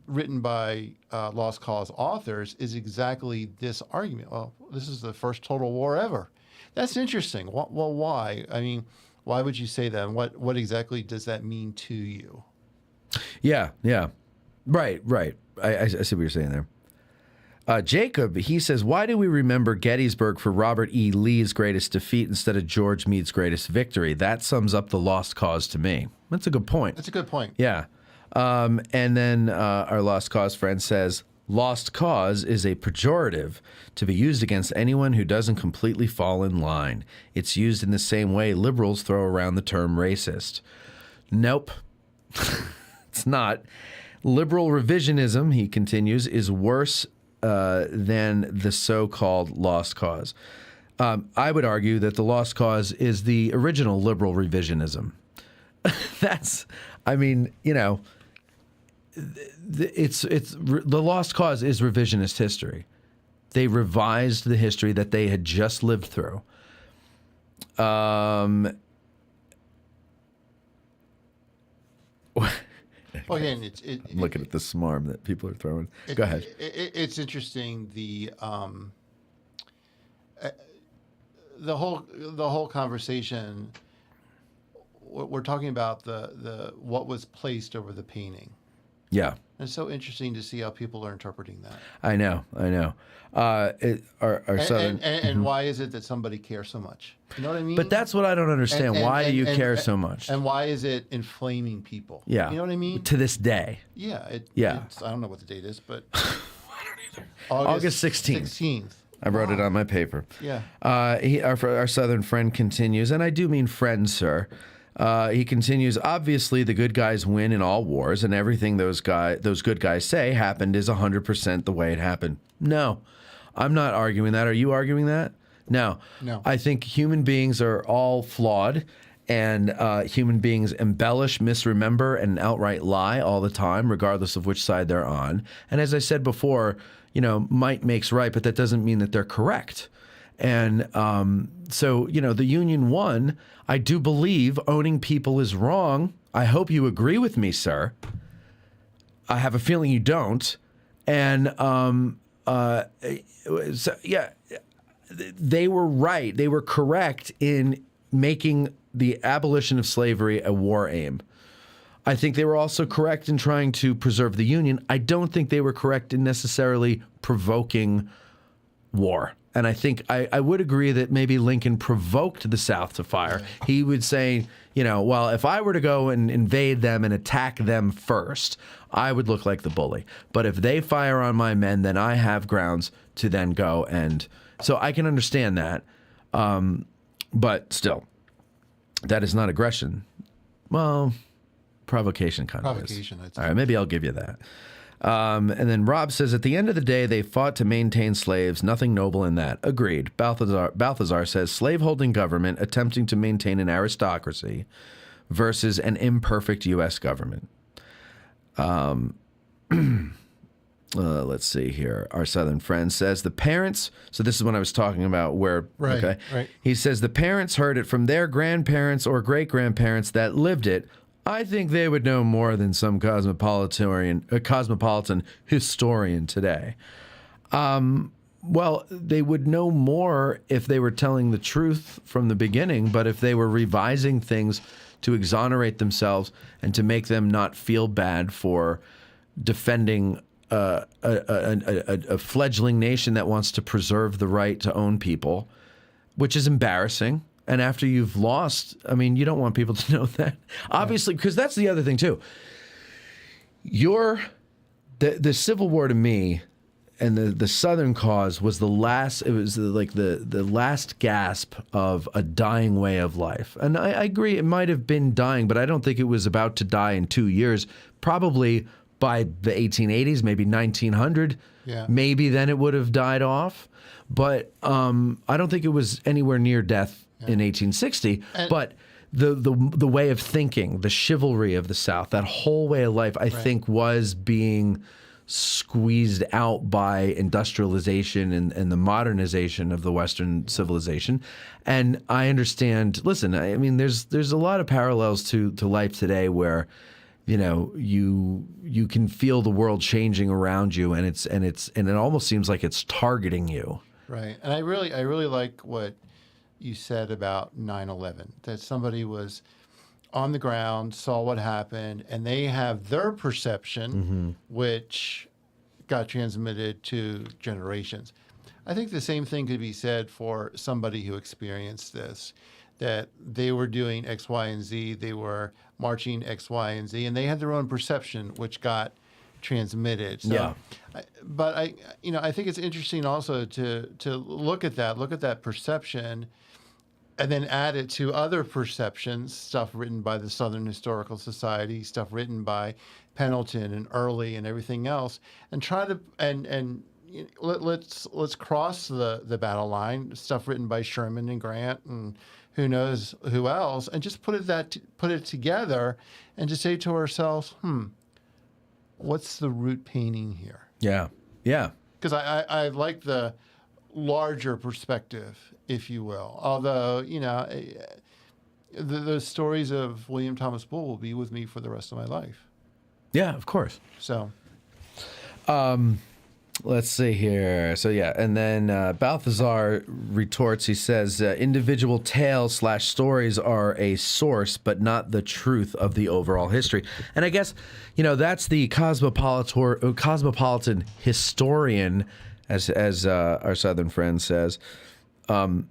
written by Lost Cause authors is exactly this argument. Well, this is the first total war ever. That's interesting. Well, why? I mean, why would you say that? And what exactly does that mean to you? Yeah. Right. I see what you're saying there. Jacob, he says, why do we remember Gettysburg for Robert E. Lee's greatest defeat instead of George Meade's greatest victory? That sums up the Lost Cause to me. That's a good point. That's a good point. Yeah. And then our Lost Cause friend says, Lost Cause is a pejorative to be used against anyone who doesn't completely fall in line. It's used in the same way liberals throw around the term racist. Nope. It's not. Liberal revisionism, he continues, is worse than the so-called Lost Cause. I would argue that the Lost Cause is the original liberal revisionism. The Lost Cause is revisionist history. They revised the history that they had just lived through. Well, again, I'm looking at the smarm that people are throwing. Go ahead. It's interesting. the whole conversation, we're talking about the what was placed over the painting. Yeah. And it's so interesting to see how people are interpreting that. I know. Our southern, And why is it that somebody cares so much? You know what I mean? but that's what I don't understand. Why do you care so much? And why is it inflaming people? Yeah. You know what I mean? To this day. Yeah. Yeah. I don't know what the date is, but August 16th. 16th. I wrote it on my paper. Yeah. Our southern friend continues, and I do mean friend, sir. He continues, obviously the good guys win in all wars, and everything those good guys say happened is 100% the way it happened. No, I'm not arguing that. Are you arguing that? No. No. I think human beings are all flawed, and human beings embellish, misremember, and outright lie all the time, regardless of which side they're on. And as I said before, might makes right, but that doesn't mean that they're correct. And so, the Union won. I do believe owning people is wrong. I hope you agree with me, sir. I have a feeling you don't. And they were right. They were correct in making the abolition of slavery a war aim. I think they were also correct in trying to preserve the Union. I don't think they were correct in necessarily provoking war. And I think I would agree that maybe Lincoln provoked the South to fire. He would say, well, if I were to go and invade them and attack them first, I would look like the bully. But if they fire on my men, then I have grounds to then go. And so I can understand that. But still, that is not aggression. Well, provocation kind of is. Provocation, I'd say. All right, maybe I'll give you that. And then Rob says, at the end of the day, they fought to maintain slaves. Nothing noble in that. Agreed. Balthazar says, slaveholding government attempting to maintain an aristocracy versus an imperfect U.S. government. Let's see here. Our southern friend says, the parents, so this is when I was talking about where, Right, okay. right. He says, the parents heard it from their grandparents or great-grandparents that lived it. I think they would know more than some cosmopolitan historian today. Well, they would know more if they were telling the truth from the beginning, but if they were revising things to exonerate themselves and to make them not feel bad for defending a fledgling nation that wants to preserve the right to own people, which is embarrassing. And after you've lost, I mean, you don't want people to know that. Obviously, because that's the other thing, too. The Civil War to me and the Southern cause was the last, it was like the last gasp of a dying way of life. And I agree, it might have been dying, but I don't think it was about to die in 2 years. Probably by the 1880s, maybe 1900. Yeah. Maybe then it would have died off. But I don't think it was anywhere near death in 1860, but the way of thinking, the chivalry of the South, that whole way of life, I think was being squeezed out by industrialization and the modernization of the Western civilization. And I understand, listen, I mean, there's a lot of parallels to life today where, you can feel the world changing around you, and it almost seems like it's targeting you. Right. And I really like what you said about 9/11, that somebody was on the ground, saw what happened, and they have their perception, which got transmitted to generations. I think the same thing could be said for somebody who experienced this, that they were doing X, Y, and Z, they were marching X, Y, and Z, and they had their own perception, which got transmitted. So, but I think it's interesting also to look at that perception, and then add it to other perceptions, stuff written by the Southern Historical Society, stuff written by Pendleton and Early and everything else, and try to let's cross the battle line, stuff written by Sherman and Grant and who knows who else, and just put it together and just say to ourselves, what's the root painting here? Yeah. Because I like the larger perspective, if you will. Although, those stories of William Thomas Bull will be with me for the rest of my life. Yeah, of course. So, Let's see here. So yeah, and then Balthazar retorts. He says, individual tales / stories are a source, but not the truth of the overall history. And I guess, that's the cosmopolitan historian, as our Southern friend says, that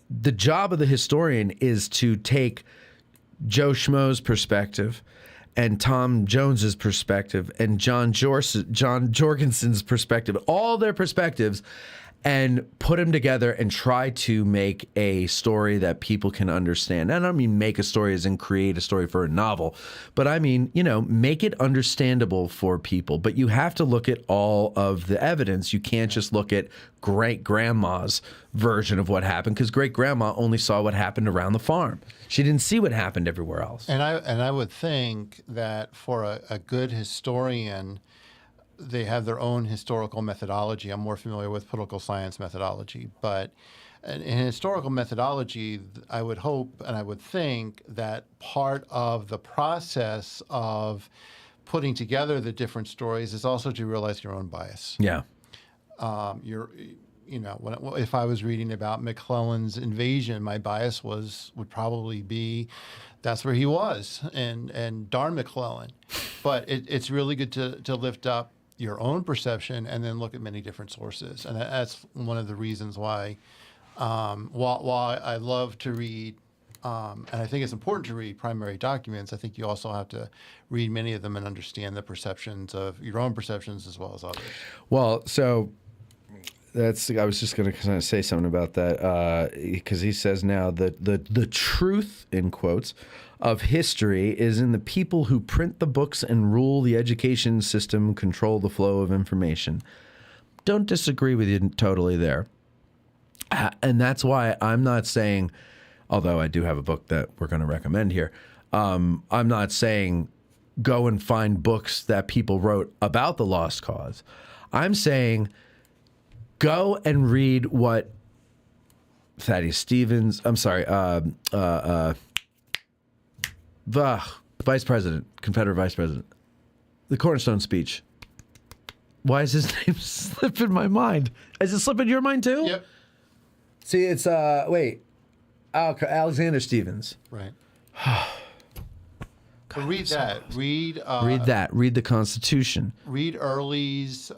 the job of the historian is to take Joe Schmo's perspective and Tom Jones's perspective and John Jorgensen's perspective, all their perspectives, and put them together and try to make a story that people can understand. And I don't mean make a story as in create a story for a novel, but I mean, make it understandable for people. But you have to look at all of the evidence. You can't just look at great-grandma's version of what happened, because great-grandma only saw what happened around the farm. She didn't see what happened everywhere else. And I would think that for a good historian, they have their own historical methodology. I'm more familiar with political science methodology, but in historical methodology, I would hope and I would think that part of the process of putting together the different stories is also to realize your own bias. Yeah. If I was reading about McClellan's invasion, my bias would probably be that's where he was, and darn McClellan. But it's really good to lift up your own perception and then look at many different sources. And that's one of the reasons why while I love to read, and I think it's important to read primary documents, I think you also have to read many of them and understand the perceptions of your own perceptions as well as others. Well, so I was just going to kind of say something about that, because he says now that the truth, in quotes, of history is in the people who print the books and rule the education system, control the flow of information. Don't disagree with you totally there. And that's why I'm not saying, although I do have a book that we're going to recommend here, I'm not saying go and find books that people wrote about the Lost Cause. I'm saying go and read what Thaddeus Stevens, Vice President, Confederate Vice President, the Cornerstone speech. Why is his name slip in my mind? Is it slip in your mind too? Yep. See, it's Alexander Stevens. Right. Read that. Read that. Read the Constitution. Read Early's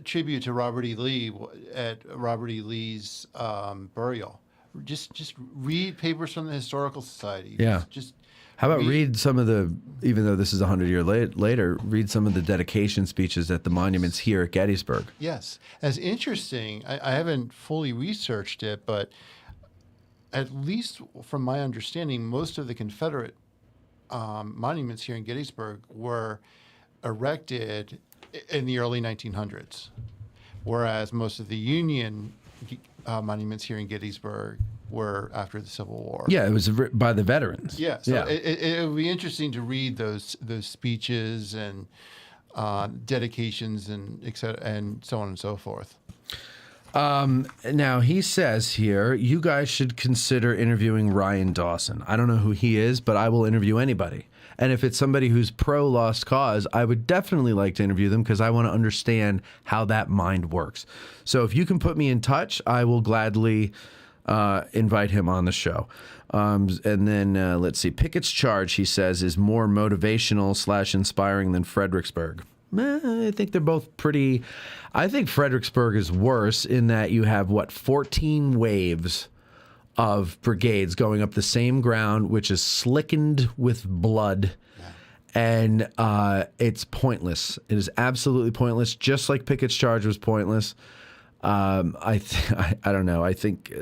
tribute to Robert E. Lee at Robert E. Lee's burial. Just read papers from the Historical Society. Yeah. Just how about read some of the, even though this is 100 years later, read some of the dedication speeches at the monuments here at Gettysburg. Yes. As interesting, I haven't fully researched it, but at least from my understanding, most of the Confederate monuments here in Gettysburg were erected in the early 1900s, whereas most of the Union monuments here in Gettysburg were after the Civil War. Yeah, it was by the veterans. Yeah, so it would be interesting to read those speeches and dedications and et cetera, and so on and so forth. Now, he says here, you guys should consider interviewing Ryan Dawson. I don't know who he is, but I will interview anybody. And if it's somebody who's pro-Lost Cause, I would definitely like to interview them because I want to understand how that mind works. So if you can put me in touch, I will gladly invite him on the show. And then, let's see, Pickett's charge, he says, is more motivational / inspiring than Fredericksburg. I think they're both pretty. I think Fredericksburg is worse in that you have, 14 waves of brigades going up the same ground, which is slickened with blood. And it's pointless. It is absolutely pointless, just like Pickett's charge was pointless. I don't know. I think,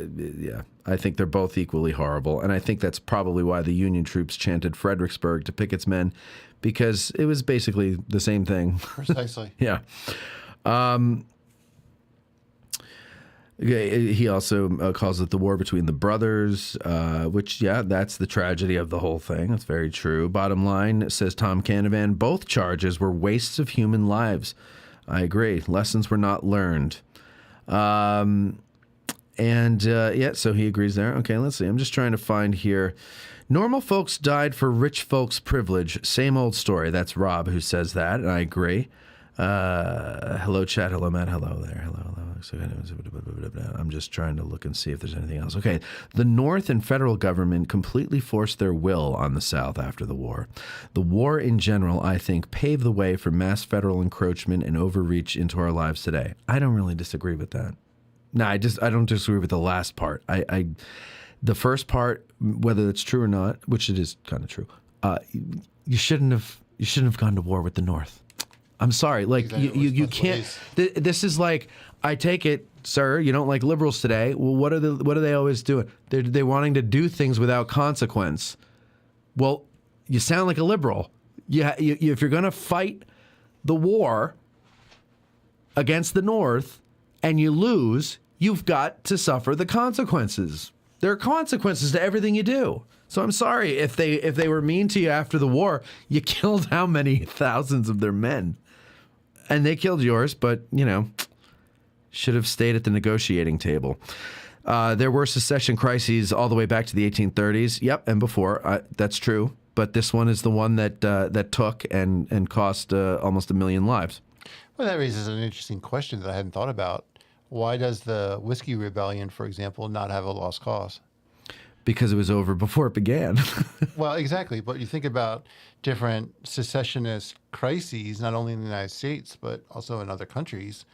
I think they're both equally horrible. And I think that's probably why the Union troops chanted Fredericksburg to Pickett's men, because it was basically the same thing. Precisely. Yeah. He also calls it the war between the brothers, which, that's the tragedy of the whole thing. That's very true. Bottom line, says Tom Canavan, both charges were wastes of human lives. I agree. Lessons were not learned. So he agrees there. Okay, let's see. I'm just trying to find here. Normal folks died for rich folks' privilege. Same old story. That's Rob who says that, and I agree. Hello, chat. Hello, Matt. Hello there. Hello. I'm just trying to look and see if there's anything else. Okay. The North and federal government completely forced their will on the South after the war. The war in general, I think, paved the way for mass federal encroachment and overreach into our lives today. I don't really disagree with that. No, I don't disagree with the last part. The first part, whether it's true or not, which it is kind of true, you shouldn't have gone to war with the North. I'm sorry, like you can't. This is like, I take it, sir. You don't like liberals today. Well, what are they always doing? They're wanting to do things without consequence. Well, you sound like a liberal. If you're going to fight the war against the North and you lose, you've got to suffer the consequences. There are consequences to everything you do. So I'm sorry if they were mean to you after the war. You killed how many thousands of their men, and they killed yours. But should have stayed at the negotiating table. There were secession crises all the way back to the 1830s. Yep, and before. That's true. But this one is the one that took and cost almost 1 million lives. Well, that raises an interesting question that I hadn't thought about. Why does the Whiskey Rebellion, for example, not have a lost cause? Because it was over before it began. Well, exactly. But you think about different secessionist crises, not only in the United States, but also in other countries.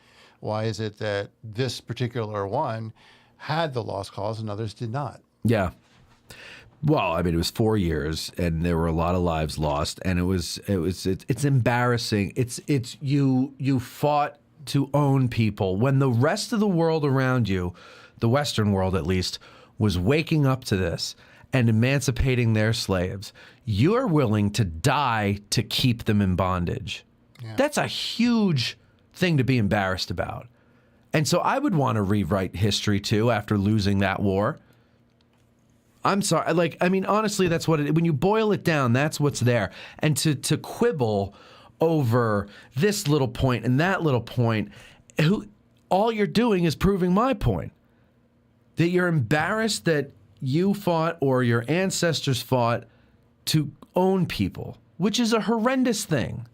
Why is it that this particular one had the lost cause and others did not? Yeah. Well, I mean, it was 4 years, and there were a lot of lives lost, and it's embarrassing. It's you fought to own people when the rest of the world around you, the Western world at least, was waking up to this and emancipating their slaves. You're willing to die to keep them in bondage. Yeah. That's a huge thing to be embarrassed about. And so I would want to rewrite history too after losing that war. I'm sorry. Honestly, that's what when you boil it down, that's what's there. And to quibble over this little point and that little point, all you're doing is proving my point. That you're embarrassed that you fought or your ancestors fought to own people, which is a horrendous thing.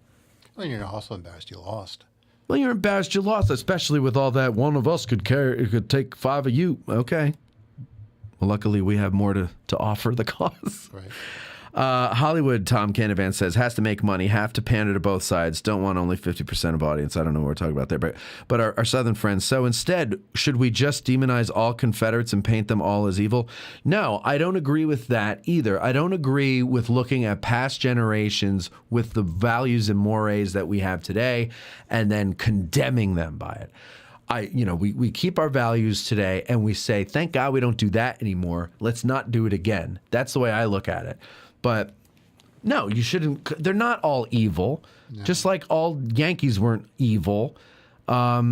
Well, you're also embarrassed you lost. Well, you're embarrassed you lost, especially with all that one of us could take 5 of you. Okay. Well, luckily we have more to offer the cause. Right. Hollywood, Tom Canavan says, has to make money, have to pander to both sides, don't want only 50% of audience. I don't know what we're talking about there, but our Southern friends. So instead, should we just demonize all Confederates and paint them all as evil? No, I don't agree with that either. I don't agree with looking at past generations with the values and mores that we have today and then condemning them by it. We keep our values today and we say, thank God we don't do that anymore. Let's not do it again. That's the way I look at it. But no, you shouldn't. They're not all evil. No. Just like all Yankees weren't evil.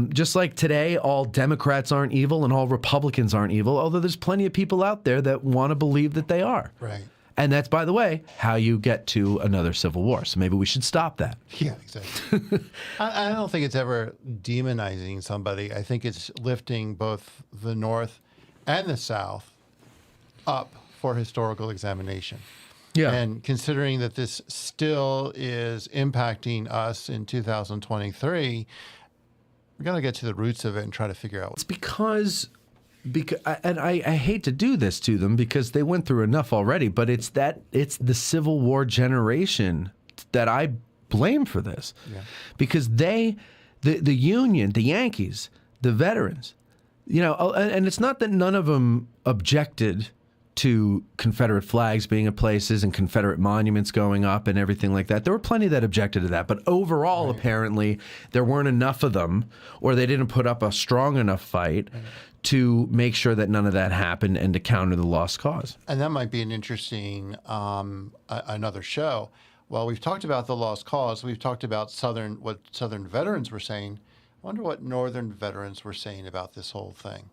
Just like today, all Democrats aren't evil and all Republicans aren't evil, although there's plenty of people out there that want to believe that they are. Right. And that's, by the way, how you get to another civil war. So maybe we should stop that. Yeah, exactly. I don't think it's ever demonizing somebody. I think it's lifting both the North and the South up for historical examination. Yeah. And considering that this still is impacting us in 2023, we got to get to the roots of it and try to figure out. It's because and I hate to do this to them because they went through enough already, but it's the Civil War generation that I blame for this. Yeah. Because the Union, the Yankees, the veterans, and it's not that none of them objected to Confederate flags being at places and Confederate monuments going up and everything like that. There were plenty that objected to that, but overall, apparently, there weren't enough of them, or they didn't put up a strong enough fight to make sure that none of that happened and to counter the lost cause. And that might be an interesting another show. Well, we've talked about the lost cause. We've talked about what Southern veterans were saying. I wonder what Northern veterans were saying about this whole thing.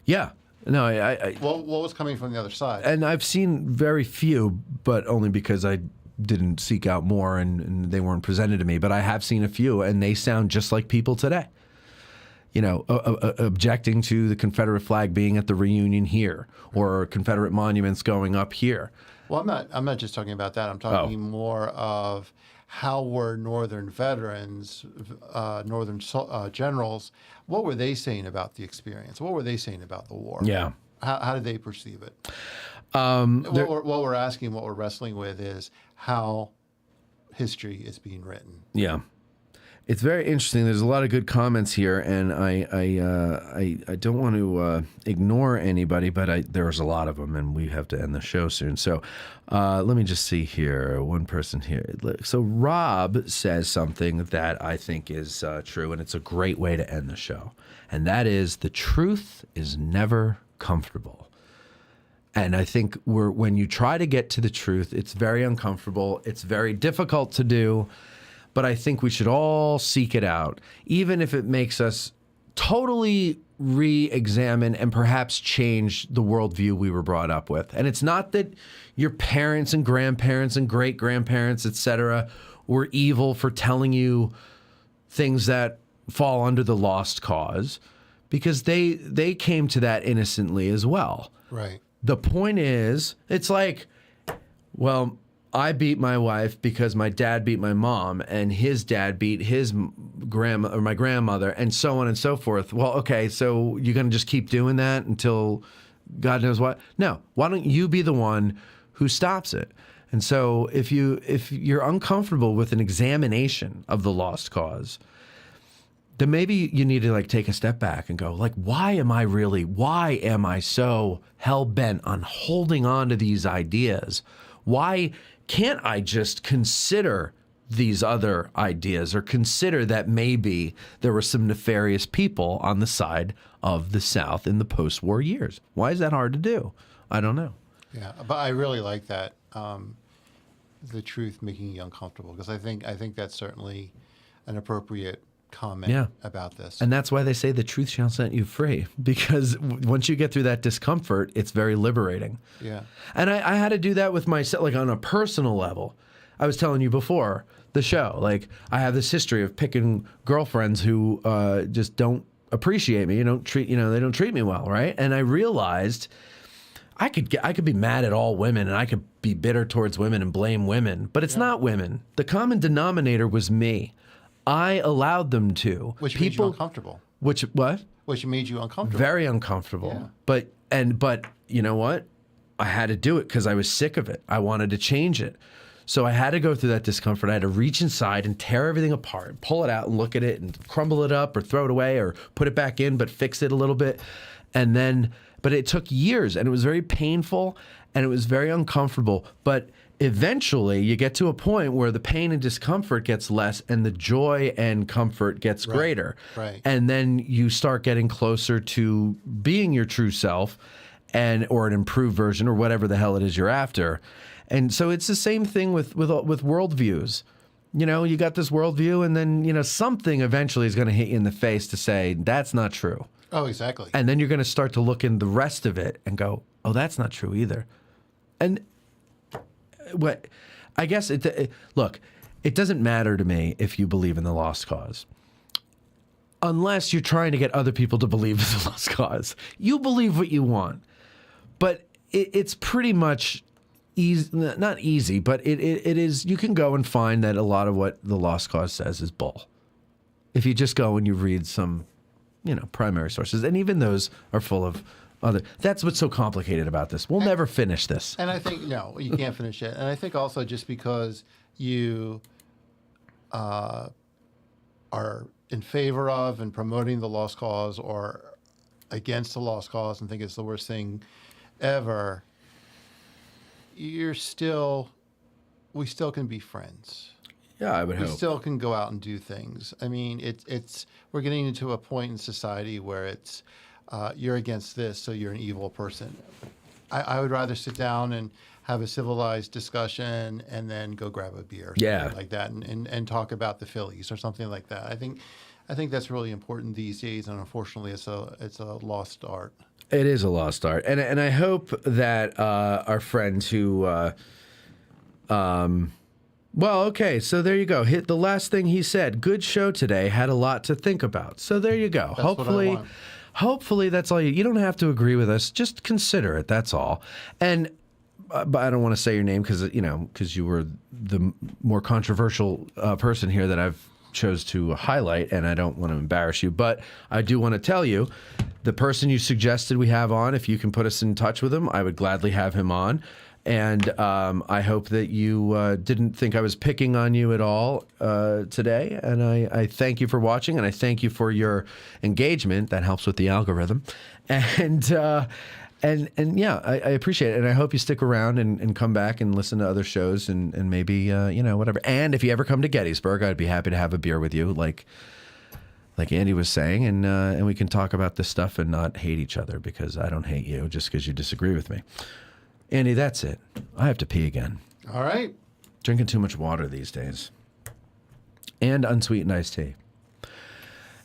Yeah. No, what was coming from the other side? And I've seen very few, but only because I didn't seek out more and they weren't presented to me. But I have seen a few, and they sound just like people today. objecting to the Confederate flag being at the reunion here or Confederate monuments going up here. Well, I'm not just talking about that. I'm talking more of how were Northern veterans, generals, what were they saying about the experience? What were they saying about the war? Yeah. How did they perceive it? What we're asking, what we're wrestling with is how history is being written. Yeah. It's very interesting. There's a lot of good comments here, and I don't want to ignore anybody, but there's a lot of them, and we have to end the show soon. So let me just see here. One person here. So Rob says something that I think is true, and it's a great way to end the show, and that is the truth is never comfortable. And I think when you try to get to the truth, it's very uncomfortable. It's very difficult to do. But I think we should all seek it out, even if it makes us totally re-examine and perhaps change the worldview we were brought up with. And it's not that your parents and grandparents and great-grandparents, et cetera, were evil for telling you things that fall under the lost cause, because they came to that innocently as well. Right. The point is, it's like, well, I beat my wife because my dad beat my mom, and his dad beat his grandma or my grandmother, and so on and so forth. Well, okay, so you're going to just keep doing that until God knows what? No. Why don't you be the one who stops it? And so if you're uncomfortable with an examination of the lost cause, then maybe you need to take a step back and go, why am I so hell-bent on holding on to these ideas? Why can't I just consider these other ideas, or consider that maybe there were some nefarious people on the side of the South in the post-war years? Why is that hard to do? I don't know. Yeah, but I really like that, the truth making you uncomfortable, because I think that's certainly an appropriate comment about this. And that's why they say the truth shall set you free, because once you get through that discomfort, it's very liberating. Yeah. And I had to do that with myself, on a personal level. I was telling you before the show, I have this history of picking girlfriends who just don't appreciate me, they don't treat me well, right? And I realized I could be mad at all women, and I could be bitter towards women and blame women, but it's not women. The common denominator was me. I allowed them to. Which made you uncomfortable. Which made you uncomfortable. Very uncomfortable. Yeah. But you know what? I had to do it because I was sick of it. I wanted to change it. So I had to go through that discomfort. I had to reach inside and tear everything apart, pull it out and look at it and crumble it up or throw it away or put it back in, but fix it a little bit. But it took years, and it was very painful, and it was very uncomfortable. But eventually you get to a point where the pain and discomfort gets less and the joy and comfort gets greater. Right. And then you start getting closer to being your true self or an improved version or whatever the hell it is you're after. And so it's the same thing with worldviews. You got this worldview, and then, something eventually is going to hit you in the face to say, that's not true. Oh, exactly. And then you're going to start to look in the rest of it and go, oh, that's not true either. And I guess look, it doesn't matter to me if you believe in the lost cause, unless you're trying to get other people to believe in the lost cause. You believe what you want, but it's pretty much easy, not easy, but it is. You can go and find that a lot of what the lost cause says is bull. If you just go and you read some, primary sources, and even those are full of that's what's so complicated about this. We'll never finish this. And I think, no, you can't finish it. And I think also just because you are in favor of and promoting the lost cause or against the lost cause and think it's the worst thing ever, we still can be friends. Yeah, I would hope. We still can go out and do things. I mean, we're getting into a point in society where it's, you're against this, so you're an evil person. I would rather sit down and have a civilized discussion and then go grab a beer, something like that, and talk about the Phillies or something like that. I think that's really important these days, and unfortunately, it's a lost art. It is a lost art, and I hope that our friend who Well, okay, so there you go. Hit the last thing he said. Good show today. Had a lot to think about. So there you go. That's what I want. Hopefully that's all you don't have to agree with us. Just consider it. That's all. And but I don't want to say your name because you were the more controversial person here that I've chose to highlight, and I don't want to embarrass you, but I do want to tell you the person you suggested we have on, if you can put us in touch with him, I would gladly have him on. And I hope that you didn't think I was picking on you at all today. And I thank you for watching, and I thank you for your engagement. That helps with the algorithm. And yeah, I appreciate it. And I hope you stick around and come back and listen to other shows and maybe, whatever. And if you ever come to Gettysburg, I'd be happy to have a beer with you, like Andy was saying. And we can talk about this stuff and not hate each other, because I don't hate you just because you disagree with me. Andy, that's it. I have to pee again. All right. Drinking too much water these days. And unsweetened iced tea.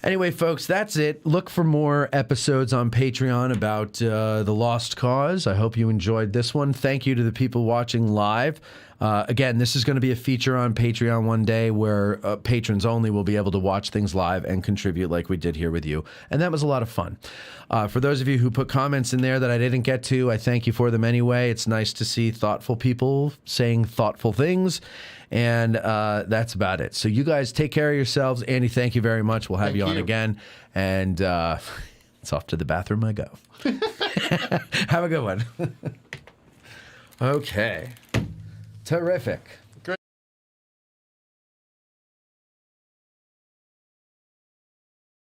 Anyway, folks, that's it. Look for more episodes on Patreon about The Lost Cause. I hope you enjoyed this one. Thank you to the people watching live. Again, this is going to be a feature on Patreon one day where patrons only will be able to watch things live and contribute like we did here with you. And that was a lot of fun. For those of you who put comments in there that I didn't get to, I thank you for them anyway. It's nice to see thoughtful people saying thoughtful things. And that's about it. So you guys take care of yourselves. Andy, thank you very much. We'll have you on again. And it's off to the bathroom I go. Have a good one. Okay. Terrific.